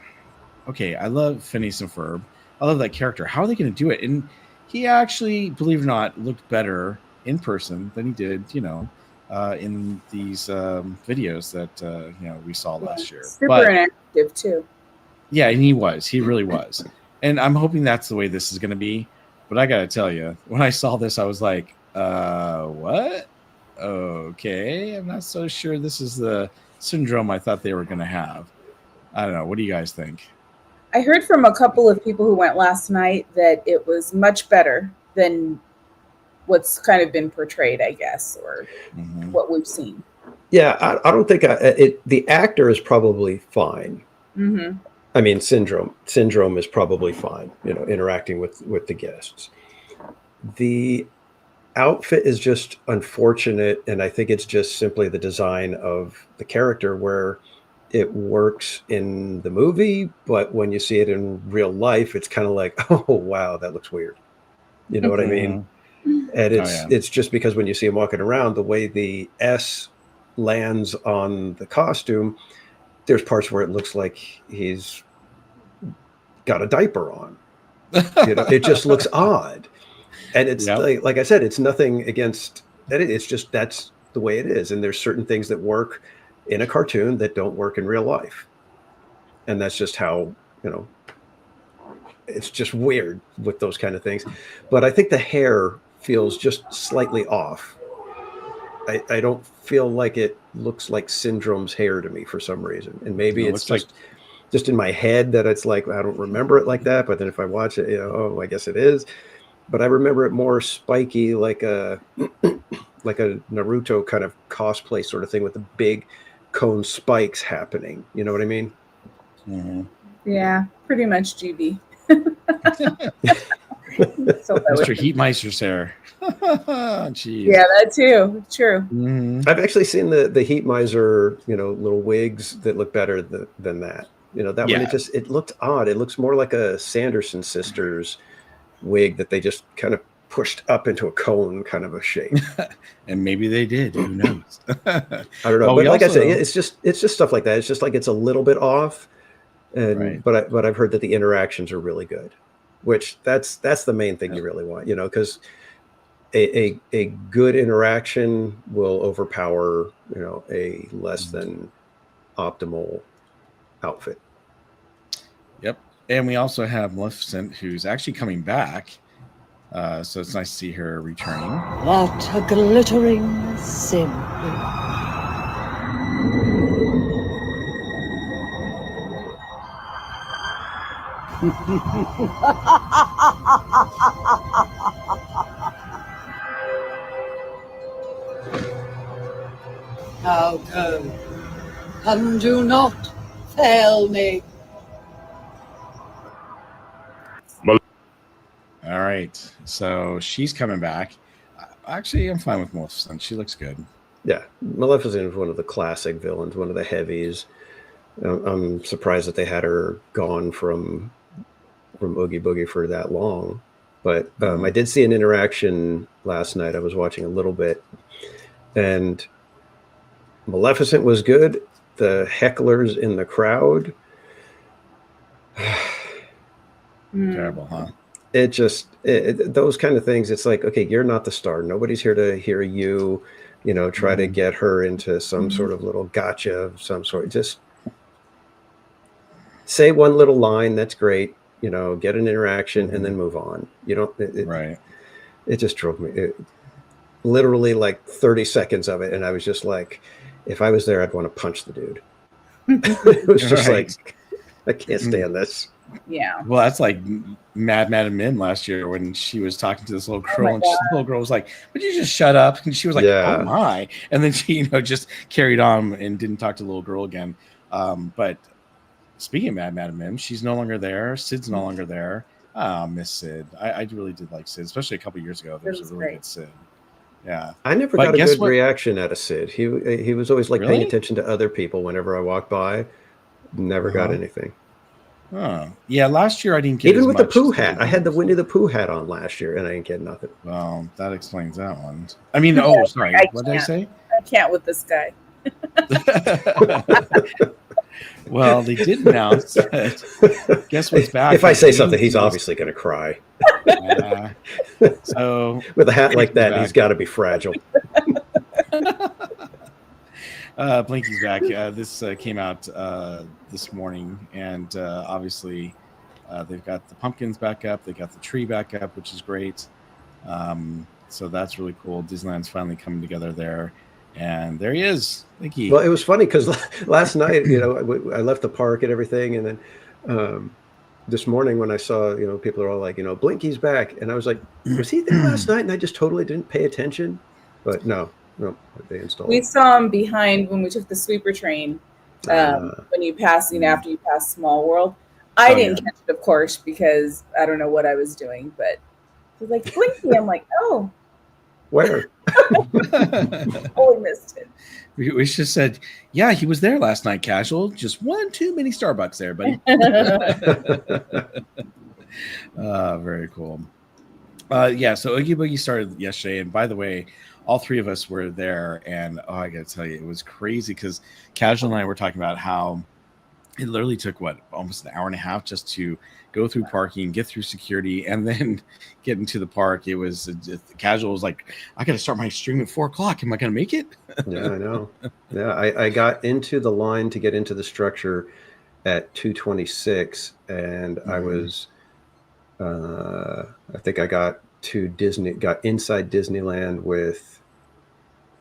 Speaker 3: okay, I love Phineas and Ferb. I love that character. How are they going to do it? And he actually, believe it or not, looked better in person than he did, in these videos that we saw last year.
Speaker 2: Super inactive too.
Speaker 3: Yeah, and he really was. And I'm hoping that's the way this is going to be. But I got to tell you, when I saw this, I was like, what? okay, I'm not so sure this is the syndrome I thought they were going to have. I don't know. What do you guys think?
Speaker 2: I heard from a couple of people who went last night that it was much better than what's kind of been portrayed, I guess, or what we've seen.
Speaker 1: Yeah, I don't think the actor is probably fine.
Speaker 2: Mm-hmm.
Speaker 1: I mean, Syndrome is probably fine, interacting with the guests. The outfit is just unfortunate, and I think it's just simply the design of the character where it works in the movie, but when you see it in real life, it's kind of like, oh, wow, that looks weird. You know what I mean? And it's just because when you see him walking around, the way the S lands on the costume, there's parts where it looks like he's got a diaper on. It just looks odd. And it's like I said, it's nothing against that. It's just that's the way it is. And there's certain things that work in a cartoon that don't work in real life. And that's just how, it's just weird with those kind of things. But I think the hair feels just slightly off. I don't feel like it looks like Syndrome's hair to me for some reason. And maybe it's just in my head that it's like, I don't remember it like that. But then if I watch it, I guess it is. But I remember it more spiky, like a Naruto kind of cosplay sort of thing with the big cone spikes happening. You know what I mean?
Speaker 2: Mm-hmm. Yeah, pretty much GB.
Speaker 3: Mr. Heatmeister's hair. Jeez.
Speaker 2: Yeah, that too. True.
Speaker 3: Mm-hmm.
Speaker 1: I've actually seen the Heatmiser, little wigs that look better than that. That one, it looked odd. It looks more like a Sanderson sisters wig that they just kind of pushed up into a cone kind of a shape.
Speaker 3: And maybe they did. Who knows?
Speaker 1: I don't know. But like I said, it's just stuff like that. It's just like it's a little bit off. And but I've heard that the interactions are really good, which that's the main thing you really want, because a good interaction will overpower, a less than optimal outfit.
Speaker 3: Yep. And we also have Maleficent, who's actually coming back. So it's nice to see her returning.
Speaker 5: What a glittering symbol. Now go, and do not fail me.
Speaker 3: All right, so she's coming back. Actually, I'm fine with Maleficent. She looks good.
Speaker 1: Yeah, Maleficent is one of the classic villains, one of the heavies. I'm surprised that they had her gone from Oogie Boogie for that long. But I did see an interaction last night. I was watching a little bit, and Maleficent was good. The hecklers in the crowd.
Speaker 3: Terrible, huh?
Speaker 1: It just those kind of things. It's like, okay, you're not the star. Nobody's here to hear you, try to get her into some sort of little gotcha of some sort. Just say one little line. That's great. Get an interaction and then move on. You don't. It just drove me. Literally like 30 seconds of it, and I was just like, if I was there, I'd want to punch the dude. It was just like, I can't stand this.
Speaker 2: Yeah.
Speaker 3: Well, that's like Madam Mim last year when she was talking to this little girl, and the little girl was like, "Would you just shut up?" And she was like, "Oh my!" And then she, just carried on and didn't talk to the little girl again. But speaking of Madam Mim, she's no longer there. Sid's no longer there. Miss Sid. I really did like Sid, especially a couple years ago. There was a really good Sid. Yeah,
Speaker 1: I never got a good reaction out of Sid. He was always like paying attention to other people whenever I walked by. Never got anything.
Speaker 3: Oh, yeah. Last year I didn't get
Speaker 1: even with the Pooh hat. I had the Winnie the Pooh hat on last year, and I didn't get nothing.
Speaker 3: Well, that explains that one. I mean, sorry. What did I say?
Speaker 2: I can't with this guy.
Speaker 3: Well, they did announce that. Guess what's back?
Speaker 1: If I say something, he's obviously going to cry.
Speaker 3: So
Speaker 1: with a hat like that, he's got to be fragile.
Speaker 3: Blinky's back. This came out this morning, and obviously they've got the pumpkins back up. They got the tree back up, which is great. So that's really cool. Disneyland's finally coming together there. And there he is. Thank you.
Speaker 1: Well, it was funny because last night, I left the park and everything. And then this morning when I saw, people are all like, Blinky's back. And I was like, was he there last night? And I just totally didn't pay attention. But no, they installed.
Speaker 2: We saw him behind when we took the sweeper train. When you pass, after you pass Small World. I didn't catch it, of course, because I don't know what I was doing. But he was like, Blinky. I'm like, oh.
Speaker 1: Where?
Speaker 2: Oh, we missed it.
Speaker 3: We should have said, yeah, he was there last night, casual. Just one too many Starbucks there, buddy. Very cool. So Oogie Boogie started yesterday. And by the way, all three of us were there. And I got to tell you, it was crazy because Casual and I were talking about how it literally took, almost an hour and a half just to go through parking, get through security, and then get into the park. It was Casual was like, I got to start my stream at 4:00. Am I going to make it?
Speaker 1: Yeah, I know. Yeah, I got into the line to get into the structure at 2:26, and I was, I think I got inside Disneyland with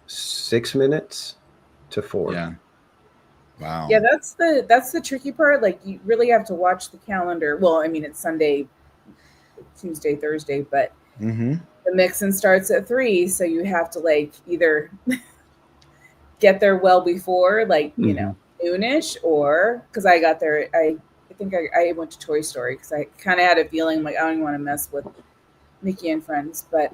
Speaker 1: 6 minutes to 4.
Speaker 3: Yeah. Wow.
Speaker 2: Yeah, that's the tricky part. Like, you really have to watch the calendar. Well, it's Sunday, Tuesday, Thursday, but the mix-in starts at 3, so you have to either get there well before, noonish, or because I got there, I think I went to Toy Story because I kind of had a feeling like I don't even want to mess with Mickey and Friends, but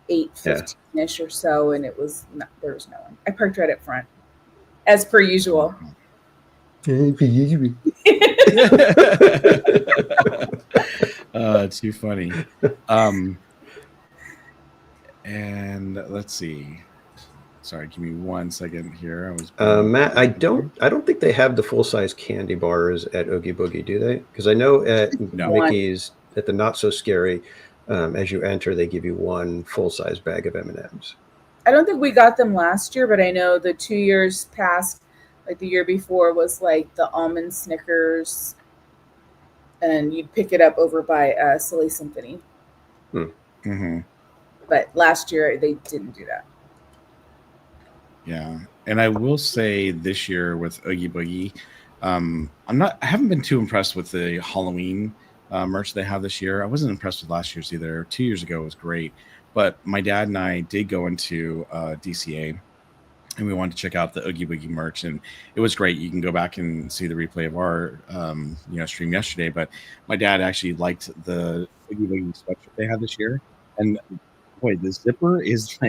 Speaker 2: 8:15ish or so, and there was no one. I parked right up front. As per usual.
Speaker 3: Too funny. And let's see. Sorry, give me 1 second here.
Speaker 1: Matt, I don't think they have the full-size candy bars at Oogie Boogie, do they? Because I know at Mickey's, at the Not So Scary, as you enter, they give you one full-size bag of M&Ms.
Speaker 2: I don't think we got them last year, but I know the 2 years past, the year before, was the almond Snickers, and you'd pick it up over by Silly Symphony.
Speaker 3: Mm-hmm.
Speaker 2: But last year they didn't do that.
Speaker 3: Yeah, and I will say this year with Oogie Boogie, I haven't been too impressed with the Halloween merch they have this year. I wasn't impressed with last year's either. 2 years ago was great. But my dad and I did go into DCA, and we wanted to check out the Oogie Boogie merch, and it was great. You can go back and see the replay of our stream yesterday. But my dad actually liked the Oogie Boogie sweatshirt they had this year, and boy, the zipper is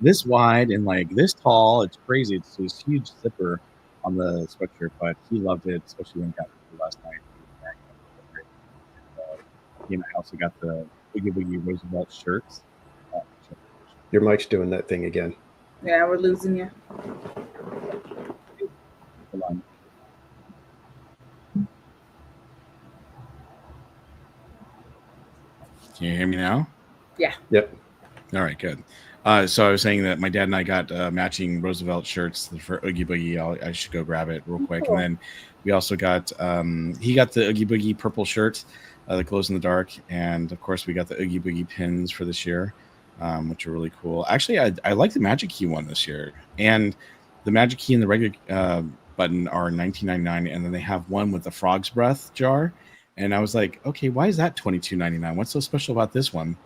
Speaker 3: this wide and this tall. It's crazy. It's this huge zipper on the sweatshirt, but he loved it, especially when he got it last night. He and I also got the Oogie Boogie Roosevelt shirts.
Speaker 1: Your mic's doing that thing again.
Speaker 2: Yeah, we're losing you.
Speaker 3: Hold on. Can you hear me now?
Speaker 2: Yeah.
Speaker 1: Yep.
Speaker 3: All right, good. So I was saying that my dad and I got matching Roosevelt shirts for Oogie Boogie. I should go grab it real quick.
Speaker 2: Cool.
Speaker 3: And then we also got, he got the Oogie Boogie purple shirt that glows in the dark. And of course, we got the Oogie Boogie pins for this year, which are really cool. Actually, I like the Magic Key one this year. And the Magic Key and the regular button are $19.99. And then they have one with the Frog's Breath jar. And I was like, okay, why is that $22.99? What's so special about this one?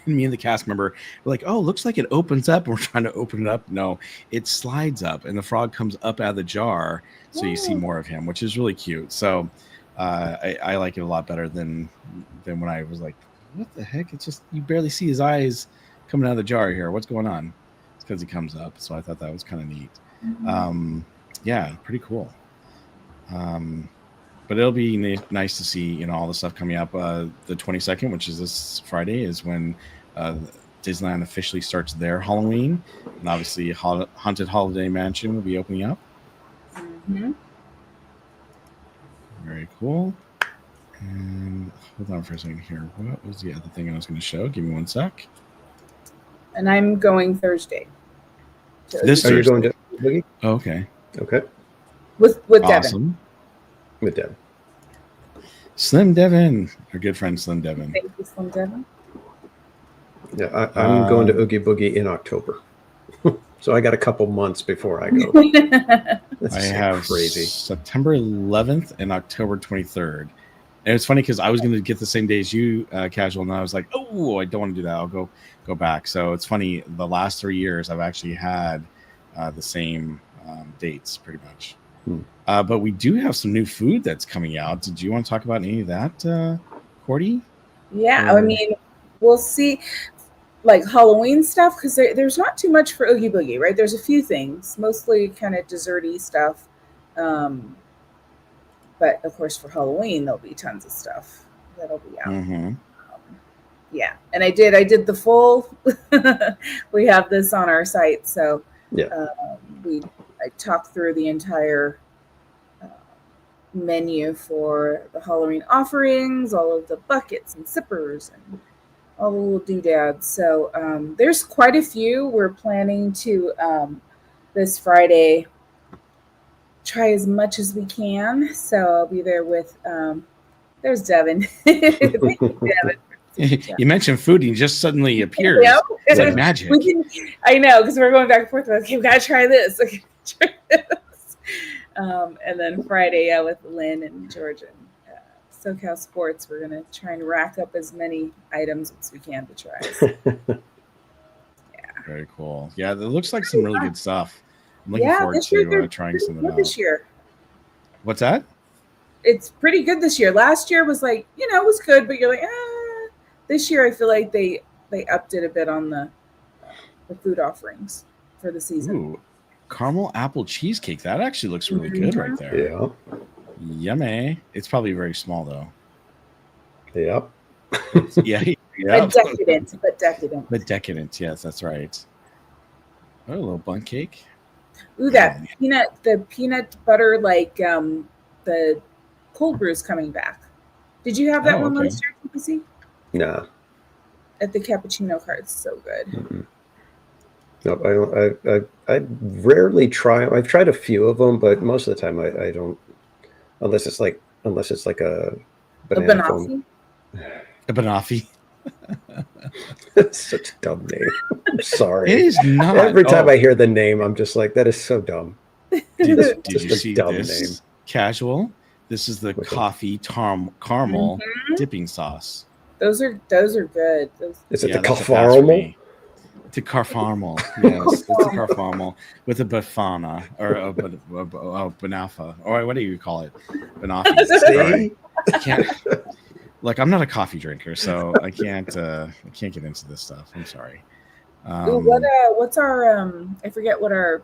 Speaker 3: And me and the cast member were like, oh, looks like it opens up. And we're trying to open it up. No, it slides up and the frog comes up out of the jar. So you see more of him, which is really cute. So I like it a lot better than when I was like, what the heck? It's just, you barely see his eyes coming out of the jar here. What's going on? It's because he comes up. So I thought that was kind of neat. Mm-hmm. Yeah, pretty cool. But it'll be nice to see, all the stuff coming up. The 22nd, which is this Friday, is when Disneyland officially starts their Halloween. And obviously, Haunted Holiday Mansion will be opening up.
Speaker 2: Mm-hmm.
Speaker 3: Very cool. And hold on for a second here. What was the other thing I was going to show? Give me one sec.
Speaker 2: And I'm going Thursday.
Speaker 3: This
Speaker 1: Are
Speaker 3: Thursday.
Speaker 1: you going to Boogie?
Speaker 3: Oh, okay.
Speaker 1: Okay.
Speaker 2: With
Speaker 3: Awesome.
Speaker 2: Devin.
Speaker 1: With Devin.
Speaker 3: Slim Devin, our good friend Slim Devin.
Speaker 2: Thank you, Slim Devin.
Speaker 1: Yeah, I'm going to Oogie Boogie in October. So I got a couple months before I go. That's
Speaker 3: I
Speaker 1: so
Speaker 3: have
Speaker 1: crazy.
Speaker 3: September 11th and October 23rd. And it's funny because I was going to get the same day as you, Casual, and I was like, oh, I don't want to do that. I'll go back. So it's funny. The last 3 years, I've actually had the same dates pretty much. But we do have some new food that's coming out. Did you want to talk about any of that, Cordy?
Speaker 2: Yeah, I mean, we'll see. Like Halloween stuff, because there's not too much for Oogie Boogie, right? There's a few things, mostly kind of desserty stuff. But of course, for Halloween, there'll be tons of stuff that'll be out.
Speaker 3: Mm-hmm.
Speaker 2: Yeah, and I did the full. We have this on our site, so
Speaker 1: yeah,
Speaker 2: I talked through the entire menu for the Halloween offerings, all of the buckets and sippers and all the little doodads. So there's quite a few. We're planning to this Friday try as much as we can. So I'll be there with there's Devin. Thank you, Devin.
Speaker 3: You mentioned food, and he just suddenly appears.
Speaker 2: Yep.
Speaker 3: It's like magic.
Speaker 2: I know, because we're going back and forth. Okay, we gotta try this. Okay, try this. And then Friday, with Lynn and George and SoCal Sports, we're gonna try and rack up as many items as we can to try. So, yeah.
Speaker 3: Very cool. Yeah, it looks like some really good stuff. I'm looking forward
Speaker 2: this year
Speaker 3: to trying some of that.
Speaker 2: This year,
Speaker 3: what's that?
Speaker 2: It's pretty good this year. Last year was like, it was good, but you're like, This year, I feel like they upped it a bit on the food offerings for the season.
Speaker 3: Ooh, caramel apple cheesecake. That actually looks really good right there.
Speaker 1: Yeah.
Speaker 3: Yummy. It's probably very small though.
Speaker 1: Yep.
Speaker 3: Yeah.
Speaker 2: But decadent.
Speaker 3: But decadent. Yes, that's right. Oh, a little bun cake.
Speaker 2: Ooh, the peanut butter, like the cold brew's coming back. Did you have that one last year, TPC?
Speaker 1: No.
Speaker 2: At the cappuccino cart, so good.
Speaker 1: Mm-hmm. Nope, I rarely try them. I've tried a few of them, but most of the time I don't, unless it's like a banana foam.
Speaker 3: A banoffee.
Speaker 1: That's such a dumb name. I'm sorry.
Speaker 3: It is not.
Speaker 1: Every time I hear the name, I'm just like, that is so dumb.
Speaker 3: Did you see this? Name. Casual. This is the coffee caramel dipping sauce.
Speaker 2: Those are good.
Speaker 1: Is it the caramel?
Speaker 3: The carfarmal, yes, it's a carfarmal with a bafana or a banafa, or what do you call it? Banafi. I can't. Look, I'm not a coffee drinker, so I can't get into this stuff. I'm sorry.
Speaker 2: What's our I forget what our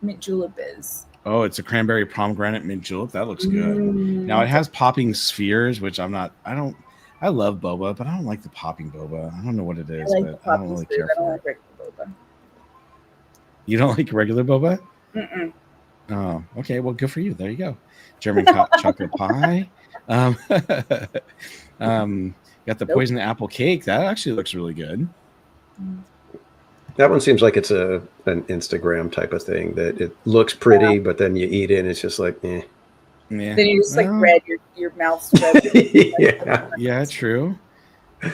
Speaker 2: mint julep is.
Speaker 3: Oh, it's a cranberry pomegranate mint julep. That looks good. Now it has popping spheres, which I love boba, but I don't like the popping boba. I don't know what it is, but I don't really care for it. Boba. You don't like regular boba?
Speaker 2: Mm-mm.
Speaker 3: Oh, okay. Well, good for you. There you go. German chocolate pie. Got the poison apple cake. That actually looks really good.
Speaker 1: That one seems like it's an Instagram type of thing, that it looks pretty, but then you eat it and it's just like, eh.
Speaker 3: Yeah.
Speaker 2: Then you just red, your mouth's red.
Speaker 3: Yeah, true.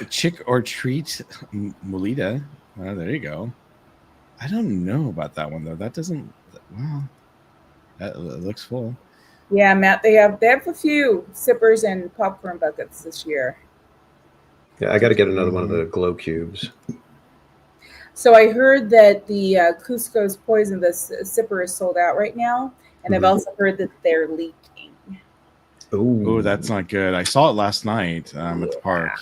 Speaker 3: Chick or treat molita. There you go. I don't know about that one though. That doesn't. Well, that looks full.
Speaker 2: Yeah, Matt. They have a few sippers and popcorn buckets this year.
Speaker 1: Yeah, I got to get another one of the glow cubes.
Speaker 2: So I heard that the Cusco's Poison, the sipper, is sold out right now, and I've also heard that they're leaking.
Speaker 3: Oh, that's not good. I saw it last night at the park.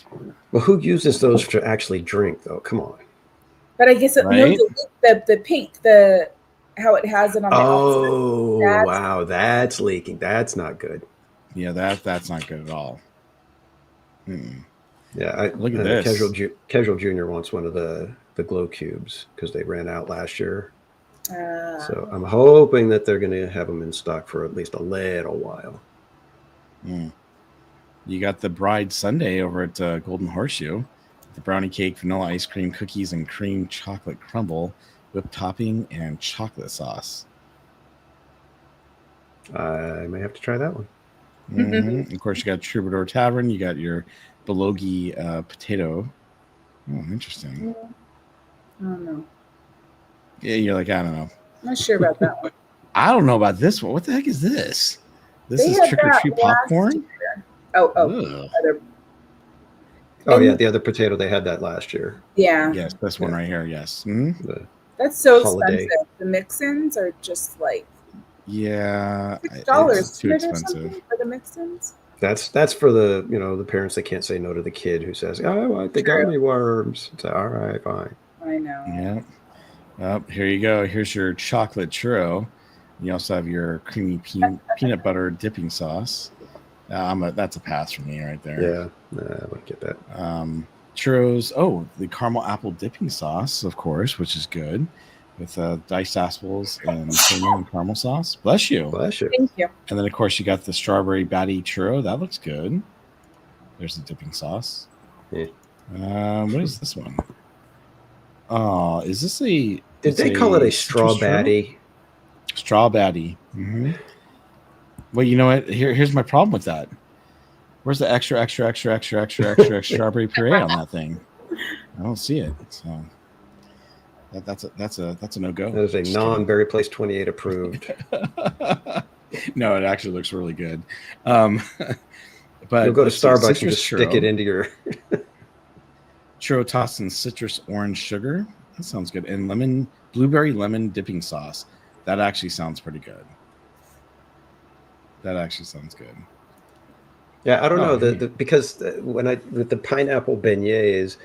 Speaker 1: Well, who uses those to actually drink, though? Come on.
Speaker 2: But I guess the pink, how it has it on the outside.
Speaker 1: Oh, wow, that's leaking. That's not good.
Speaker 3: Yeah, that's not good at all.
Speaker 1: Yeah,
Speaker 3: look at this.
Speaker 1: Casual Junior wants one of the glow cubes because they ran out last year. So I'm hoping that they're going to have them in stock for at least a little while.
Speaker 3: You got the Bride Sundae over at Golden Horseshoe. The brownie cake, vanilla ice cream, cookies, and cream chocolate crumble, whipped topping, and chocolate sauce.
Speaker 1: I may have to try that one.
Speaker 3: Of course, you got Troubadour Tavern. You got your Belogi potato Oh, interesting.
Speaker 2: I don't know.
Speaker 3: Yeah, you're like, I don't know.
Speaker 2: I'm not sure about that one.
Speaker 3: I don't know about this one. What the heck is this? This is Trick or Treat popcorn?
Speaker 2: Oh.
Speaker 1: Yeah, the other potato, they had that last year.
Speaker 2: Yeah.
Speaker 3: Yes, this one right here, yes. Mm-hmm.
Speaker 2: That's so expensive. The mix-ins are just like $6.
Speaker 3: It's too expensive
Speaker 2: For the mix-ins?
Speaker 1: That's for the the parents that can't say no to the kid who says, "Oh, they got me worms." It's like, all right, fine.
Speaker 2: I know.
Speaker 3: Yeah. Here you go. Here's your chocolate churro. You also have your creamy peanut butter dipping sauce. That's a pass for me right there.
Speaker 1: Yeah, I would get that.
Speaker 3: Churros. Oh, the caramel apple dipping sauce, of course, which is good, with diced apples and cinnamon and caramel sauce. Bless you.
Speaker 1: Bless you.
Speaker 2: Thank you.
Speaker 3: And then, of course, you got the strawberry batty churro. That looks good. There's the dipping sauce.
Speaker 1: Yeah.
Speaker 3: What is this one? Oh, is this a...
Speaker 1: Did they call it a straw batty?
Speaker 3: Straw batty. Mm-hmm. Well, you know what? Here's my problem with that. Where's the extra strawberry puree on that thing? I don't see it. So that's a no-go.
Speaker 1: That is a non-Berry Place 28 approved.
Speaker 3: No, it actually looks really good. But
Speaker 1: you'll go to Starbucks and just stick it into your
Speaker 3: churro tossed in citrus orange sugar. That sounds good. And blueberry lemon dipping sauce. That actually sounds pretty good. That actually sounds good.
Speaker 1: Yeah, I don't know because with the pineapple beignets,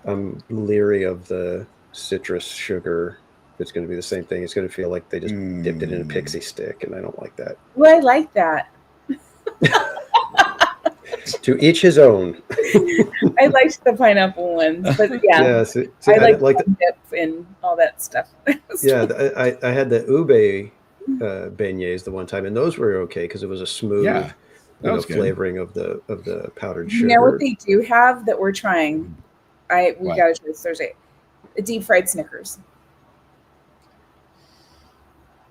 Speaker 1: I'm leery of the citrus sugar. It's going to be the same thing. It's going to feel like they just dipped it in a pixie stick, and I don't like that.
Speaker 2: Well, I like that.
Speaker 1: To each his own.
Speaker 2: I liked the pineapple ones, but yeah, I like the dip and all that stuff.
Speaker 1: Yeah, I had the ube beignets the one time, and those were okay because it was a smooth flavoring of the powdered sugar.
Speaker 2: You know what they do have that we're trying? We got to try this Thursday. The deep fried Snickers.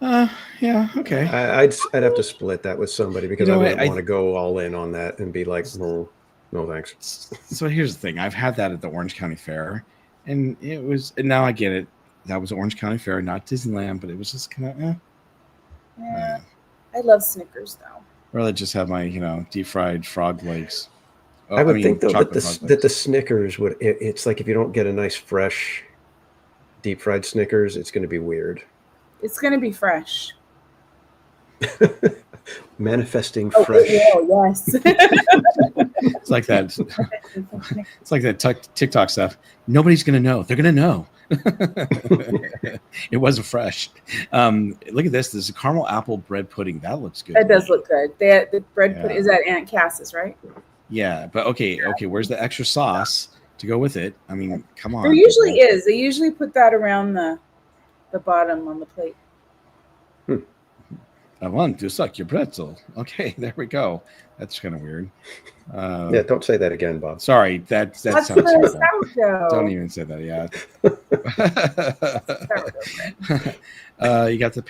Speaker 3: Yeah, okay.
Speaker 1: I'd have to split that with somebody because I wouldn't want to go all in on that and be like, no thanks.
Speaker 3: So here's the thing: I've had that at the Orange County Fair, and it was. And now I get it. That was Orange County Fair, not Disneyland, but it was just kind of.
Speaker 2: Yeah, I love Snickers though.
Speaker 3: Or I just have my deep fried frog legs.
Speaker 1: I would think though that the Snickers would. It's like if you don't get a nice fresh deep fried Snickers, it's going to be weird.
Speaker 2: It's going to be fresh.
Speaker 1: Manifesting fresh.
Speaker 2: Oh, yes.
Speaker 3: It's like that. It's like that TikTok stuff. Nobody's going to know. They're going to know. It wasn't fresh. Look at this. This is a caramel apple bread pudding. That looks good.
Speaker 2: That does look good. The bread pudding is that Aunt Cass's, right?
Speaker 3: Yeah, but okay. Where's the extra sauce to go with it? I mean, come on.
Speaker 2: There usually is. They usually put that around the bottom on the plate.
Speaker 3: I want to suck your pretzel. Okay, there we go. That's kind of weird.
Speaker 1: Yeah, don't say that again, Bob.
Speaker 3: Sorry, that sounds
Speaker 2: sourdough.
Speaker 3: Don't even say that. Yeah. You got the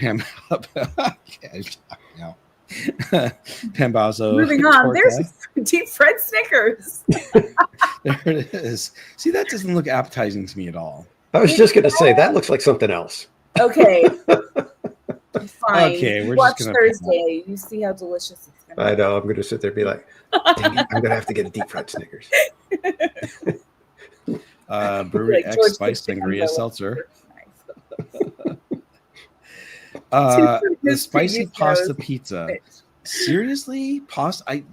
Speaker 3: Pambazo.
Speaker 2: Moving on. There's deep fried Snickers.
Speaker 3: There it is. See, that doesn't look appetizing to me at all.
Speaker 1: I was just going to say that looks like something else.
Speaker 2: Okay. Fine.
Speaker 3: Okay, we're
Speaker 2: watch
Speaker 3: just gonna
Speaker 2: Thursday. You see how delicious it's gonna be.
Speaker 1: I know. I'm going to sit there and be like, dang it, I'm going to have to get a deep fried Snickers.
Speaker 3: Brewery X Spice Sangria Seltzer. The spicy pasta pizza. Seriously, pasta? I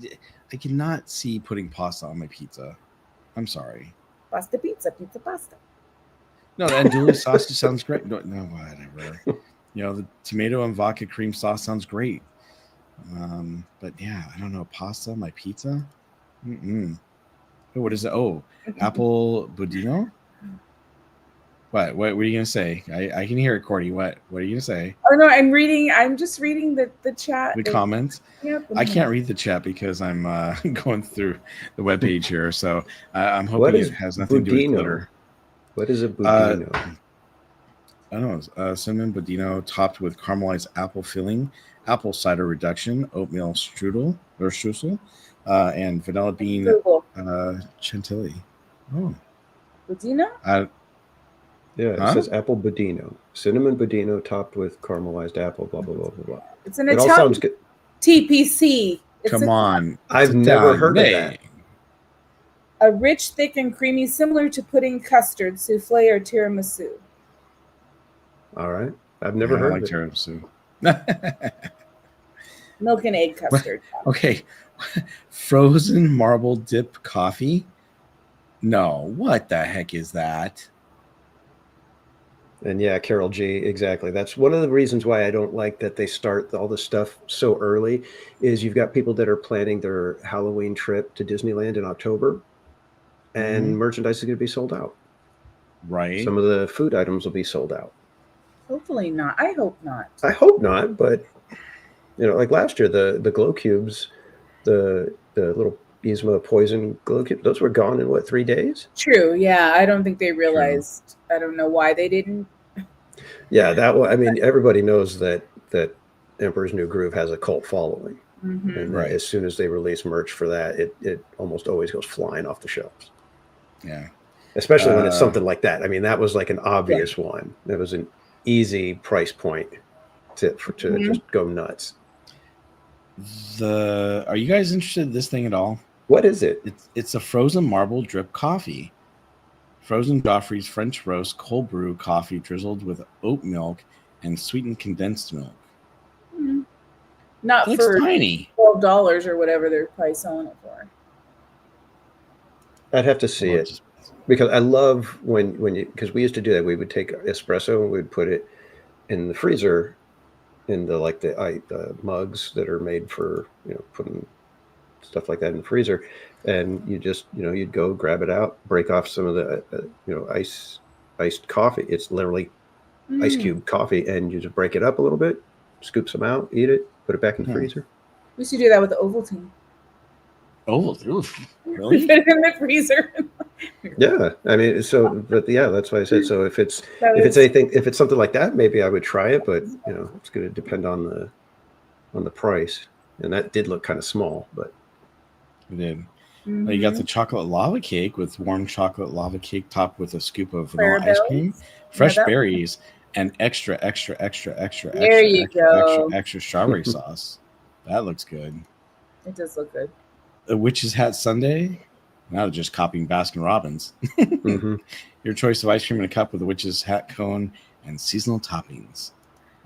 Speaker 3: cannot see putting pasta on my pizza. I'm sorry.
Speaker 2: Pasta.
Speaker 3: No, the andouille sausage sounds great. No, whatever. The tomato and vodka cream sauce sounds great. But yeah, I don't know. Pasta, my pizza? Oh, what is it? Oh, apple budino? What are you going to say? I can hear it, Courtney. What are you going to say?
Speaker 2: Oh, no, I'm just reading the chat.
Speaker 3: The comments? Yep. I can't read the chat because I'm going through the webpage here. So I'm hoping it has nothing to do with glitter.
Speaker 1: What is a budino?
Speaker 3: I don't know. Cinnamon budino topped with caramelized apple filling, apple cider reduction, oatmeal streusel, and vanilla bean chantilly. Oh,
Speaker 2: Budino?
Speaker 1: Yeah, it says apple budino, cinnamon budino topped with caramelized apple. Blah blah blah blah blah.
Speaker 2: It's an
Speaker 1: It all sounds good.
Speaker 2: TPC.
Speaker 3: Come on,
Speaker 1: I've never heard of that.
Speaker 2: A rich, thick, and creamy, similar to pudding, custard, souffle, or tiramisu.
Speaker 1: All right, I've never heard of it.
Speaker 3: Tiramisu.
Speaker 2: Milk and egg custard.
Speaker 3: Okay, frozen marble dip coffee. No, what the heck is that?
Speaker 1: And yeah, Carol G, exactly. That's one of the reasons why I don't like that they start all this stuff so early, is you've got people that are planning their Halloween trip to Disneyland in October, and merchandise is going to be sold out.
Speaker 3: Right.
Speaker 1: Some of the food items will be sold out.
Speaker 2: Hopefully not. I hope not.
Speaker 1: I hope not, but like last year, the glow cubes, the little Yzma poison glow cube, those were gone in 3 days?
Speaker 2: True. Yeah, I don't think they realized. True. I don't know why they didn't.
Speaker 1: Yeah, that one. I mean, everybody knows that Emperor's New Groove has a cult following, and as soon as they release merch for that, it almost always goes flying off the shelves.
Speaker 3: Yeah,
Speaker 1: especially when it's something like that. I mean, that was like an obvious one. That was an easy price point to just go nuts.
Speaker 3: Are you guys interested in this thing at all?
Speaker 1: What is it?
Speaker 3: It's a frozen marble drip coffee. Frozen Joffrey's French roast cold brew coffee drizzled with oat milk and sweetened condensed milk.
Speaker 2: Not for
Speaker 3: tiny.
Speaker 2: $12 or whatever they're probably selling it for.
Speaker 1: I'd have to see it, because I love when because we used to do that. We would take espresso and we'd put it in the freezer, in the mugs that are made for putting stuff like that in the freezer, and you just you'd go grab it out, break off some of the iced coffee. It's literally ice cube coffee, and you just break it up a little bit, scoop some out, eat it, put it back in the freezer.
Speaker 2: We used to do that with the Ovaltine.
Speaker 3: Ovaltine, really?
Speaker 2: Put it in the freezer.
Speaker 1: Yeah, I mean, that's why I said so. If it's something like that, maybe I would try it, but it's going to depend on the price. And that did look kind of small, but
Speaker 3: it did. You got the chocolate lava cake with warm chocolate lava cake topped with a scoop of vanilla ice cream, fresh berries, and extra strawberry sauce. That looks good.
Speaker 2: It does look good.
Speaker 3: A witch's hat sundae. Now they're just copying Baskin Robbins. Your choice of ice cream in a cup with a witch's hat cone and seasonal toppings.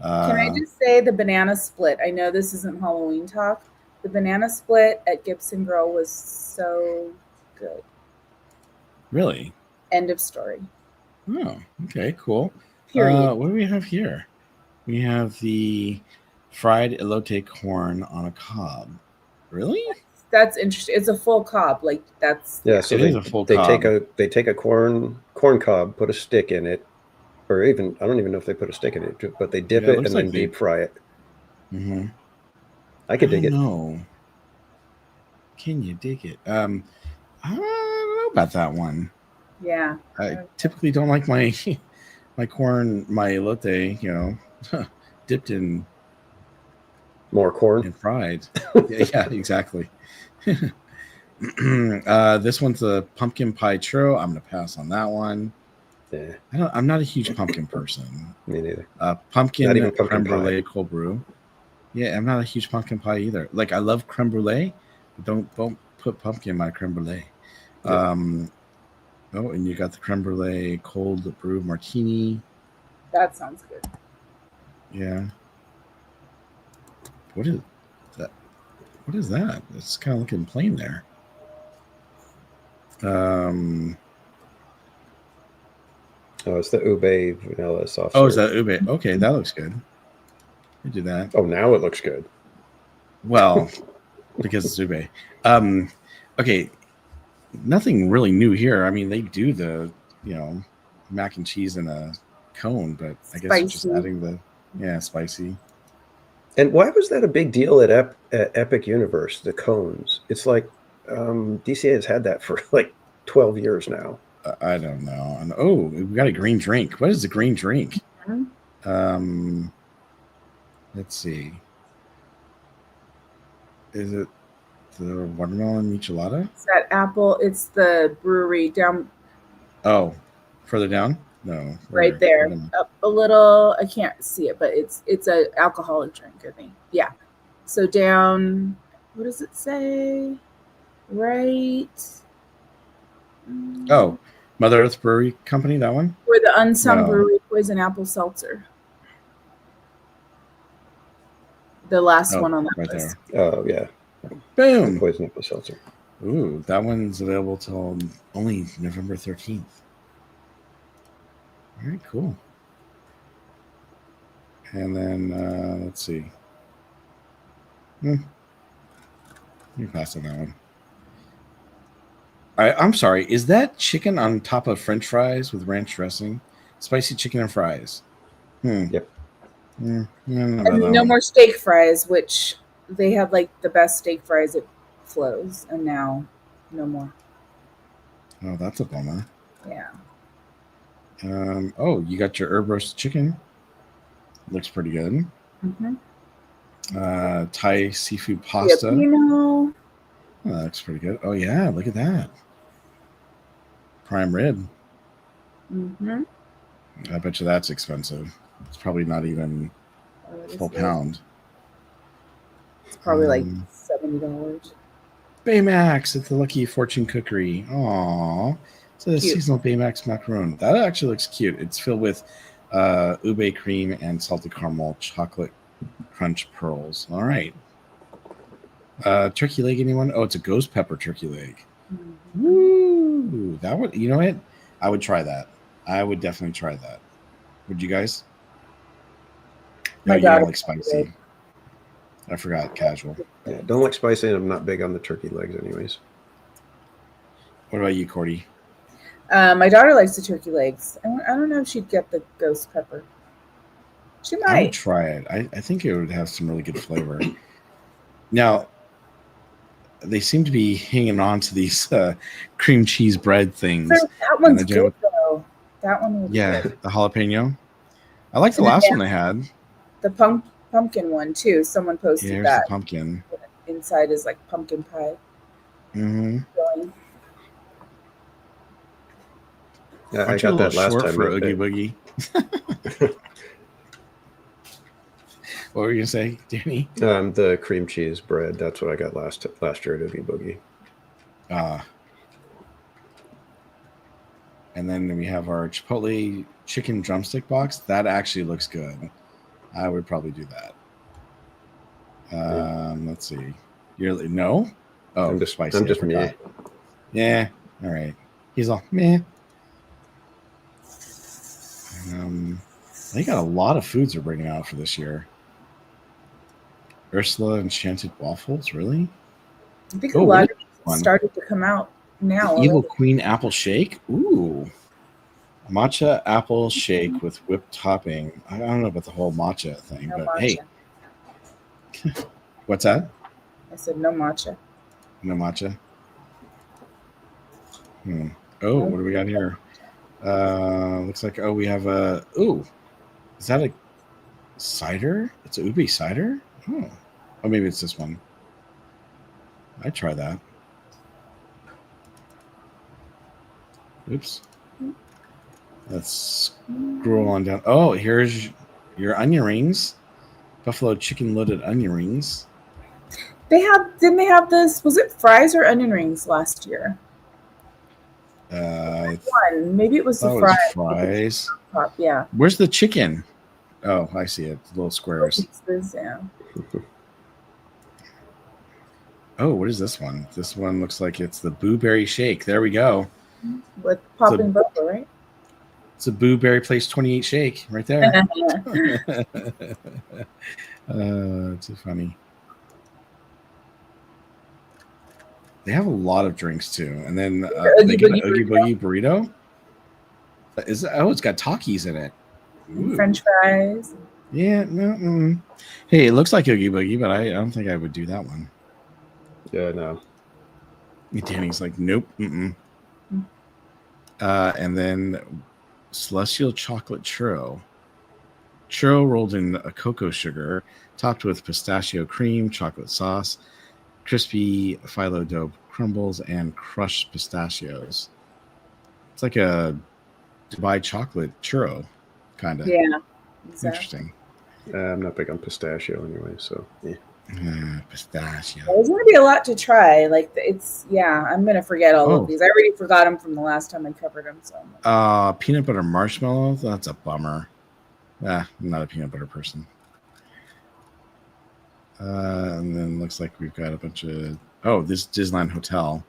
Speaker 2: Can I just say the banana split? I know this isn't Halloween talk. The banana split at Gibson Girl was so good.
Speaker 3: Really?
Speaker 2: End of story.
Speaker 3: Oh, okay, cool.
Speaker 2: Period.
Speaker 3: What do we have here? We have the fried elote corn on a cob. Really?
Speaker 2: That's interesting. It's a full cob. So
Speaker 3: it is a full cob.
Speaker 1: They take a corn cob, put a stick in it, or even I don't even know if they put a stick in it, but they dip it and then deep fry it. I could dig it.
Speaker 3: No. Can you dig it? I don't know about that one.
Speaker 2: Yeah.
Speaker 3: I typically don't like my corn, my elote, dipped in
Speaker 1: more corn
Speaker 3: and fried. Yeah, exactly. This one's a pumpkin pie churro. I'm gonna pass on that one.
Speaker 1: Yeah,
Speaker 3: I'm not a huge pumpkin person.
Speaker 1: Me neither.
Speaker 3: Pumpkin creme brulee cold brew. Yeah, I'm not a huge pumpkin pie either. Like, I love creme brulee, but don't put pumpkin in my creme brulee. Yeah. And you got the creme brulee cold brew martini.
Speaker 2: That sounds good.
Speaker 3: Yeah. What is that? What is that? It's kind of looking plain there.
Speaker 1: Oh, it's the ube vanilla soft.
Speaker 3: Oh, is that ube? Okay, that looks good. We do that.
Speaker 1: Oh, now it looks good.
Speaker 3: Well, because it's ube. Okay, nothing really new here. I mean, they do the mac and cheese in a cone, but I guess you're just adding the spicy.
Speaker 1: And why was that a big deal at Epic Universe? The cones. It's like DCA has had that for like 12 years now.
Speaker 3: I don't know. And we got a green drink. What is the green drink? Let's see. Is it the watermelon michelada?
Speaker 2: It's that apple. It's the brewery down
Speaker 3: Oh, further down? No.
Speaker 2: Right there. Up a little. I can't see it, but it's an alcoholic drink, I think. Yeah. So down, what does it say? Right.
Speaker 3: Oh, Mother Earth Brewery Company, that one?
Speaker 2: Where the unsung brewery poison apple seltzer. The last one on that
Speaker 3: right
Speaker 2: list.
Speaker 3: There.
Speaker 1: Oh, yeah.
Speaker 3: Boom.
Speaker 1: Poison apple seltzer.
Speaker 3: Ooh, that one's available till only November 13th. All right, cool. And then, let's see. You pass on that one. I'm sorry. Is that chicken on top of French fries with ranch dressing? Spicy chicken and fries.
Speaker 1: Yep.
Speaker 2: And no more steak fries, which they had like the best steak fries at Flo's, and now no more.
Speaker 3: Oh, that's a bummer.
Speaker 2: Yeah.
Speaker 3: Oh, you got your herb roasted chicken. Looks pretty good.
Speaker 2: Mm-hmm.
Speaker 3: Thai seafood pasta.
Speaker 2: Oh,
Speaker 3: that looks pretty good. Oh yeah, look at that. Prime rib.
Speaker 2: Mm-hmm.
Speaker 3: I bet you that's expensive. It's probably not even full pound.
Speaker 2: It's probably like $70.
Speaker 3: Baymax at the Lucky Fortune Cookery. Aww. It's a seasonal Baymax macaron. That actually looks cute. It's filled with ube cream and salted caramel chocolate crunch pearls. All right. Turkey leg, anyone? Oh, it's a ghost pepper turkey leg.
Speaker 2: Mm-hmm.
Speaker 3: Woo! That would, you know what? I would try that. I would definitely try that. Would you guys? No, you don't like spicy. I forgot casual.
Speaker 1: Yeah, don't like spicy, and I'm not big on the turkey legs anyways.
Speaker 3: What about you, Cordy?
Speaker 2: My daughter likes the turkey legs. I don't know if she'd get the ghost pepper. She might.
Speaker 3: I would try it. I think it would have some really good flavor. Now, they seem to be hanging on to these cream cheese bread things.
Speaker 2: So that one's good, though. That one was good.
Speaker 3: The jalapeno. I like the last one they had.
Speaker 2: The pumpkin one, too. Someone posted that.
Speaker 3: The pumpkin.
Speaker 2: Inside is like pumpkin pie.
Speaker 3: Mm-hmm.
Speaker 1: Yeah, I got that last time.
Speaker 3: For Oogie Boogie. What were you going to say, Danny?
Speaker 1: The cream cheese bread. That's what I got last year at Oogie Boogie.
Speaker 3: And then we have our Chipotle chicken drumstick box. That actually looks good. I would probably do that. Let's see. No? Oh,
Speaker 1: I'm just
Speaker 3: spicy.
Speaker 1: I'm just meh.
Speaker 3: Yeah. All right. He's all meh. They got a lot of foods they're bringing out for this year. Ursula Enchanted Waffles, really?
Speaker 2: I think a lot of started to come out now.
Speaker 3: The Evil Queen Apple Shake? Ooh. Matcha apple shake with whipped topping. I don't know about the whole matcha thing, but matcha. Hey. What's that?
Speaker 2: I said no matcha.
Speaker 3: No matcha? Oh, what do we got here? Looks like, we have a... Ooh. Is that a cider? It's a ube cider? Oh, maybe it's this one. I'd try that. Oops. Let's scroll on down. Oh, here's your onion rings. Buffalo chicken loaded onion rings.
Speaker 2: Didn't they have this? Was it fries or onion rings last year? Maybe it was the
Speaker 3: fries.
Speaker 2: Yeah.
Speaker 3: Where's the chicken? Oh, I see it. Little squares.
Speaker 2: Yeah.
Speaker 3: Oh, what is this one? This one looks like it's the Blueberry Shake. There we go.
Speaker 2: With popping bubble, right?
Speaker 3: It's a Blueberry Place 28 shake right there. Too funny. They have a lot of drinks too, and then they get an Oogie Boogie burrito. It's got Takis in it.
Speaker 2: Ooh. French fries.
Speaker 3: Yeah, no. Hey, it looks like Oogie Boogie, but I don't think I would do that one.
Speaker 1: Yeah, no.
Speaker 3: Danny's like, nope. And then Celestial Chocolate Churro. Churro rolled in a cocoa sugar, topped with pistachio cream, chocolate sauce, crispy phyllo dough crumbles, and crushed pistachios. It's like a Dubai chocolate churro, kind of.
Speaker 2: Yeah, exactly.
Speaker 3: Interesting.
Speaker 1: I'm not big on pistachio anyway, so yeah.
Speaker 3: Pistachio.
Speaker 2: There's going to be a lot to try. Like I'm going to forget all of these. I already forgot them from the last time I covered them. So.
Speaker 3: Peanut butter marshmallow. That's a bummer. I'm not a peanut butter person. And then looks like we've got a bunch of this Disneyland Hotel.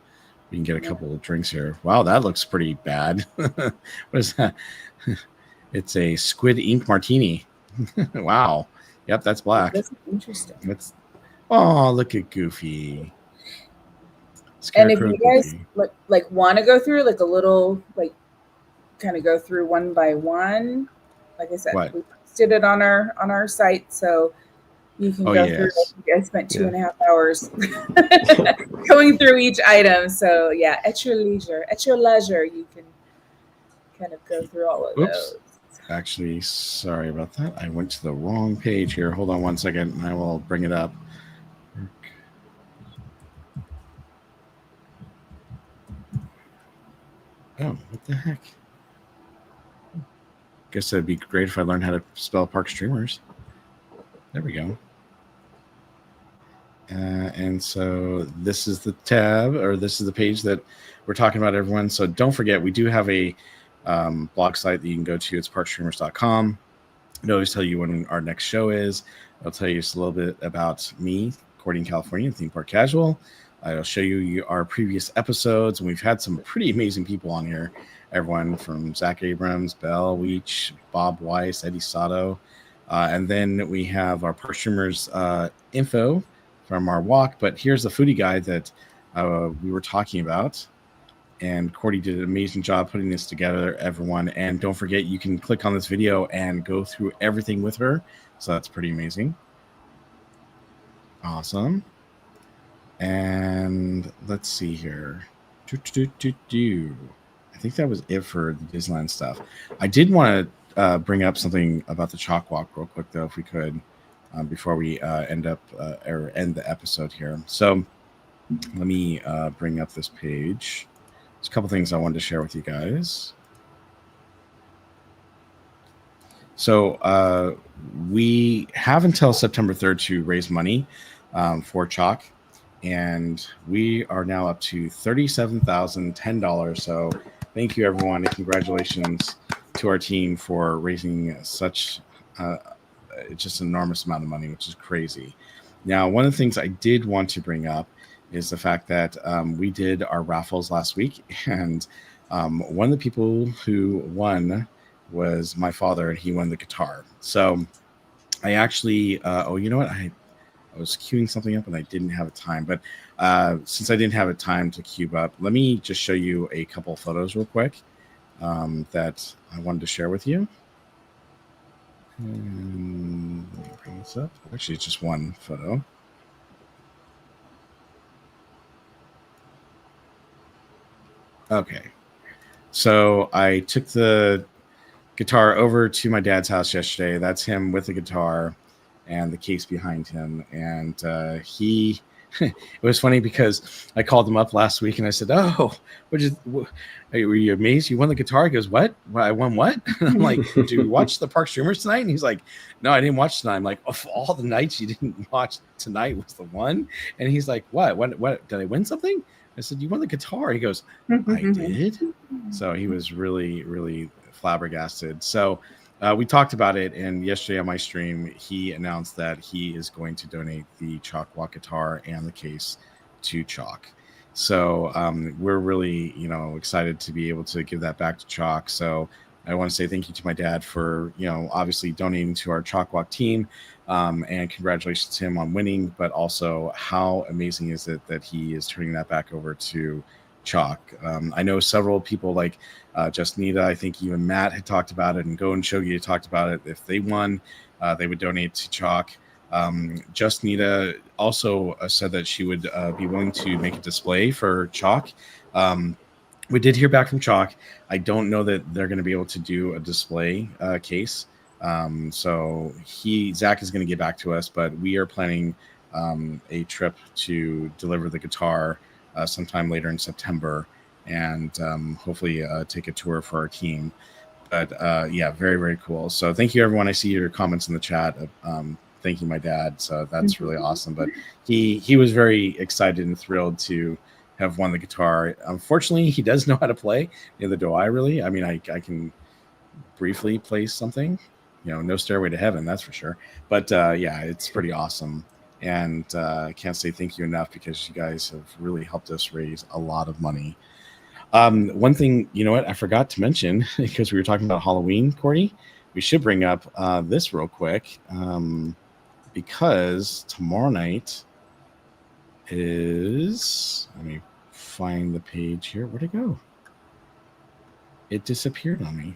Speaker 3: We can get a couple of drinks here. Wow, that looks pretty bad. What is that? It's a squid ink martini. Wow. Yep, that's black.
Speaker 2: That's interesting.
Speaker 3: Look at Goofy.
Speaker 2: And if you guys like want to go through like a little kind of go through one by one, like I said, we posted it on our site, so you can go through. I spent 2.5 hours going through each item. So yeah, at your leisure, you can kind of go through all of those.
Speaker 3: Actually, sorry about that. I went to the wrong page here. Hold on one second, and I will bring it up. Oh, what the heck? Guess that'd be great if I learned how to spell Park Streamers. There we go. And so this is the tab, or this is the page that we're talking about, everyone. So don't forget, we do have a blog site that you can go to. It's parkstreamers.com. It'll always tell you when our next show is. It'll tell you just a little bit about me, Cordy in California, Theme Park Casual. I'll show you our previous episodes, and we've had some pretty amazing people on here. Everyone from Zach Abrams, Belle Weech, Bob Weiss, Eddie Sato. And then we have our Park Streamers info from our walk. But here's the foodie guide that we were talking about. And Cordy did an amazing job putting this together, everyone. And don't forget, you can click on this video and go through everything with her. So that's pretty amazing. Awesome. And let's see here. I think that was it for the Disneyland stuff. I did want to bring up something about the Chalk Walk real quick, though, if we could, before we end the episode here. So let me bring up this page. There's a couple things I wanted to share with you guys. So we have until September 3rd to raise money for Chalk. And we are now up to $37,010. So thank you, everyone, and congratulations to our team for raising such just an enormous amount of money, which is crazy. Now, one of the things I did want to bring up is the fact that we did our raffles last week, and one of the people who won was my father, and he won the guitar. So I actually, you know what? I was queuing something up and I didn't have a time, but since I didn't have a time to queue up, let me just show you a couple photos real quick that I wanted to share with you. And let me bring this up. Actually, it's just one photo. Okay. So I took the guitar over to my dad's house yesterday. That's him with the guitar and the case behind him. And it was funny because I called him up last week and I said, "Oh, were you amazed you won the guitar?" He goes, "What? I won what?" And I'm like, "Did you watch the Park Streamers tonight?" And he's like, "No, I didn't watch tonight." I'm like, "Of all the nights you didn't watch, tonight was the one?" And he's like, What? Did I win something?" I said, "You won the guitar." He goes, "I did?" So he was really, really flabbergasted. So we talked about it, and yesterday on my stream, he announced that he is going to donate the Chalk Walk guitar and the case to Chalk. So we're really, excited to be able to give that back to Chalk. So I want to say thank you to my dad for, obviously donating to our Chalk Walk team, and congratulations to him on winning. But also, how amazing is it that he is turning that back over to Chalk? I know several people like Just Nita, I think even Matt had talked about it, and Go and Shogi had talked about it. If they won, they would donate to Chalk. Just Nita also said that she would be willing to make a display for Chalk. We did hear back from Chalk. I don't know that they're going to be able to do a display case. So Zach is going to get back to us, but we are planning a trip to deliver the guitar sometime later in September and hopefully take a tour for our team. But yeah, very, very cool. So thank you, everyone. I see your comments in the chat. Thank you, my dad. So that's really awesome. But he was very excited and thrilled to have won the guitar. Unfortunately, he does know how to play. Neither do I really. I mean, I can briefly play something. No Stairway to Heaven, that's for sure. But yeah, it's pretty awesome. And I can't say thank you enough because you guys have really helped us raise a lot of money. One thing, I forgot to mention, because we were talking about Halloween, Cordy, we should bring up this real quick, because tomorrow night is, let me find the page here. Where'd it go? It disappeared on me.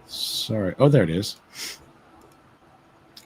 Speaker 3: Sorry. Oh, there it is.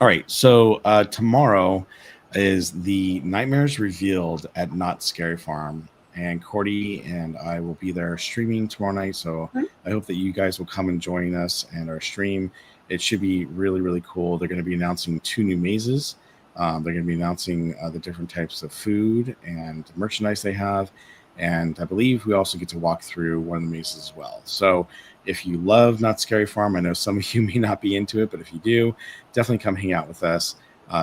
Speaker 3: All right. So tomorrow is the Nightmares Revealed at Not Scary Farm, and Cordy and I will be there streaming tomorrow night. So I hope that you guys will come and join us and our stream. It should be really, really cool. They're going to be announcing 2 new mazes. They're going to be announcing the different types of food and merchandise they have. And I believe we also get to walk through one of the mazes as well. So if you love Not Scary Farm, I know some of you may not be into it, but if you do, definitely come hang out with us.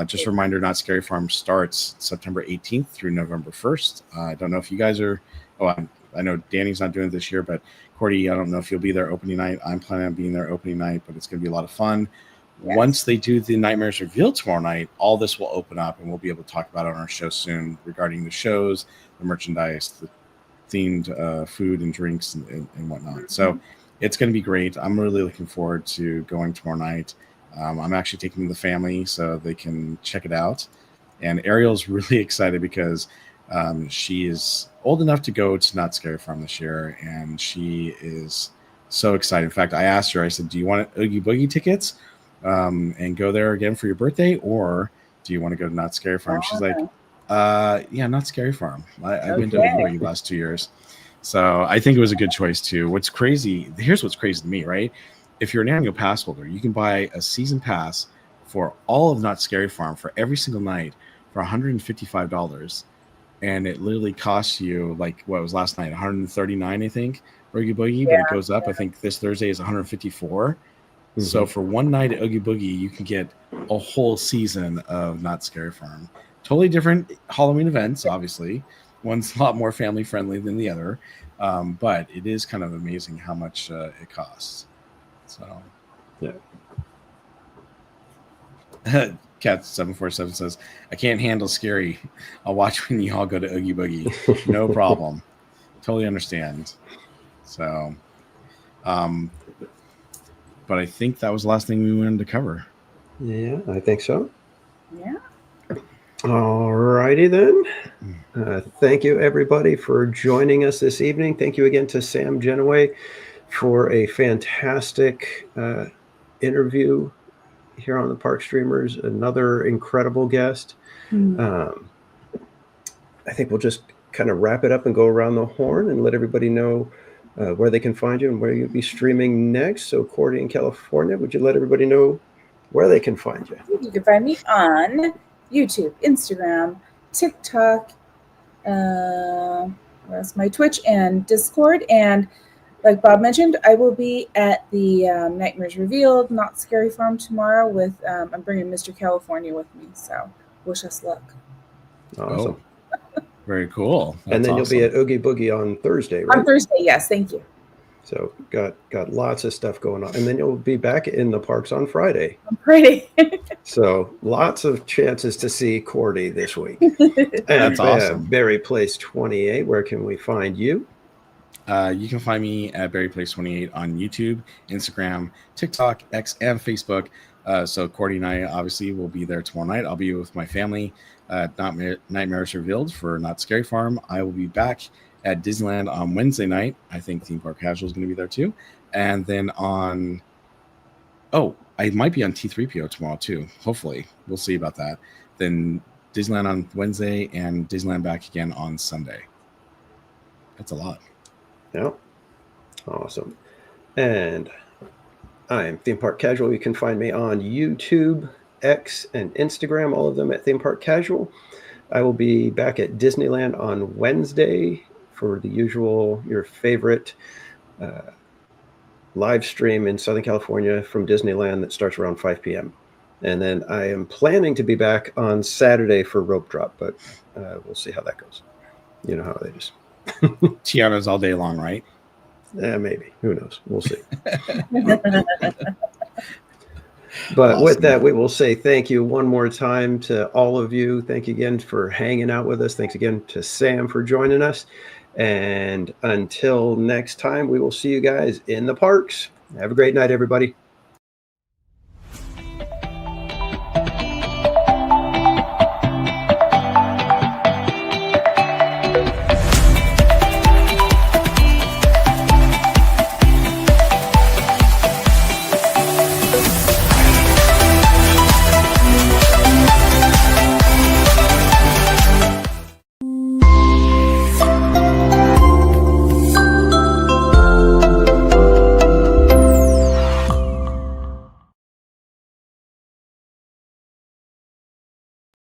Speaker 3: Just a reminder, Not Scary Farm starts September 18th through November 1st. I don't know if you guys are, I know Danny's not doing it this year, but Cordy, I don't know if you'll be there opening night. I'm planning on being there opening night, but it's going to be a lot of fun. Yes. Once they do the Nightmares Revealed tomorrow night, all this will open up and we'll be able to talk about it on our show soon regarding the shows, the merchandise, the themed food and drinks and whatnot. So it's going to be great. I'm really looking forward to going tomorrow night. I'm actually taking the family so they can check it out. And Ariel's really excited because she is old enough to go to Not Scary Farm this year, and she is so excited. In fact, I asked her, I said, do you want Oogie Boogie tickets and go there again for your birthday, or do you want to go to Not Scary Farm? She's like, yeah, Not Scary Farm. I've been to Oogie Boogie the last 2 years. So I think it was a good choice too. Here's what's crazy to me, right? If you're an annual pass holder, you can buy a season pass for all of Not Scary Farm for every single night for $155. And it literally costs you, like, what was last night, $139, I think, Oogie Boogie, but it goes up. I think this Thursday is $154. Mm-hmm. So for one night at Oogie Boogie, you can get a whole season of Not Scary Farm. Totally different Halloween events, obviously. One's a lot more family friendly than the other, but it is kind of amazing how much it costs. So, yeah. Cat 747 says, "I can't handle scary. I'll watch when you all go to Oogie Boogie. No problem. Totally understand." So, but I think that was the last thing we wanted to cover.
Speaker 1: Yeah, I think so.
Speaker 2: Yeah.
Speaker 1: All righty then. Thank you, everybody, for joining us this evening. Thank you again to Sam Gennawey for a fantastic interview here on the Park Streamers. Another incredible guest. I think we'll just kind of wrap it up and go around the horn and let everybody know where they can find you and where you'll be streaming next. So, Cordy in California, would you let everybody know where they can find you?
Speaker 2: You can find me on YouTube, Instagram, TikTok, where's my Twitch and Discord. And like Bob mentioned, I will be at the Nightmares Revealed, Not Scary Farm tomorrow with, I'm bringing Mr. California with me. So wish us luck.
Speaker 1: Awesome.
Speaker 3: Oh, very cool. That's
Speaker 1: and then
Speaker 3: awesome.
Speaker 1: You'll be at Oogie Boogie on Thursday, right?
Speaker 2: On Thursday, yes. Thank you.
Speaker 1: So got lots of stuff going on. And then you'll be back in the parks on Friday.
Speaker 2: On Friday.
Speaker 1: So lots of chances to see Cordy this week.
Speaker 3: That's awesome.
Speaker 1: Berry Place 28, where can we find you?
Speaker 3: You can find me at Berry Place 28 on YouTube, Instagram, TikTok, X, and Facebook. So Cordy and I obviously will be there tomorrow night. I'll be with my family at Nightmares Revealed for Not Scary Farm. I will be back at Disneyland on Wednesday night. I think Theme Park Casual is going to be there too. And then I might be on T3PO tomorrow too. Hopefully. We'll see about that. Then Disneyland on Wednesday and Disneyland back again on Sunday. That's a lot.
Speaker 1: Yeah. Awesome. And I am Theme Park Casual. You can find me on YouTube, X, and Instagram, all of them at Theme Park Casual. I will be back at Disneyland on Wednesday for the usual, your favorite live stream in Southern California from Disneyland that starts around 5 p.m. And then I am planning to be back on Saturday for Rope Drop, but we'll see how that goes. You know how they just...
Speaker 3: Tiana's all day long, right?
Speaker 1: Maybe. Who knows? We'll see. But awesome. With that, we will say thank you one more time to all of you. Thank you again for hanging out with us. Thanks again to Sam for joining us. And until next time, we will see you guys in the parks. Have a great night, everybody.